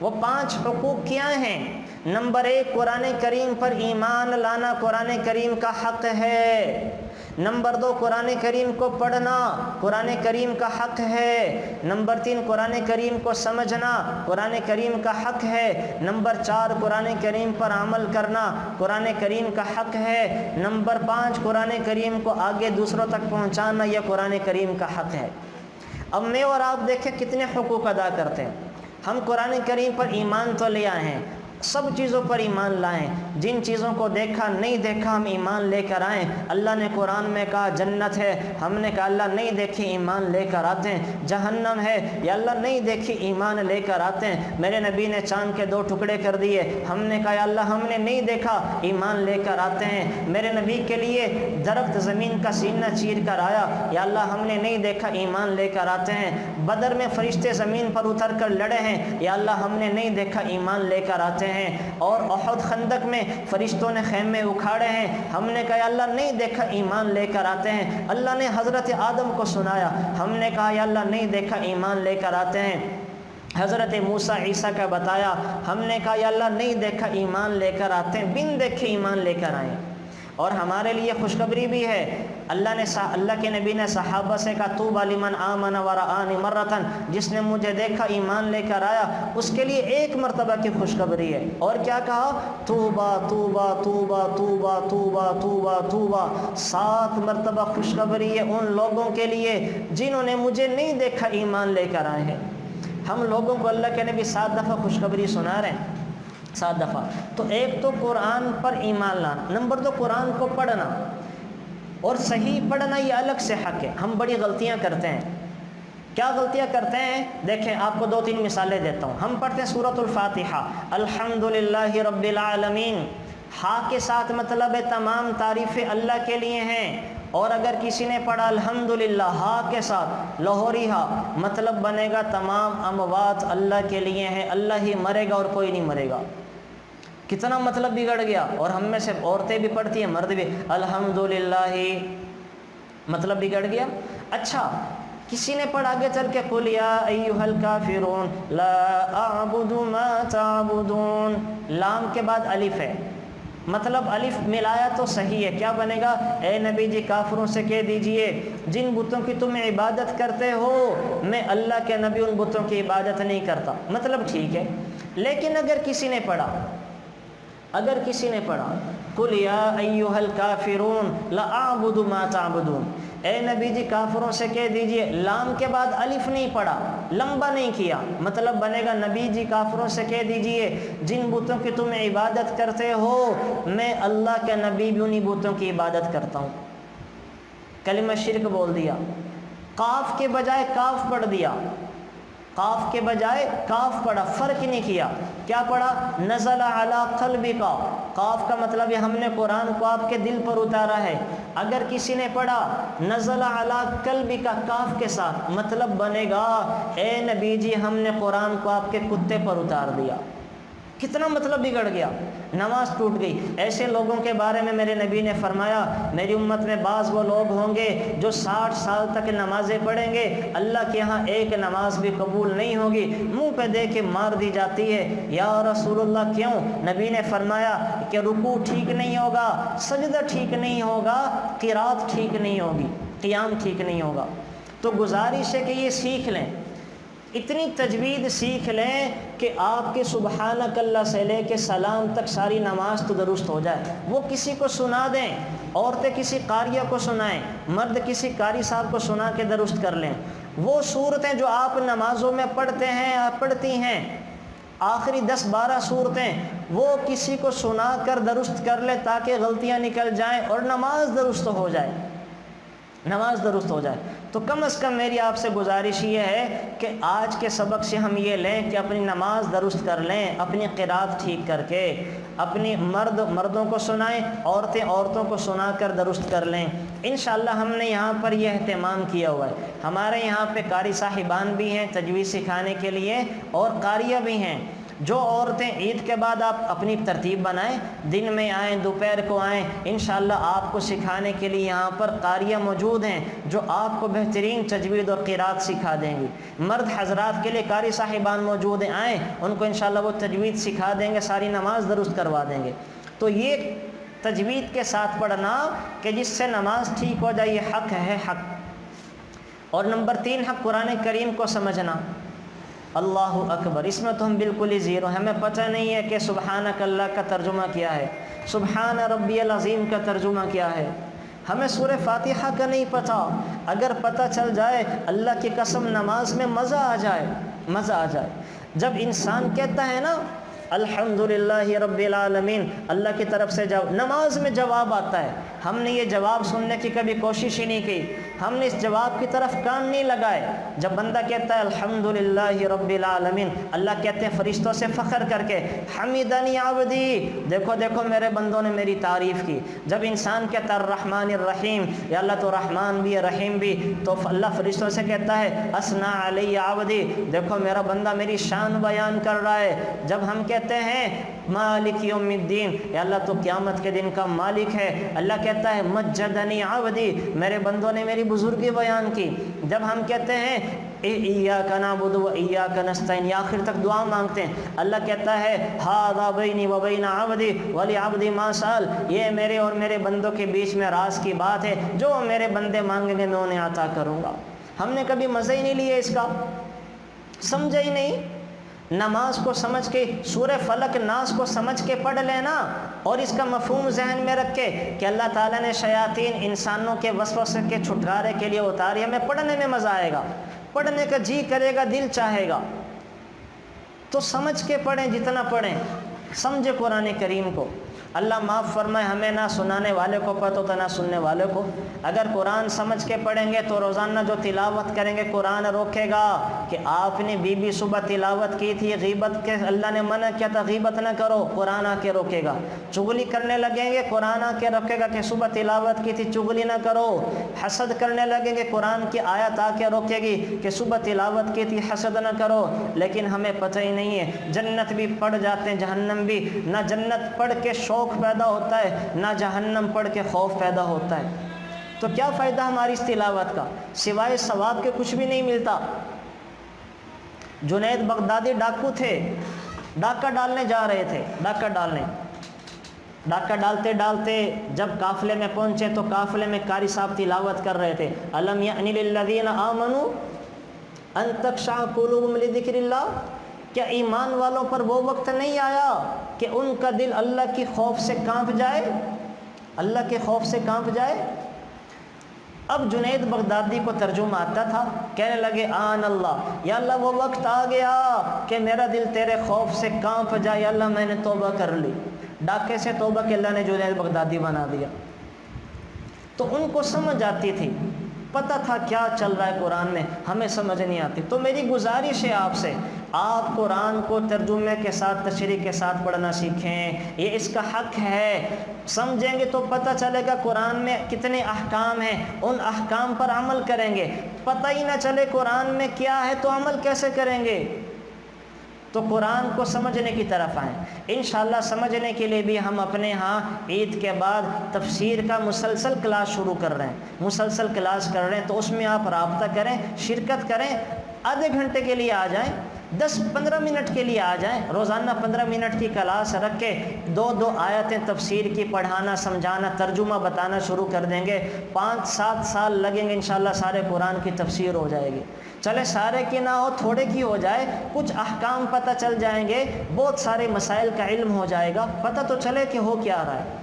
وہ 5 حقوق کیا ہیں؟ نمبر 1، قرآن کریم پر ایمان لانا قرآن کریم کا حق ہے۔ نمبر 2، قرآن کریم کو پڑھنا قرآن کریم کا حق ہے۔ نمبر 3، قرآن کریم کو سمجھنا قرآن کریم کا حق ہے۔ نمبر 4، قرآن کریم پر عمل کرنا قرآن کریم کا حق ہے۔ نمبر 5، قرآن کریم کو آگے دوسروں تک پہنچانا یہ قرآن کریم کا حق ہے۔ اب میں اور آپ دیکھیں کتنے حقوق ادا کرتے ہیں۔ ہم قرآن کریم پر ایمان تو لے آئے ہیں، سب چیزوں پر ایمان لائیں، جن چیزوں کو دیکھا نہیں دیکھا ہم ایمان لے کر آئیں۔ اللہ نے قرآن میں کہا جنت ہے، ہم نے کہا اللہ نہیں دیکھی ایمان لے کر آتے ہیں۔ جہنم ہے، یا اللہ نہیں دیکھی ایمان لے کر آتے ہیں۔ میرے نبی نے چاند کے 2 ٹکڑے کر دیے، ہم نے کہا یا اللہ ہم نے نہیں دیکھا ایمان لے کر آتے ہیں۔ میرے نبی کے لیے درخت زمین کا سینہ چیر کر آیا، یا اللہ ہم نے نہیں دیکھا ایمان لے کر آتے ہیں۔ بدر میں فرشتے زمین پر اتر کر لڑے ہیں، یا اللہ ہم نے نہیں دیکھا ایمان لے کر آتے ہیں۔ اور احد خندق میں فرشتوں نے خیمے اکھاڑے ہیں، ہم نے کہا یا اللہ نہیں دیکھا ایمان لے کر آتے ہیں۔ اللہ نے حضرت آدم کو سنایا، ہم نے کہا یا اللہ نہیں دیکھا ایمان لے کر آتے ہیں۔ حضرت موسیٰ عیسیٰ کا بتایا، ہم نے کہا یا اللہ نہیں دیکھا ایمان لے کر آتے ہیں، بن دیکھے ایمان لے کر آئیں۔ اور ہمارے لیے خوشخبری بھی ہے، اللہ کے نبی نے صحابہ سے کہا طوبی لمن آمن ورآنی مرتن، جس نے مجھے دیکھا ایمان لے کر آیا اس کے لیے 1 مرتبہ کی خوشخبری ہے۔ اور کیا کہا؟ توبہ توبہ توبہ توبہ توبہ توبہ توبہ، 7 مرتبہ خوشخبری ہے ان لوگوں کے لیے جنہوں نے مجھے نہیں دیکھا ایمان لے کر آئے ہیں۔ ہم لوگوں کو اللہ کے نبی 7 دفعہ خوشخبری سنا رہے ہیں، 7 دفعہ۔ تو ایک تو قرآن پر ایمان لانا، نمبر 2 قرآن کو پڑھنا، اور صحیح پڑھنا یہ الگ سے حق ہے۔ ہم بڑی غلطیاں کرتے ہیں۔ کیا غلطیاں کرتے ہیں؟ دیکھیں آپ کو 2-3 مثالیں دیتا ہوں۔ ہم پڑھتے ہیں سورۃ الفاتحہ، الحمدللہ رب العالمین، ہا کے ساتھ مطلب ہے تمام تعریفیں اللہ کے لیے ہیں۔ اور اگر کسی نے پڑھا الحمدللہ ہا کے ساتھ لاہوری ہا، مطلب بنے گا تمام اموات اللہ کے لیے ہیں، اللہ ہی مرے گا اور کوئی نہیں مرے گا۔ کتنا مطلب بگڑ گیا۔ اور ہم میں سے عورتیں بھی پڑھتی ہیں، مرد بھی، الحمدللہ، مطلب بگڑ گیا۔ اچھا کسی نے پڑھا آگے چل کے قل یا ایھا الکافرون لا اعبد ما تعبدون، لام کے بعد الف ہے، مطلب الف ملایا تو صحیح ہے، کیا بنے گا؟ اے نبی جی کافروں سے کہہ دیجئے جن بتوں کی تم عبادت کرتے ہو میں اللہ کے نبی ان بتوں کی عبادت نہیں کرتا، مطلب ٹھیک ہے۔ لیکن اگر کسی نے پڑھا قل یا ایھا الکافرون لا اعبد ما تعبدون، اے نبی جی کافروں سے کہہ دیجئے، لام کے بعد الف نہیں پڑھا، لمبا نہیں کیا، مطلب بنے گا نبی جی کافروں سے کہہ دیجئے جن بتوں کی تم عبادت کرتے ہو میں اللہ کے نبی بھی انہی بتوں کی عبادت کرتا ہوں۔ کلمہ شرک بول دیا، قاف کے بجائے کاف پڑھ دیا، قاف کے بجائے کاف پڑھا، فرق نہیں کیا۔ کیا پڑھا؟ نزل علی قلبک، قاف کا مطلب ہے ہم نے قرآن کو آپ کے دل پر اتارا ہے۔ اگر کسی نے پڑھا نزل علی قلبک کاف کے ساتھ، مطلب بنے گا اے نبی جی ہم نے قرآن کو آپ کے کتے پر اتار دیا۔ کتنا مطلب بگڑ گیا، نماز ٹوٹ گئی۔ ایسے لوگوں کے بارے میں میرے نبی نے فرمایا میری امت میں بعض وہ لوگ ہوں گے جو 60 سال تک نمازیں پڑھیں گے، اللہ کے ہاں ایک نماز بھی قبول نہیں ہوگی، منہ پہ دے کے مار دی جاتی ہے۔ یا رسول اللہ کیوں؟ نبی نے فرمایا کہ رکوع ٹھیک نہیں ہوگا، سجدہ ٹھیک نہیں ہوگا، قرات ٹھیک نہیں ہوگی، قیام ٹھیک نہیں ہوگا۔ تو گزارش ہے کہ یہ سیکھ لیں، اتنی تجوید سیکھ لیں کہ آپ کے سبحانک اللہ سے لے کے سلام تک ساری نماز تو درست ہو جائے۔ وہ کسی کو سنا دیں، عورتیں کسی قاریہ کو سنائیں، مرد کسی قاری صاحب کو سنا کے درست کر لیں۔ وہ صورتیں جو آپ نمازوں میں پڑھتے ہیں پڑھتی ہیں، آخری 10-12 صورتیں، وہ کسی کو سنا کر درست کر لے تاکہ غلطیاں نکل جائیں اور نماز درست ہو جائے۔ نماز درست ہو جائے۔ تو کم از کم میری آپ سے گزارش یہ ہے کہ آج کے سبق سے ہم یہ لیں کہ اپنی نماز درست کر لیں، اپنی قرات ٹھیک کر کے، اپنی مردوں کو سنائیں، عورتوں کو سنا کر درست کر لیں۔ انشاءاللہ ہم نے یہاں پر یہ اہتمام کیا ہوا ہے، ہمارے یہاں پہ قاری صاحبان بھی ہیں تجوید سکھانے کے لیے اور قاریہ بھی ہیں۔ جو عورتیں عید کے بعد آپ اپنی ترتیب بنائیں، دن میں آئیں، دوپہر کو آئیں، انشاءاللہ آپ کو سکھانے کے لیے یہاں پر قاریہ موجود ہیں جو آپ کو بہترین تجوید اور قرات سکھا دیں گی۔ مرد حضرات کے لیے قاری صاحبان موجود ہیں، آئیں، ان کو انشاءاللہ وہ تجوید سکھا دیں گے، ساری نماز درست کروا دیں گے۔ تو یہ تجوید کے ساتھ پڑھنا کہ جس سے نماز ٹھیک ہو جائے، یہ حق ہے، حق۔ اور نمبر 3 حق قرآن کریم کو سمجھنا۔ اللہ اکبر، اس میں تو ہم بالکل ہی زیرو ہیں، ہمیں پتہ نہیں ہے کہ سبحانک اللہ کا ترجمہ کیا ہے، سبحان ربی العظیم کا ترجمہ کیا ہے، ہمیں سورہ فاتحہ کا نہیں پتہ۔ اگر پتہ چل جائے، اللہ کی قسم نماز میں مزہ آ جائے، مزہ آ جائے۔ جب انسان کہتا ہے نا الحمدللہ رب العالمین، اللہ کی طرف سے جب نماز میں جواب آتا ہے، ہم نے یہ جواب سننے کی کبھی کوشش ہی نہیں کی، ہم نے اس جواب کی طرف کان نہیں لگائے۔ جب بندہ کہتا ہے الحمدللہ رب العالمین، اللہ کہتے ہیں فرشتوں سے فخر کر کے، حمیدنی عبدی، دیکھو دیکھو میرے بندوں نے میری تعریف کی۔ جب انسان کہتا ہے الرحمن الرحیم، یا اللہ تو رحمان بھی ہے رحیم بھی، تو اللہ فرشتوں سے کہتا ہے اثنا علی عبدی، دیکھو میرا بندہ میری شان بیان کر رہا ہے۔ جب ہم کہتے ہیں مالک یوم الدین، یا اللہ تو قیامت کے دن کا مالک ہے، اللہ کہتا ہے مجدنی عبدی، میرے بندوں نے میری بزرگی بیان کی۔ جب ہم کہتے ہیں ایاک نعبد و ایاک نستعین، یا آخر تک دعا مانگتے ہیں، اللہ کہتا ہے ھذا بینی و بین عبدی ولعبدی ما سأل، یہ میرے اور میرے بندوں کے بیچ میں راز کی بات ہے، جو میرے بندے مانگیں گے میں انہیں عطا کروں گا۔ ہم نے کبھی مزہ ہی نہیں لیا اس کا، سمجھا ہی نہیں۔ نماز کو سمجھ کے، سورہ فلق ناس کو سمجھ کے پڑھ لینا، اور اس کا مفہوم ذہن میں رکھ کے کہ اللہ تعالیٰ نے شیاطین انسانوں کے وسوسے کے چھٹکارے کے لیے اتاری، ہمیں پڑھنے میں مزہ آئے گا، پڑھنے کا جی کرے گا، دل چاہے گا۔ تو سمجھ کے پڑھیں، جتنا پڑھیں سمجھے قرآن کریم کو۔ اللہ معاف فرمائے، ہمیں نہ سنانے والے کو پتہ ہوتا نہ سننے والے کو۔ اگر قرآن سمجھ کے پڑھیں گے تو روزانہ جو تلاوت کریں گے قرآن روکے گا کہ آپ نے بی صبح تلاوت کی تھی، غیبت کے اللہ نے منع کیا تھا غیبت نہ کرو، قرآن آ کے روکے گا۔ چغلی کرنے لگیں گے، قرآن آ کے روکے گا کہ صبح تلاوت کی تھی چغلی نہ کرو۔ حسد کرنے لگیں گے، قرآن کی آیت آ کے روکے گی کہ صبح تلاوت کی تھی حسد نہ کرو۔ لیکن ہمیں پتہ ہی نہیں ہے، جنت بھی پڑھ جاتے ہیں، جہنم بھی، نہ جنت پڑھ کے شوق پیدا ہوتا ہے، نہ جہنم پڑھ کے خوف پیدا ہوتا ہے۔ تو کیا فائدہ ہماری اس تلاوت کا، سوائے ثواب کے کچھ بھی نہیں ملتا۔ جنید بغدادی ڈاکو تھے، ڈاکہ ڈالنے جا رہے تھے، ڈاکہ ڈالتے ڈالتے جب قافلے میں پہنچے تو قافلے میں قاری صاحب تلاوت کر رہے تھے، الم یأن للذین آمنوا ان تخشع قلوبهم لذکر اللہ، کیا ایمان والوں پر وہ وقت نہیں آیا کہ ان کا دل اللہ کی خوف سے کانپ جائے، اللہ کے خوف سے کانپ جائے۔ اب جنید بغدادی کو ترجمہ آتا تھا، کہنے لگے آن اللہ، یا اللہ وہ وقت آ گیا کہ میرا دل تیرے خوف سے کانپ جائے، یا اللہ میں نے توبہ کر لی۔ ڈاکے سے توبہ کہ اللہ نے جنید بغدادی بنا دیا۔ تو ان کو سمجھ آتی تھی، پتہ تھا کیا چل رہا ہے قرآن میں، ہمیں سمجھ نہیں آتی۔ تو میری گزارش ہے آپ سے، آپ قرآن کو ترجمے کے ساتھ، تشریح کے ساتھ پڑھنا سیکھیں، یہ اس کا حق ہے۔ سمجھیں گے تو پتہ چلے گا قرآن میں کتنے احکام ہیں، ان احکام پر عمل کریں گے۔ پتہ ہی نہ چلے قرآن میں کیا ہے تو عمل کیسے کریں گے؟ تو قرآن کو سمجھنے کی طرف آئیں۔ انشاءاللہ سمجھنے کے لیے بھی ہم اپنے ہاں عید کے بعد تفسیر کا مسلسل کلاس شروع کر رہے ہیں، مسلسل کلاس کر رہے ہیں، تو اس میں آپ رابطہ کریں، شرکت کریں، آدھے گھنٹے کے لیے آ جائیں، 10-15 منٹ کے لیے آ جائیں، روزانہ 15 منٹ کی کلاس رکھ کے 2 آیتیں تفسیر کی پڑھانا، سمجھانا، ترجمہ بتانا شروع کر دیں گے۔ 5-7 سال لگیں گے، انشاءاللہ سارے قرآن کی تفسیر ہو جائے گی۔ چلے سارے کی نہ ہو، تھوڑے کی ہو جائے، کچھ احکام پتہ چل جائیں گے، بہت سارے مسائل کا علم ہو جائے گا، پتہ تو چلے کہ ہو کیا رہا ہے۔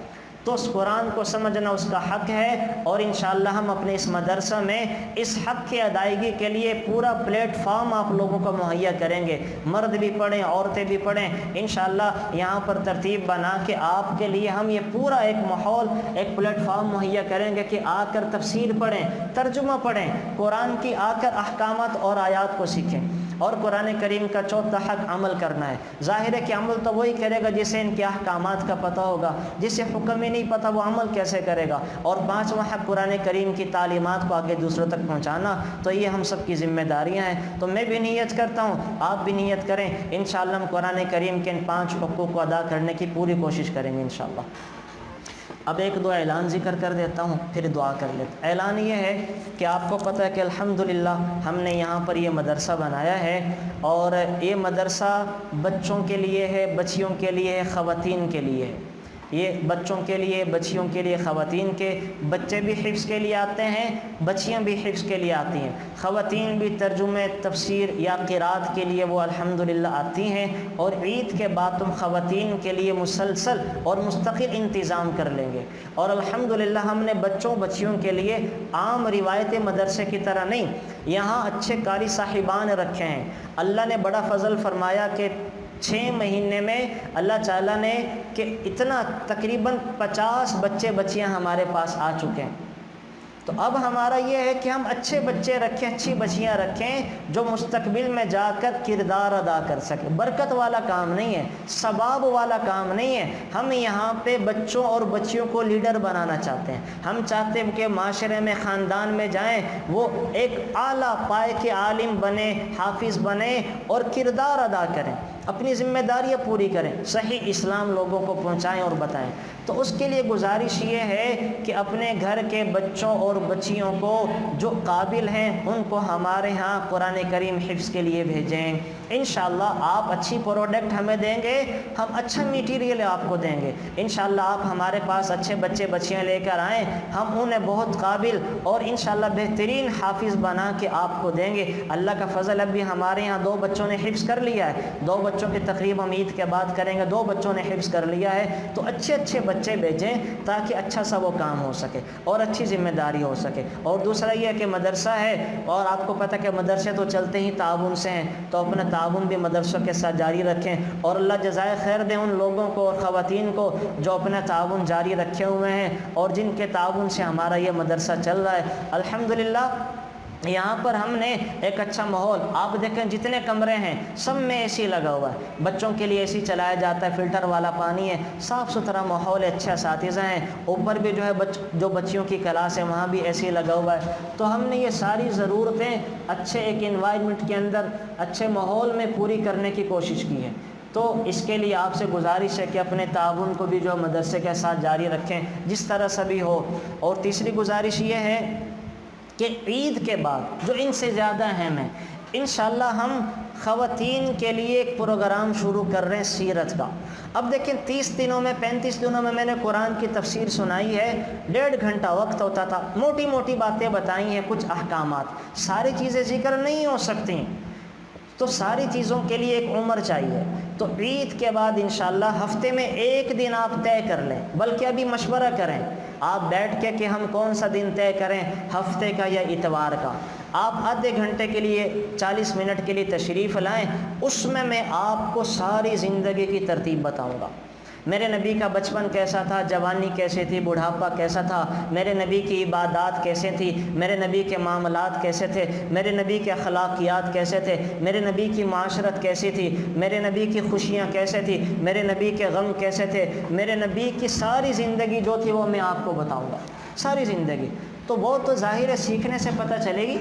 تو اس قرآن کو سمجھنا اس کا حق ہے، اور انشاءاللہ ہم اپنے اس مدرسہ میں اس حق کی ادائیگی کے لیے پورا پلیٹ فارم آپ لوگوں کو مہیا کریں گے، مرد بھی پڑھیں عورتیں بھی پڑھیں انشاءاللہ۔ یہاں پر ترتیب بنا کے آپ کے لیے ہم یہ پورا ایک ماحول، ایک پلیٹ فارم مہیا کریں گے کہ آ کر تفسیر پڑھیں، ترجمہ پڑھیں، قرآن کی آ کر احکامات اور آیات کو سیکھیں۔ اور قرآن کریم کا چوتھا حق عمل کرنا ہے۔ ظاہر ہے کہ عمل تو وہی کرے گا جسے ان کے احکامات کا پتہ ہوگا، جسے حکم ہی نہیں پتہ وہ عمل کیسے کرے گا۔ اور پانچواں حق قرآن کریم کی تعلیمات کو آگے دوسروں تک پہنچانا، تو یہ ہم سب کی ذمہ داریاں ہیں۔ تو میں بھی نیت کرتا ہوں، آپ بھی نیت کریں، انشاءاللہ ہم قرآن کریم کے ان 5 حقوق کو ادا کرنے کی پوری کوشش کریں گے انشاءاللہ۔ اب ایک دو اعلان ذکر کر دیتا ہوں، پھر دعا کر لیتے۔ اعلان یہ ہے کہ آپ کو پتہ ہے کہ الحمدللہ ہم نے یہاں پر یہ مدرسہ بنایا ہے، اور یہ مدرسہ بچوں کے لیے ہے، بچیوں کے لیے ہے، خواتین کے لیے ہے۔ یہ بچوں کے لیے، بچیوں کے لیے، خواتین کے، بچے بھی حفظ کے لیے آتے ہیں، بچیاں بھی حفظ کے لیے آتی ہیں، خواتین بھی ترجمے، تفسیر یا قرات کے لیے وہ الحمدللہ آتی ہیں۔ اور عید کے بعد تم خواتین کے لیے مسلسل اور مستقل انتظام کر لیں گے۔ اور الحمدللہ ہم نے بچوں بچیوں کے لیے عام روایت مدرسے کی طرح نہیں، یہاں اچھے قاری صاحبان رکھے ہیں۔ اللہ نے بڑا فضل فرمایا کہ 6 مہینے میں اللہ تعالیٰ نے کہ اتنا تقریباً 50 بچے بچیاں ہمارے پاس آ چکے ہیں۔ تو اب ہمارا یہ ہے کہ ہم اچھے بچے رکھیں، اچھی بچیاں رکھیں جو مستقبل میں جا کر کردار ادا کر سکیں۔ برکت والا کام نہیں ہے، ثواب والا کام نہیں ہے۔ ہم یہاں پہ بچوں اور بچیوں کو لیڈر بنانا چاہتے ہیں۔ ہم چاہتے ہیں کہ معاشرے میں، خاندان میں جائیں، وہ ایک اعلیٰ پائے کے عالم بنے، حافظ بنے اور کردار ادا کریں، اپنی ذمہ داریاں پوری کریں، صحیح اسلام لوگوں کو پہنچائیں اور بتائیں۔ تو اس کے لیے گزارش یہ ہے کہ اپنے گھر کے بچوں اور بچیوں کو جو قابل ہیں ان کو ہمارے ہاں قرآن کریم حفظ کے لیے بھیجیں۔ انشاءاللہ آپ اچھی پروڈکٹ ہمیں دیں گے، ہم اچھا میٹیریل آپ کو دیں گے۔ انشاءاللہ آپ ہمارے پاس اچھے بچے بچیاں لے کر آئیں، ہم انہیں بہت قابل اور انشاءاللہ بہترین حافظ بنا کے آپ کو دیں گے۔ اللہ کا فضل، اب بھی ہمارے یہاں 2 بچوں نے حفظ کر لیا ہے، 2 بچوں کی تقریب ہم عید کے بعد کریں گے، 2 بچوں نے حفظ کر لیا ہے۔ تو اچھے اچھے بچے بھیجیں تاکہ اچھا سا وہ کام ہو سکے اور اچھی ذمہ داری ہو سکے۔ اور دوسرا یہ کہ مدرسہ ہے، اور آپ کو پتہ کہ مدرسے تو چلتے ہی تعاون سے ہیں، تو اپنا تعاون بھی مدرسوں کے ساتھ جاری رکھیں۔ اور اللہ جزائے خیر دیں ان لوگوں کو اور خواتین کو جو اپنا تعاون جاری رکھے ہوئے ہیں اور جن کے تعاون سے ہمارا یہ مدرسہ چل رہا ہے۔ الحمدللہ یہاں پر ہم نے ایک اچھا ماحول، آپ دیکھیں جتنے کمرے ہیں سب میں اے سی لگا ہوا ہے، بچوں کے لیے اے سی چلایا جاتا ہے، فلٹر والا پانی ہے، صاف ستھرا ماحول ہے، اچھے اساتذہ ہیں، اوپر بھی جو ہے جو بچیوں کی کلاس ہے وہاں بھی اے سی لگا ہوا ہے۔ تو ہم نے یہ ساری ضرورتیں اچھے ایک انوائرمنٹ کے اندر، اچھے ماحول میں پوری کرنے کی کوشش کی ہے۔ تو اس کے لیے آپ سے گزارش ہے کہ اپنے تعاون کو بھی جو مدرسے کے ساتھ جاری رکھیں جس طرح سے بھی ہو۔ اور تیسری گزارش یہ ہے کہ عید کے بعد جو ان سے زیادہ اہم ہے، انشاءاللہ ہم خواتین کے لیے ایک پروگرام شروع کر رہے ہیں سیرت کا۔ اب دیکھیں 30 دنوں میں 35 دنوں میں نے قرآن کی تفسیر سنائی ہے، 1.5 گھنٹہ وقت ہوتا تھا، موٹی موٹی باتیں بتائی ہیں، کچھ احکامات، ساری چیزیں ذکر نہیں ہو سکتی، تو ساری چیزوں کے لیے ایک عمر چاہیے۔ تو عید کے بعد انشاءاللہ ہفتے میں 1 دن آپ طے کر لیں، بلکہ ابھی مشورہ کریں آپ بیٹھ کے کہ ہم کون سا دن طے کریں، ہفتے کا یا اتوار کا۔ آپ آدھے گھنٹے کے لیے 40 منٹ کے لیے تشریف لائیں، اس میں آپ کو ساری زندگی کی ترتیب بتاؤں گا۔ میرے نبی کا بچپن کیسا تھا، جوانی کیسے تھی، بڑھاپا کیسا تھا، میرے نبی کی عبادات کیسے تھی، میرے نبی کے معاملات کیسے تھے، میرے نبی کے اخلاقیات کیسے تھے، میرے نبی کی معاشرت کیسی تھی، میرے نبی کی خوشیاں کیسے تھی، میرے نبی کے غم کیسے تھے، میرے نبی کی ساری زندگی جو تھی وہ میں آپ کو بتاؤں گا، ساری زندگی۔ تو وہ تو ظاہر ہے سیکھنے سے پتہ چلے گی۔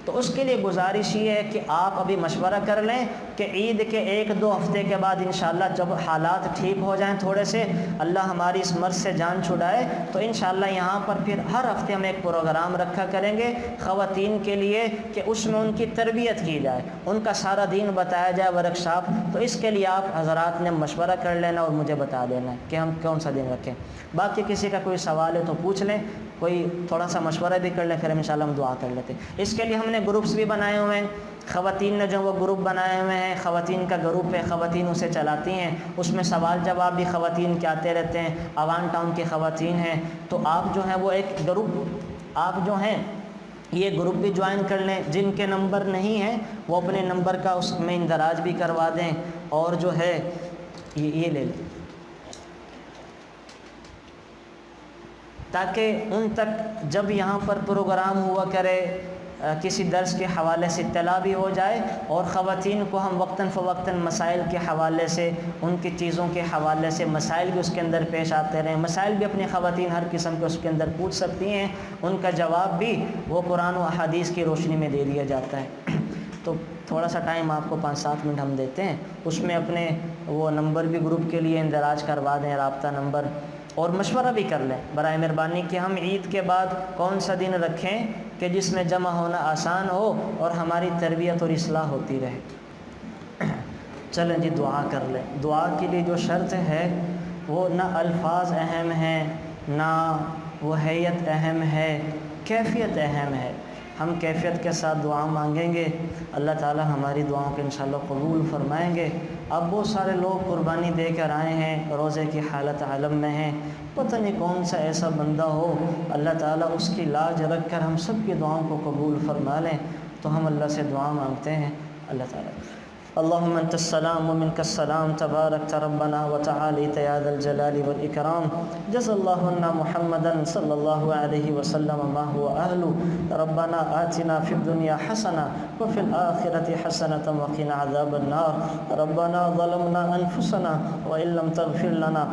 تو اس کے لیے گزارش یہ ہے کہ آپ ابھی مشورہ کر لیں کہ عید کے 1-2 ہفتے کے بعد انشاءاللہ جب حالات ٹھیک ہو جائیں تھوڑے سے، اللہ ہماری اس مرض سے جان چھڑائے، تو انشاءاللہ یہاں پر پھر ہر ہفتے ہم ایک پروگرام رکھا کریں گے خواتین کے لیے کہ اس میں ان کی تربیت کی جائے، ان کا سارا دین بتایا جائے، ورکشاپ۔ تو اس کے لیے آپ حضرات نے مشورہ کر لینا اور مجھے بتا دینا کہ ہم کون سا دن رکھیں۔ باقی کسی کا کوئی سوال ہے تو پوچھ لیں، کوئی تھوڑا سا مشورہ بھی کر لیں، پھر انشاءاللہ ہم دعا کر لیتے ہیں۔ اس کے لیے ہم ہم نے گروپس بھی بنائے ہوئے ہیں، خواتین نے جو وہ گروپ بنائے ہوئے ہیں، خواتین کا گروپ ہے، خواتین اسے چلاتی ہیں، اس میں سوال جواب بھی خواتین کے آتے رہتے ہیں، اوان ٹاؤن کی خواتین ہیں، تو آپ جو ہیں وہ ایک گروپ، آپ جو ہیں یہ گروپ بھی جوائن کر لیں، جن کے نمبر نہیں ہیں وہ اپنے نمبر کا اس میں اندراج بھی کروا دیں، اور جو ہے یہ لے لیں، تاکہ ان تک جب یہاں پر پروگرام ہوا کرے کسی درس کے حوالے سے اطلاع بھی ہو جائے، اور خواتین کو ہم وقتاً فوقتاً مسائل کے حوالے سے، ان کی چیزوں کے حوالے سے مسائل بھی اس کے اندر پیش آتے رہیں، مسائل بھی اپنی خواتین ہر قسم کے اس کے اندر پوچھ سکتی ہیں، ان کا جواب بھی وہ قرآن و احادیث کی روشنی میں دے دیا جاتا ہے۔ تو تھوڑا سا ٹائم آپ کو 5-7 منٹ ہم دیتے ہیں، اس میں اپنے وہ نمبر بھی گروپ کے لیے اندراج کروا دیں، رابطہ نمبر، اور مشورہ بھی کر لیں برائے مہربانی کہ ہم عید کے بعد کون سا دن رکھیں کہ جس میں جمع ہونا آسان ہو اور ہماری تربیت اور اصلاح ہوتی رہے۔ چلیں جی دعا کر لیں۔ دعا کے لیے جو شرط ہے وہ نہ الفاظ اہم ہیں، نہ وہ حیت اہم ہے، کیفیت اہم ہے۔ ہم کیفیت کے ساتھ دعا مانگیں گے، اللہ تعالی ہماری دعاؤں کو انشاءاللہ قبول فرمائیں گے۔ اب بہت سارے لوگ قربانی دے کر آئے ہیں، روزے کی حالت عالم میں ہیں، پتہ نہیں کون سا ایسا بندہ ہو، اللہ تعالیٰ اس کی لاج رکھ کر ہم سب کی دعاؤں کو قبول فرما لیں۔ تو ہم اللہ سے دعا مانگتے ہیں، اللہ تعالیٰ اللہم انت السلام ومنک السلام تبارک ربنا وتعالیت یا ذا الجلال والاکرام جزا اللہ عنا محمدا صلی اللہ علیہ وسلم ما هو اہل ربنا آتنا فی الدنیا حسنہ وفی الآخرة حسنة وقنا عذاب النار ربنا ظلمنا انفسنا وان لم تغفر لنا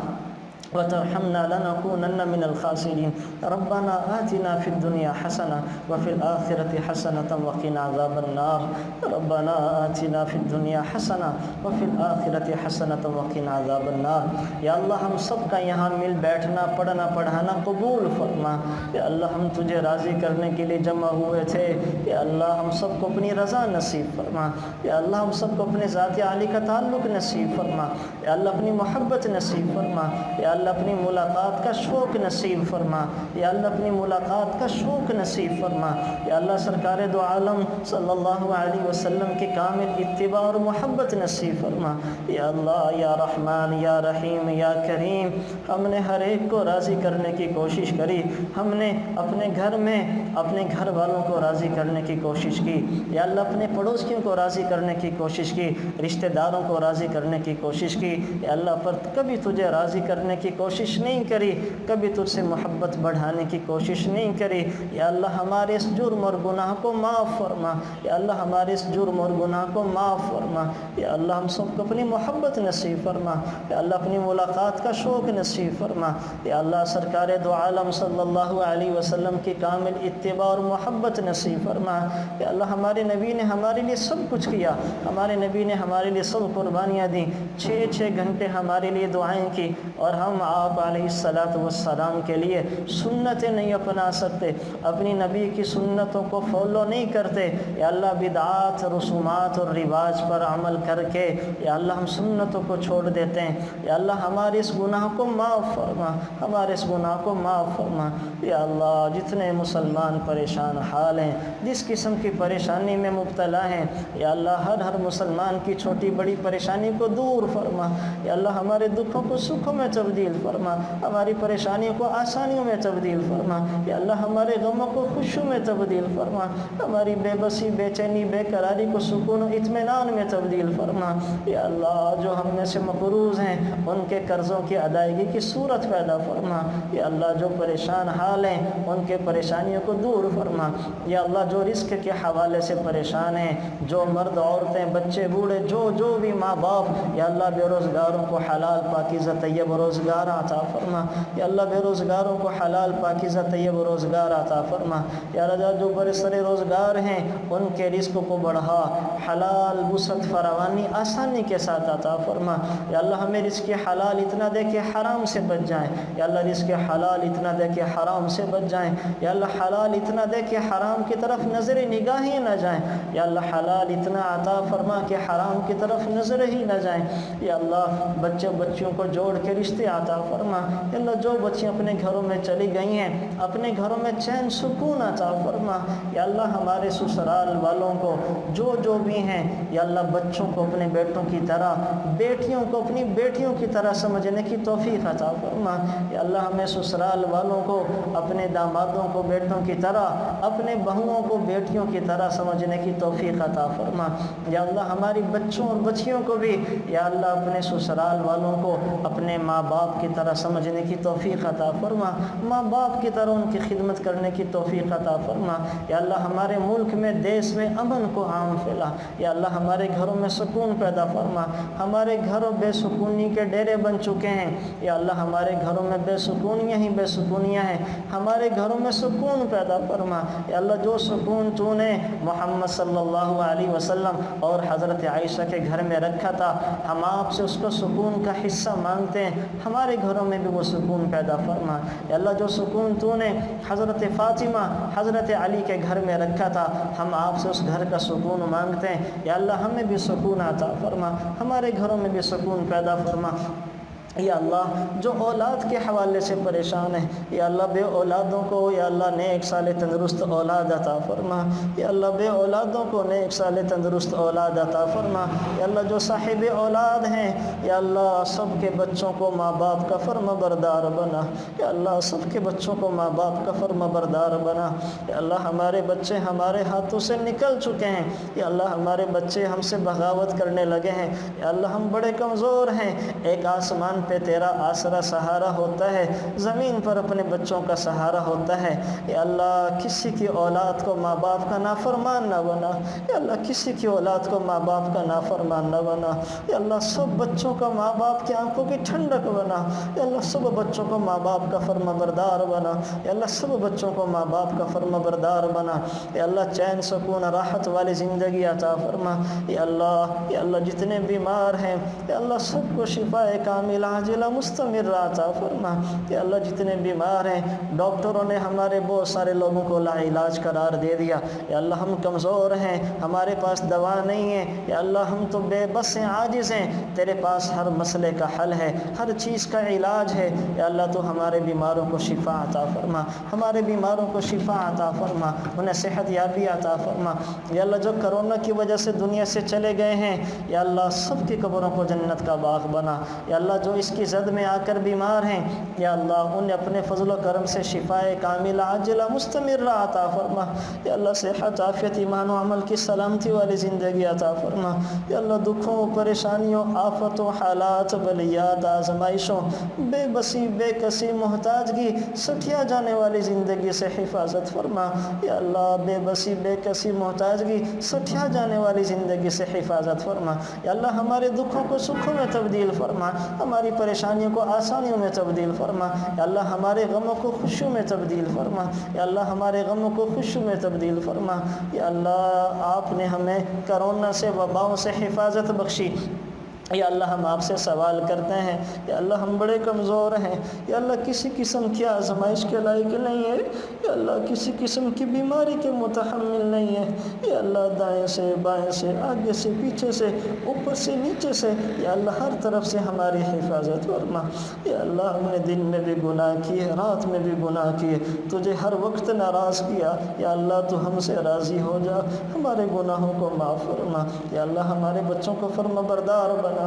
وترحمنا لنكونن من الخاسرين ربنا آتنا في الدنيا حسنة وفي الآخرة حسنة وقنا عذاب النار ربنا آتنا في الدنيا حسنة وفي الآخرة حسنة وقنا عذاب النار۔ یا اللہ ہم سب کا یہاں مل بیٹھنا، پڑھنا پڑھانا قبول فرما۔ یا اللہ ہم تجھے راضی کرنے کے لیے جمع ہوئے تھے، یا اللہ ہم سب کو اپنی رضا نصیب فرما۔ یا اللہ ہم سب کو اپنے ذات عالی کا تعلق نصیب فرما۔ یا اللہ اپنی محبت نصیب فرما۔ یا اللہ اپنی ملاقات کا شوق نصیب فرما۔ یا اللہ اپنی ملاقات کا شوق نصیب فرما۔ یا اللہ سرکار دو عالم صلی اللہ علیہ وسلم کی کامل اتباع اور محبت نصیب فرما۔ یا اللہ یا رحمان یا رحیم یا کریم، ہم نے ہر ایک کو راضی کرنے کی کوشش کری، ہم نے اپنے گھر میں اپنے گھر والوں کو راضی کرنے کی کوشش کی، یا اللہ اپنے پڑوسیوں کو راضی کرنے کی کوشش کی، رشتہ داروں کو راضی کرنے کی کوشش کی، یا اللہ پر کبھی تجھے راضی کرنے کی کوشش نہیں کری، کبھی تجھ سے محبت بڑھانے کی کوشش نہیں کری۔ یا اللہ ہمارے اس جرم اور گناہ کو معاف فرما۔ یا اللہ ہمارے اس جرم اور گناہ کو معاف فرما۔ یا اللہ ہم سب کو اپنی محبت نصیب فرما۔ یا اللہ اپنی ملاقات کا شوق نصیب فرما۔ یا اللہ سرکار دو عالم صلی اللہ علیہ وسلم کی کامل اتباع اور محبت نصیب فرما۔ یا اللہ ہمارے نبی نے ہمارے لیے سب کچھ کیا، ہمارے نبی نے ہمارے لیے سب قربانیاں دیں، 6 گھنٹے ہمارے لیے دعائیں کی، اور ہم آپ علیہ السلام کے لیے سنتیں نہیں اپنا سکتے، اپنی نبی کی سنتوں کو فالو نہیں کرتے۔ یا اللہ بدعات، رسومات اور رواج پر عمل کر کے یا اللہ ہم سنتوں کو چھوڑ دیتے ہیں۔ یا اللہ ہمارے اس گناہ کو معاف فرما، ہمارے اس گناہ کو معاف فرما۔ یا اللہ جتنے مسلمان پریشان حال ہیں، جس قسم کی پریشانی میں مبتلا ہیں، یا اللہ ہر مسلمان کی چھوٹی بڑی پریشانی کو دور فرما۔ یا اللہ ہمارے دکھوں کو سکھوں میں تبدیل فرما، ہماری پریشانیوں کو آسانیوں میں تبدیل فرما۔ یا اللہ ہمارے غموں کو خوشیوں میں تبدیل فرما، ہماری بے بسی، بے چینی، بے قراری کو سکون و اطمینان میں تبدیل فرما۔ یا اللہ جو ہم میں سے مقروض ہیں ان کے قرضوں کی ادائیگی کی صورت پیدا فرما۔ یا اللہ جو پریشان حال ہیں ان کے پریشانیوں کو دور فرما۔ یا اللہ جو رزق کے حوالے سے پریشان ہیں، جو مرد عورتیں بچے بوڑھے جو بھی ماں باپ، یا اللہ بے روزگاروں کو حلال پاکیزہ طیب روزگار عطا فرما۔ یا اللہ بے روزگاروں کو حلال پاکیزہ طیب روزگار عطا فرما۔ یا اللہ جو برسر روزگار ہیں ان کے رزق کو بڑھا، حلال وسعت فراوانی آسانی کے ساتھ عطا فرما۔ یا اللہ ہمیں رزق حلال اتنا دے کہ حرام سے بچ جائیں، یا اللہ رزق حلال اتنا دے کہ حرام سے بچ جائیں، یا اللہ حلال اتنا دے کہ حرام کی طرف نظر نگاہیں نہ جائیں، یا اللہ حلال اتنا عطا فرما کہ حرام کی طرف نظر ہی نہ جائیں۔ یا اللہ بچوں کو جوڑ کے رشتے عطا عطا فرما۔ یا اللہ جو بچیاں اپنے گھروں میں چلی گئی ہیں اپنے گھروں میں چین سکون عطا فرما۔ یا اللہ ہمارے سسرال والوں کو جو بھی ہیں یا اللہ بچوں کو اپنے بیٹوں کی طرح بیٹیوں کو اپنی بیٹیوں کی طرح سمجھنے کی توفیق عطا فرما۔ یا اللہ ہمیں سسرال والوں کو اپنے دامادوں کو بیٹوں کی طرح اپنے بہوؤں کو بیٹیوں کی طرح سمجھنے کی توفیق عطا فرما۔ یا اللہ ہماری بچوں اور بچیوں کو بھی یا اللہ اپنے سسرال والوں کو اپنے ماں باپ کی طرح سمجھنے کی توفیق عطا فرما، ماں باپ کی طرح ان کی خدمت کرنے کی توفیق عطا فرما۔ یا اللہ ہمارے ملک میں دیس میں امن کو عام پھیلا۔ یا اللہ ہمارے گھروں میں سکون پیدا فرما۔ ہمارے گھروں بے سکونی کے ڈیرے بن چکے ہیں، یا اللہ ہمارے گھروں میں بے سکونیاں ہی بے سکونیاں ہیں، ہمارے گھروں میں سکون پیدا فرما۔ یا اللہ جو سکون تو نے محمد صلی اللہ علیہ وسلم اور حضرت عائشہ کے گھر میں رکھا تھا، ہم آپ سے اس کو سکون کا حصہ مانگتے ہیں، ہمارے گھروں میں بھی وہ سکون پیدا فرما۔ یا اللہ جو سکون تو نے حضرت فاطمہ حضرت علی کے گھر میں رکھا تھا، ہم آپ سے اس گھر کا سکون مانگتے ہیں، یا اللہ ہمیں بھی سکون عطا فرما، ہمارے گھروں میں بھی سکون پیدا فرما۔ یا اللہ جو اولاد کے حوالے سے پریشان ہیں یا اللہ بے اولادوں کو یا اللہ نیک سال تندرست اولاد عطا فرما۔ یا اللہ بے اولادوں کو نیک سال تندرست اولاد عطا فرما۔ یا اللہ جو صاحب اولاد ہیں یا اللہ سب کے بچوں کو ماں باپ کا فرما بردار بنا۔ یا اللہ سب کے بچوں کو ماں باپ کا فرما بردار بنا۔ یا اللہ ہمارے بچے ہمارے ہاتھوں سے نکل چکے ہیں، یا اللہ ہمارے بچے ہم سے بغاوت کرنے لگے ہیں، یا اللہ ہم بڑے کمزور ہیں، ایک آسمان پہ تیرا آسرا سہارا ہوتا ہے، زمین پر اپنے بچوں کا سہارا ہوتا ہے۔ یا اللہ کسی کی اولاد کو ماں باپ کا نافرمان نہ بنا، یا اللہ کسی کی اولاد کو ماں باپ کا نافرمان نہ بنا۔ یا اللہ سب بچوں کا ماں باپ کی آنکھوں کی ٹھنڈک بنا۔ یا اللہ سب بچوں کو ماں باپ کا فرما بردار بنا۔ یا اللہ سب بچوں کو ماں باپ کا فرما بردار بنا۔ یا اللہ چین سکون راحت والی زندگی عطا فرما۔ یا اللہ جتنے بیمار ہیں یا اللہ سب کو شفا کاملہ عاجلہ مستمر عطا فرما۔ یا اللہ جتنے بیمار ہیں ڈاکٹروں نے ہمارے بہت سارے لوگوں کو لا علاج قرار دے دیا، یا اللہ ہم کمزور ہیں، ہمارے پاس دوا نہیں ہے، یا اللہ ہم تو بے بس ہیں، عاجز ہیں، تیرے پاس ہر مسئلے کا حل ہے، ہر چیز کا علاج ہے۔ یا اللہ تو ہمارے بیماروں کو شفا عطا فرما، ہمارے بیماروں کو شفا عطا فرما، انہیں صحت یابی عطا فرما۔ یا اللہ جو کرونا کی وجہ سے دنیا سے چلے گئے ہیں یا اللہ سب کی قبروں کو جنت کا باغ بنا۔ یا اللہ جو اس کی زد میں آ کر بیمار ہیں یا اللہ انہیں اپنے فضل و کرم سے شفا کاملہ عاجلہ مستمر عطا فرما۔ یا اللہ صحت عافیت ایمان و عمل کی سلامتی والی زندگی عطا فرما۔ یا اللہ دکھوں پریشانیوں آفتوں حالات بلیات آزمائشوں بے بسی بے کسی محتاجگی سٹیا جانے والی زندگی سے حفاظت فرما۔ یا اللہ بے بسی بے کسی محتاجگی سٹیا جانے والی زندگی سے حفاظت فرما۔ یا اللہ ہمارے دکھوں کو سکھوں میں تبدیل فرما، ہماری پریشانیوں کو آسانیوں میں تبدیل فرما۔ یا اللہ ہمارے غموں کو خوشیوں میں تبدیل فرما۔ یا اللہ ہمارے غموں کو خوشیوں میں تبدیل فرما۔ یا اللہ آپ نے ہمیں کرونا سے وباؤں سے حفاظت بخشی، یا اللہ ہم آپ سے سوال کرتے ہیں یا اللہ ہم بڑے کمزور ہیں، یا اللہ کسی قسم کی آزمائش کے لائق نہیں ہے، یا اللہ کسی قسم کی بیماری کے متحمل نہیں ہے، یا اللہ دائیں سے بائیں سے آگے سے پیچھے سے اوپر سے نیچے سے یا اللہ ہر طرف سے ہماری حفاظت فرما۔ یا اللہ ہم نے دن میں بھی گناہ کیے، رات میں بھی گناہ کیے، تجھے ہر وقت ناراض کیا، یا اللہ تو ہم سے راضی ہو جا، ہمارے گناہوں کو معاف فرما۔ یا اللہ ہمارے بچوں کو فرما بردار بنا۔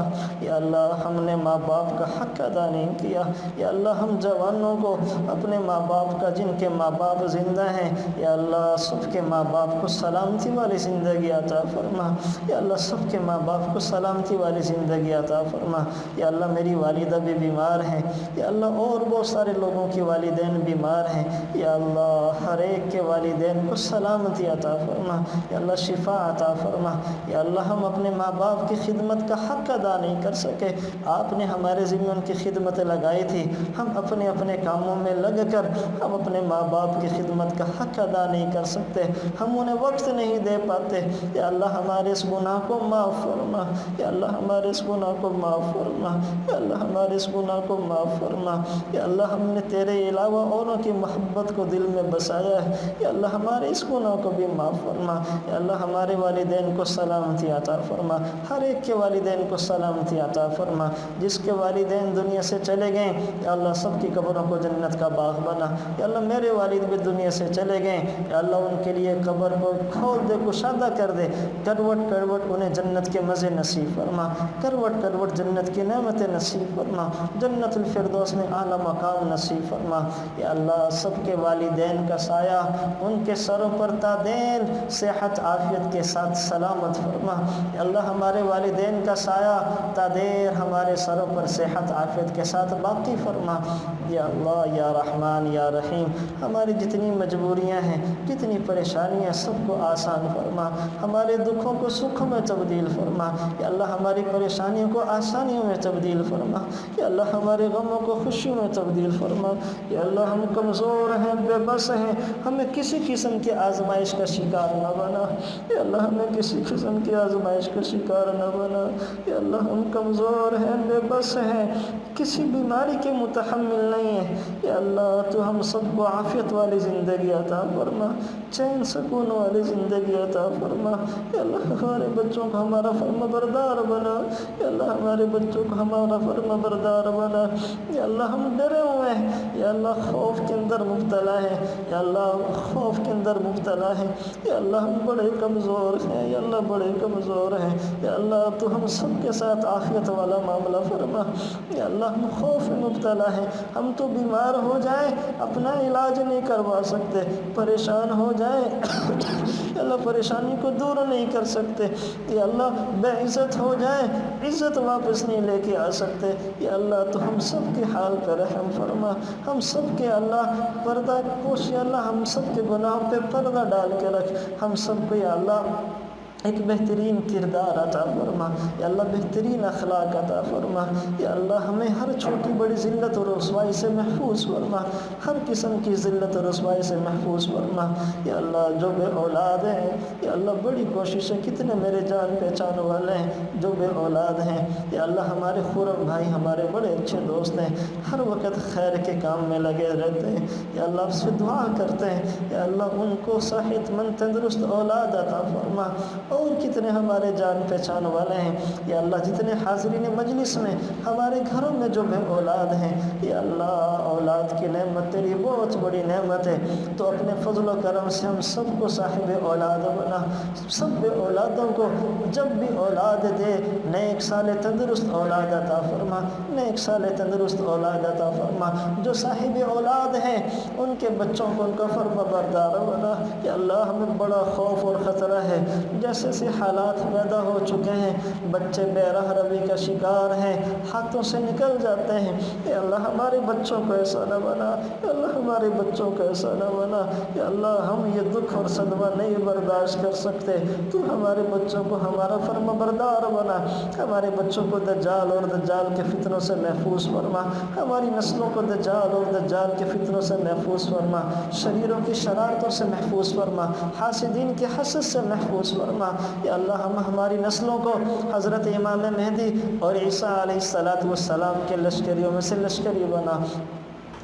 یا اللہ ہم نے ماں باپ کا حق ادا نہیں کیا، یا اللہ ہم جوانوں کو اپنے ماں باپ کا جن کے ماں باپ زندہ ہیں یا اللہ سب کے ماں باپ کو سلامتی والی زندگی عطا فرما۔ یا اللہ سب کے ماں باپ کو سلامتی والی زندگی عطا فرما۔ یا اللہ میری والدہ بھی بیمار ہیں، یا اللہ اور بہت سارے لوگوں کی والدین بیمار ہیں، یا اللہ ہر ایک کے والدین کو سلامتی عطا فرما، یا اللہ شفا عطا فرما۔ یا اللہ ہم اپنے ماں باپ کی خدمت کا حق ادا نہیں کر سکے، آپ نے ہمارے ذمہ ان کی خدمت لگائی تھی، ہم اپنے اپنے کاموں میں لگ کر ہم اپنے ماں باپ کی خدمت کا حق ادا نہیں کر سکتے، ہم انہیں وقت نہیں دے پاتے۔ یا اللہ ہمارے اس گناہ کو معاف فرما، یا اللہ ہمارے اس گناہ کو معاف فرما، یا اللہ ہمارے اس گناہ کو معاف فرما۔ یا اللہ ہم نے تیرے علاوہ اوروں کی محبت کو دل میں بسایا ہے، یا اللہ ہمارے اس گناہ کو بھی معاف فرما۔ یا اللہ ہمارے والدین کو سلامتی عطا فرما، ہر ایک کے والدین کو سلامتی عطا فرما، جس کے والدین دنیا سے چلے گئے یا اللہ سب کی قبروں کو جنت کا باغ بنا، یا اللہ میرے والد بھی دنیا سے چلے گئے یا اللہ ان کے لیے قبر کو کھول دے، کشادہ کر دے، کروٹ کروٹ انہیں جنت کے مزے نصیب فرما، کروٹ کروٹ جنت کی نعمتیں نصیب فرما، جنت الفردوس میں اعلیٰ مقام نصیب فرما، یا اللہ سب کے والدین کا سایہ ان کے سروں پر تا دین صحت عافیت کے ساتھ سلامت فرما، یا اللہ ہمارے والدین کا سایہ تا دیر ہمارے سروں پر صحت عافیت کے ساتھ باقی فرما، یا اللہ یا رحمان یا رحیم ہماری جتنی مجبوریاں ہیں، جتنی پریشانیاں سب کو آسان فرما، ہمارے دکھوں کو سکھوں میں تبدیل فرما، یا اللہ ہماری پریشانیوں کو آسانیوں میں تبدیل فرما، یا اللہ ہمارے غموں کو خوشیوں میں تبدیل فرما، یا اللہ ہم کمزور ہیں، بے بس ہیں، ہمیں کسی قسم کی آزمائش کا شکار نہ بنا، یا اللہ ہمیں کسی قسم کی آزمائش کا شکار نہ بنا، یا اللہ ہم کمزور ہیں، بے بس ہیں، کسی بیماری کے متحمل نہیں ہیں، یا اللہ تو ہم سب کو عافیت والی زندگی عطا فرما، چین سکون والی زندگی عطا فرما، یا اللہ ہمارے بچوں کو ہمارا فرما بردار بنا، یا اللہ ہمارے بچوں کو ہمارا فرما بردار بنا، یا اللہ ہم ڈرے ہوئے ہیں، یا اللہ خوف کے اندر مبتلا ہے، یا اللہ خوف کے اندر مبتلا ہے، یا اللہ ہم بڑے کمزور ہیں، یا اللہ بڑے کمزور ہیں، یا اللہ تو ہم سب کے ساتھ عافیت والا معاملہ فرما، یا اللہ ہم خوف میں مبتلا ہیں، ہم تو بیمار ہو جائیں اپنا علاج نہیں کروا سکتے، پریشان ہو جائیں یا اللہ پریشانی کو دور نہیں کر سکتے، یا اللہ بے عزت ہو جائیں عزت واپس نہیں لے کے آ سکتے، یا اللہ تو ہم سب کے حال پر رحم فرما، ہم سب کے اللہ پردہ پوش، یا اللہ ہم سب کے گناہوں پہ پردہ ڈال کے رکھ، ہم سب کو یا اللہ ایک بہترین کردار عطا فرما، یا اللہ بہترین اخلاق عطا فرما، یا اللہ ہمیں ہر چھوٹی بڑی ذلت اور رسوائی سے محفوظ فرما، ہر قسم کی ذلت اور رسوائی سے محفوظ فرما، یا اللہ جو بے اولاد ہیں یا اللہ بڑی کوشش ہے، کتنے میرے جان پہچان والے ہیں جو بے اولاد ہیں، یا اللہ ہمارے خورم بھائی ہمارے بڑے اچھے دوست ہیں، ہر وقت خیر کے کام میں لگے رہتے ہیں، یا اللہ آپ سے دعا کرتے ہیں یا اللہ ان کو صحت مند تندرست اولاد عطا فرما، اور کتنے ہمارے جان پہچان والے ہیں یا اللہ جتنے حاضرین مجلس میں ہمارے گھروں میں جو بے اولاد ہیں، یا اللہ اولاد کی نعمت تیری بہت بڑی نعمت ہے، تو اپنے فضل و کرم سے ہم سب کو صاحب اولاد بنا، سب بے اولادوں کو جب بھی اولاد دے نیک سال تندرست اولاد عطا فرما، نیک سال تندرست اولاد عطا فرما، جو صاحب اولاد ہیں ان کے بچوں کو ان کا فرما بردار بنا، یا اللہ ہمیں بڑا خوف اور خطرہ ہے، جیسے سے حالات پیدا ہو چکے ہیں، بچے بے راہ روی کا شکار ہیں، ہاتھوں سے نکل جاتے ہیں، یا اللہ ہمارے بچوں کو ایسا نہ بنا، یا اللہ ہمارے بچوں کو ایسا نہ بنا، یا اللہ ہم یہ دکھ اور صدمہ نہیں برداشت کر سکتے، تو ہمارے بچوں کو ہمارا فرما بردار بنا، ہمارے بچوں کو دجال اور دجال کے فتنوں سے محفوظ فرما، ہماری نسلوں کو دجال اور دجال کے فتنوں سے محفوظ فرما، شریروں کی شرارتوں سے محفوظ فرما، حاسدین کے حسد سے محفوظ فرما، یا اللہ ہم ہماری نسلوں کو حضرت امام مہدی اور عیسیٰ علیہ السلام کے لشکریوں میں سے لشکری بنا،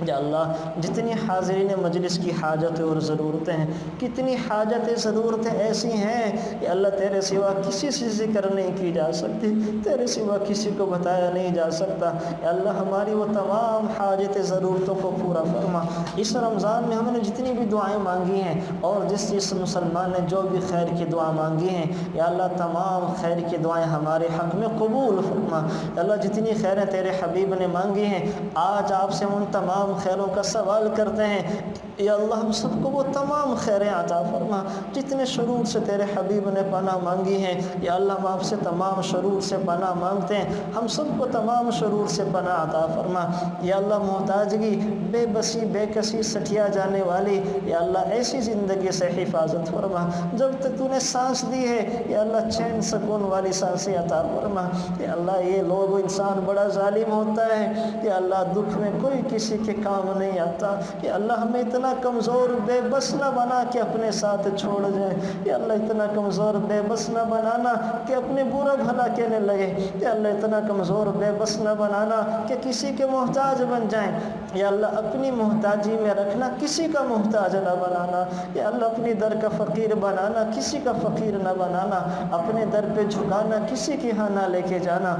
یا اللہ جتنی حاضرین مجلس کی حاجتیں اور ضرورتیں ہیں، کتنی حاجتیں ضرورتیں ایسی ہیں کہ اللہ تیرے سوا کسی سے ذکر نہیں کی جا سکتی، تیرے سوا کسی کو بتایا نہیں جا سکتا، یا اللہ ہماری وہ تمام حاجتیں ضرورتوں کو پورا فرما۔ اس رمضان میں ہم نے جتنی بھی دعائیں مانگی ہیں اور جس مسلمان نے جو بھی خیر کی دعا مانگی ہیں، یا اللہ تمام خیر کی دعائیں ہمارے حق میں قبول فرما، یا اللہ جتنی خیریں تیرے حبیب نے مانگی ہیں آج آپ سے ان تمام خیروں کا سوال کرتے ہیں، یا اللہ ہم سب کو وہ تمام خیریں عطا فرما، جتنے شرور سے تیرے حبیب نے پناہ مانگی ہیں، یا اللہ ہم آپ سے تمام شرور سے پناہ مانگتے ہیں، ہم سب کو تمام شرور سے پناہ عطا فرما، یا اللہ محتاجگی بے بسی بے کسی سٹیا جانے والی یا اللہ ایسی زندگی سے حفاظت فرما، جب تک تو نے سانس دی ہے یا اللہ چین سکون والی سانسیں عطا فرما، یا اللہ یہ لوگ انسان بڑا ظالم ہوتا ہے، یا اللہ دکھ میں کوئی کسی کے کام نہیں آتا۔ یا اللہ ہمیں اتنا کمزور بے بس نہ بنا کہ اپنے ساتھ چھوڑ جائے۔ یا اللہ اتنا کمزور بے بس نہ بنانا کہ اپنے برا بھلا کہنے لگے۔ یا اللہ اتنا کمزور بے بس نہ بنانا کہ کسی کے محتاج بن جائیں۔ یا اللہ اپنی محتاجی میں رکھنا، کسی کا محتاج نہ بنانا۔ یا اللہ اپنی در کا فقیر بنانا، کسی کا فقیر نہ بنانا۔ اپنے در پہ جھکانا، کسی کی ہاں نہ لے کے جانا۔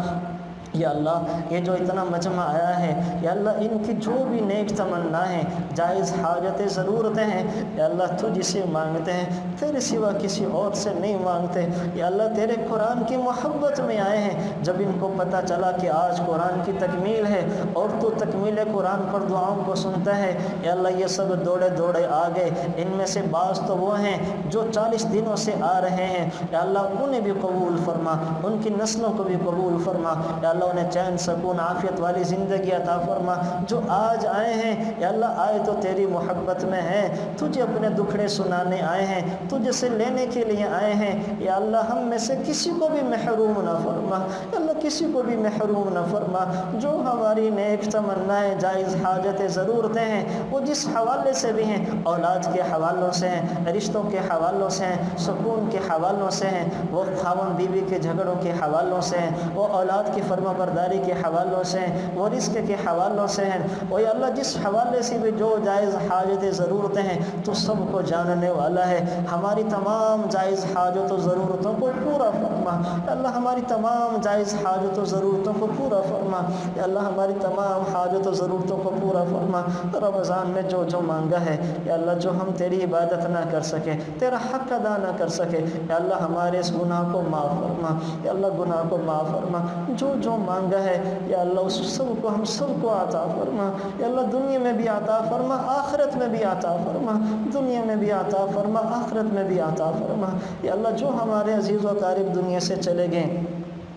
یا اللہ یہ جو اتنا مجمع آیا ہے، یا اللہ ان کی جو بھی نیک تمنا ہیں، جائز حاجتیں، ضرورتیں ہیں، یا اللہ تجھ سے مانگتے ہیں، تیرے سوا کسی اور سے نہیں مانگتے۔ یا اللہ تیرے قرآن کی محبت میں آئے ہیں، جب ان کو پتہ چلا کہ آج قرآن کی تکمیل ہے اور تو تکمیل قرآن پر دعاؤں کو سنتا ہے، یا اللہ یہ سب دوڑے دوڑے آ گئے۔ ان میں سے بعض تو وہ ہیں جو 40 دنوں سے آ رہے ہیں، یا اللہ انہیں بھی قبول فرما، ان کی نسلوں کو بھی قبول فرما۔ یا اللہ انہیں چین سکون عافیت والی زندگی عطا فرما۔ جو آج آئے ہیں، یا اللہ آئے تو تیری محبت میں ہیں، تجھے اپنے دکھڑے سنانے آئے ہیں، تجھے سے لینے کے لیے آئے ہیں۔ یا اللہ ہم میں سے کسی کو بھی محروم نہ فرما، یا اللہ کسی کو بھی محروم نہ فرما۔ جو ہماری نیک تمنائیں، جائز حاجتیں، ضرورتیں ہیں، وہ جس حوالے سے بھی ہیں، اولاد کے حوالوں سے ہیں، رشتوں کے حوالوں سے ہیں، سکون کے حوالوں سے ہیں، وہ خاوند بیوی کے جھگڑوں کے حوالوں سے ہیں، وہ اولاد کی فرما برداری کے حوالوں سے ہیں، وہ رزق کے حوالوں سے ہیں، وہ یا اللہ جس حوالے سے بھی جو جائز حاجتیں، ضرورتیں ہیں، تو سب کو جاننے والا ہے۔ ہماری تمام جائز حاجت و ضرورتوں کو پورا فرما۔ یا اللہ ہماری تمام جائز حاجت و ضرورتوں کو پورا فرما۔ یا اللہ ہماری تمام حاجت و ضرورتوں کو پورا فرما۔ رمضان میں جو جو مانگا ہے، یا اللہ جو ہم تیری عبادت نہ کر سکے، تیرا حق ادا نہ کر سکے، یا اللہ ہمارے اس گناہ کو معاف فرما۔ یا اللہ گناہ کو معاف فرما۔ جو جو مانگا ہے، یا اللہ اس سب کو ہم سب کو عطا فرما۔ یا اللہ دنیا میں بھی عطا فرما، آخرت میں بھی عطا فرما۔ دنیا میں بھی عطا فرما، آخرت میں بھی عطا فرما۔ یا اللہ جو ہمارے عزیز و قریب دنیا سے چلے گئے،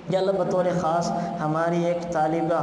یا اللہ بطور خاص ہماری ایک طالبہ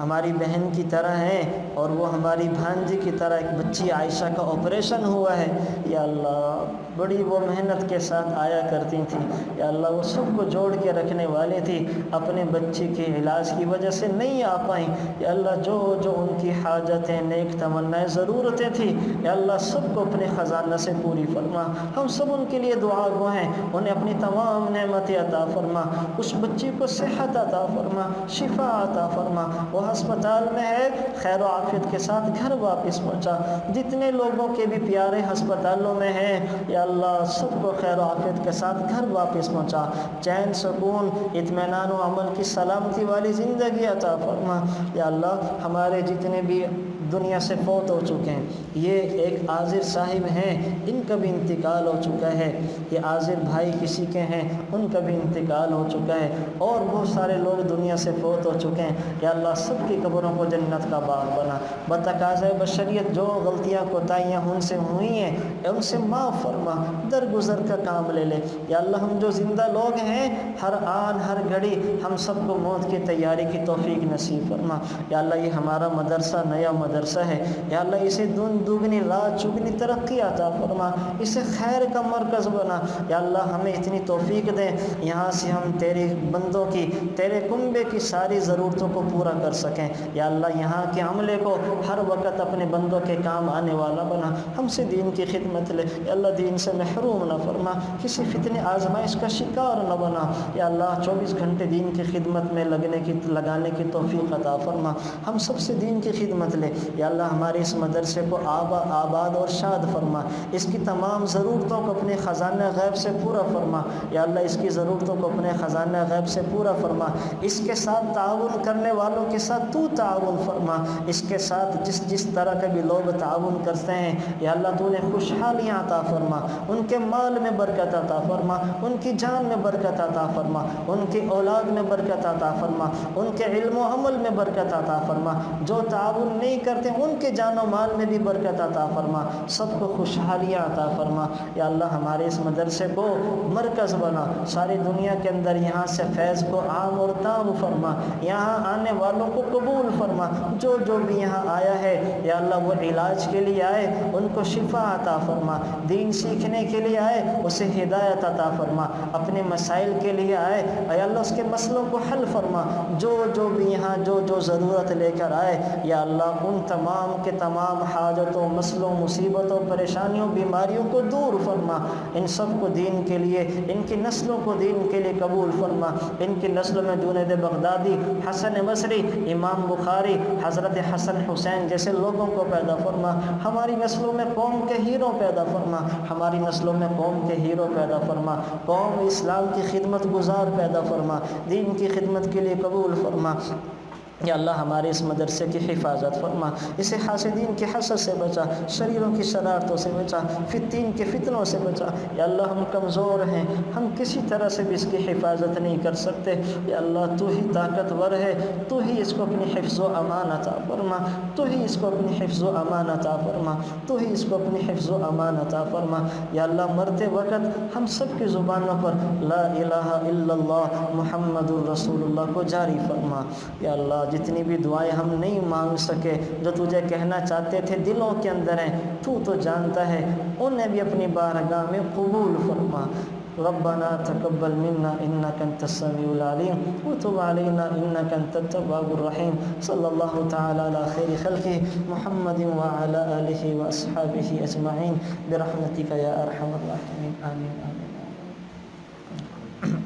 ہماری بہن کی طرح ہے، اور وہ ہماری بھانجی کی طرح ایک بچی عائشہ کا آپریشن ہوا ہے۔ یا اللہ بڑی وہ محنت کے ساتھ آیا کرتی تھی، یا اللہ وہ سب کو جوڑ کے رکھنے والی تھی، اپنے بچی کے علاج کی وجہ سے نہیں آ پائیں۔ یا اللہ جو جو ان کی حاجتیں، نیک تمنائیں، ضرورتیں تھیں، یا اللہ سب کو اپنے خزانہ سے پوری فرما۔ ہم سب ان کے لیے دعا گو ہیں، انہیں اپنی تمام نعمتیں عطا فرما۔ اس بچی کو صحت عطا فرما، شفا عطا فرما۔ وہ ہسپتال میں ہے، خیر و عافیت کے ساتھ گھر واپس پہنچا۔ جتنے لوگوں کے بھی پیارے ہسپتالوں میں ہیں، یا اللہ سب کو خیر و عافیت کے ساتھ گھر واپس پہنچا۔ چین، سکون، اطمینان و عمل کی سلامتی والی زندگی عطا فرما۔ یا اللہ ہمارے جتنے بھی دنیا سے فوت ہو چکے ہیں، یہ ایک عاذر صاحب ہیں، ان کا بھی انتقال ہو چکا ہے۔ یہ عاذر بھائی کسی کے ہیں، ان کا بھی انتقال ہو چکا ہے، اور بہت سارے لوگ دنیا سے فوت ہو چکے ہیں۔ یا اللہ سب کی قبروں کو جنت کا باغ بنا۔ بتقاضۂ بشریت جو غلطیاں کوتاہیاں ان سے ہوئی ہیں، ان سے معاف فرما، درگزر کا کام لے لے۔ یا اللہ ہم جو زندہ لوگ ہیں، ہر آن ہر گھڑی ہم سب کو موت کی تیاری کی توفیق نصیب فرما۔ یا اللہ یہ ہمارا مدرسہ نیا مدرسہ ہے، یا اللہ اسے دگنی رات چگنی ترقی عطا فرما، اسے خیر کا مرکز بنا۔ یا اللہ ہمیں اتنی توفیق دے، یہاں سے ہم تیرے بندوں کی، تیرے کنبے کی ساری ضرورتوں کو پورا کر سکیں۔ یا اللہ یہاں کے عملے کو ہر وقت اپنے بندوں کے کام آنے والا بنا۔ ہم سے دین کی خدمت لے، یا اللہ دین سے محروم نہ فرما، کسی فتنے آزمائش کا شکار نہ بنا۔ یا اللہ 24 گھنٹے دین کی خدمت میں لگانے کی توفیق عطا فرما۔ ہم سب سے دین کی خدمت لے۔ یا اللہ ہمارے اس مدرسے کو آباد اور شاد فرما، اس کی تمام ضرورتوں کو اپنے خزانہ غیب سے پورا فرما۔ یا اللہ اس کی ضرورتوں کو اپنے خزانہ غیب سے پورا فرما۔ اس کے ساتھ تعاون کرنے والوں کے ساتھ تو تعاون فرما۔ اس کے ساتھ جس طرح کے بھی لوگ تعاون کرتے ہیں، یا اللہ تو انہیں خوشحالیاں عطا فرما، ان کے مال میں برکت عطا فرما، ان کی جان میں برکت عطا فرما، ان کی اولاد میں برکت عطا فرما، ان کے علم و عمل میں برکت عطا فرما۔ جو تعاون نہیں کرتے ان کے جان و مال میں بھی برکت عطا فرما، سب کو خوشحالیاں عطا فرما۔ یا اللہ ہمارے اس مدرسے کو مرکز بنا، ساری دنیا کے اندر یہاں سے فیض کو عام اور تام فرما، یہاں آنے والوں کو قبول فرما۔ جو جو بھی یہاں آیا ہے، یا اللہ وہ علاج کے لیے آئے، ان کو شفا عطا فرما، دین سیکھنے کے لیے آئے اسے ہدایت عطا فرما، اپنے مسائل کے لیے آئے یا اللہ اس کے مسئلوں کو حل فرما۔ جو جو بھی یہاں جو جو ضرورت لے کر آئے، یا اللہ ان تمام کے تمام حاجتوں، مسئلوں، مصیبتوں، پریشانیوں، بیماریوں کو دور فرما، ان سب کو دین کے لیے، ان کی نسلوں کو دین کے لیے قبول فرما۔ ان کی نسلوں میں جنید بغدادی، حسن بصری، امام بخاری، حضرت حسن حسین جیسے لوگوں کو پیدا فرما۔ ہماری نسلوں میں قوم کے ہیرو پیدا فرما، ہماری نسلوں میں قوم کے ہیرو پیدا فرما، قوم اسلام کی خدمت گزار پیدا فرما، دین کی خدمت کے لیے قبول فرما۔ یا اللہ ہمارے اس مدرسے کی حفاظت فرما، اسے حاسدین کے حسد سے بچا، شریروں کی شرارتوں سے بچا، فتین کے فتنوں سے بچا۔ یا اللہ ہم کمزور ہیں، ہم کسی طرح سے بھی اس کی حفاظت نہیں کر سکتے۔ یا اللہ تو ہی طاقتور ہے، تو ہی اس کو اپنی حفظ و امان عطا فرما، تو ہی اس کو اپنی حفظ و امان عطا فرما، تو ہی اس کو اپنی حفظ و امان عطا فرما۔ یا اللہ مرتے وقت ہم سب کی زبانوں پر لا الہ الا اللہ محمد الرسول اللہ کو جاری فرما۔ یا اللہ جتنی بھی دعائیں ہم نہیں مانگ سکے، جو تجھے کہنا چاہتے تھے دلوں کے اندر ہیں، تو جانتا ہے، انہیں بھی اپنی بارگاہ میں قبول فرما۔ ربنا تقبل منا انك انت السميع العليم وتب علينا انك انت التواب الرحيم صلى الله تعالى على خير خلقه محمد وعلى اله واصحابه اجمعين برحمتك يا ارحم الراحمين آمين آمين۔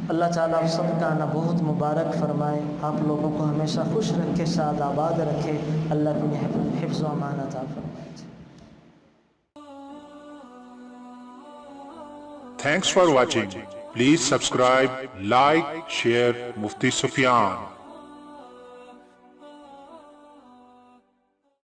اللہ تعالیٰ آپ سب کا نا بہت مبارک فرمائے، آپ لوگوں کو ہمیشہ خوش رکھے، شاد آباد رکھے، اللہ کی حفظ و امان عطا فرمائے۔ Thanks for watching. Please subscribe, like, share Mufti Sufyan.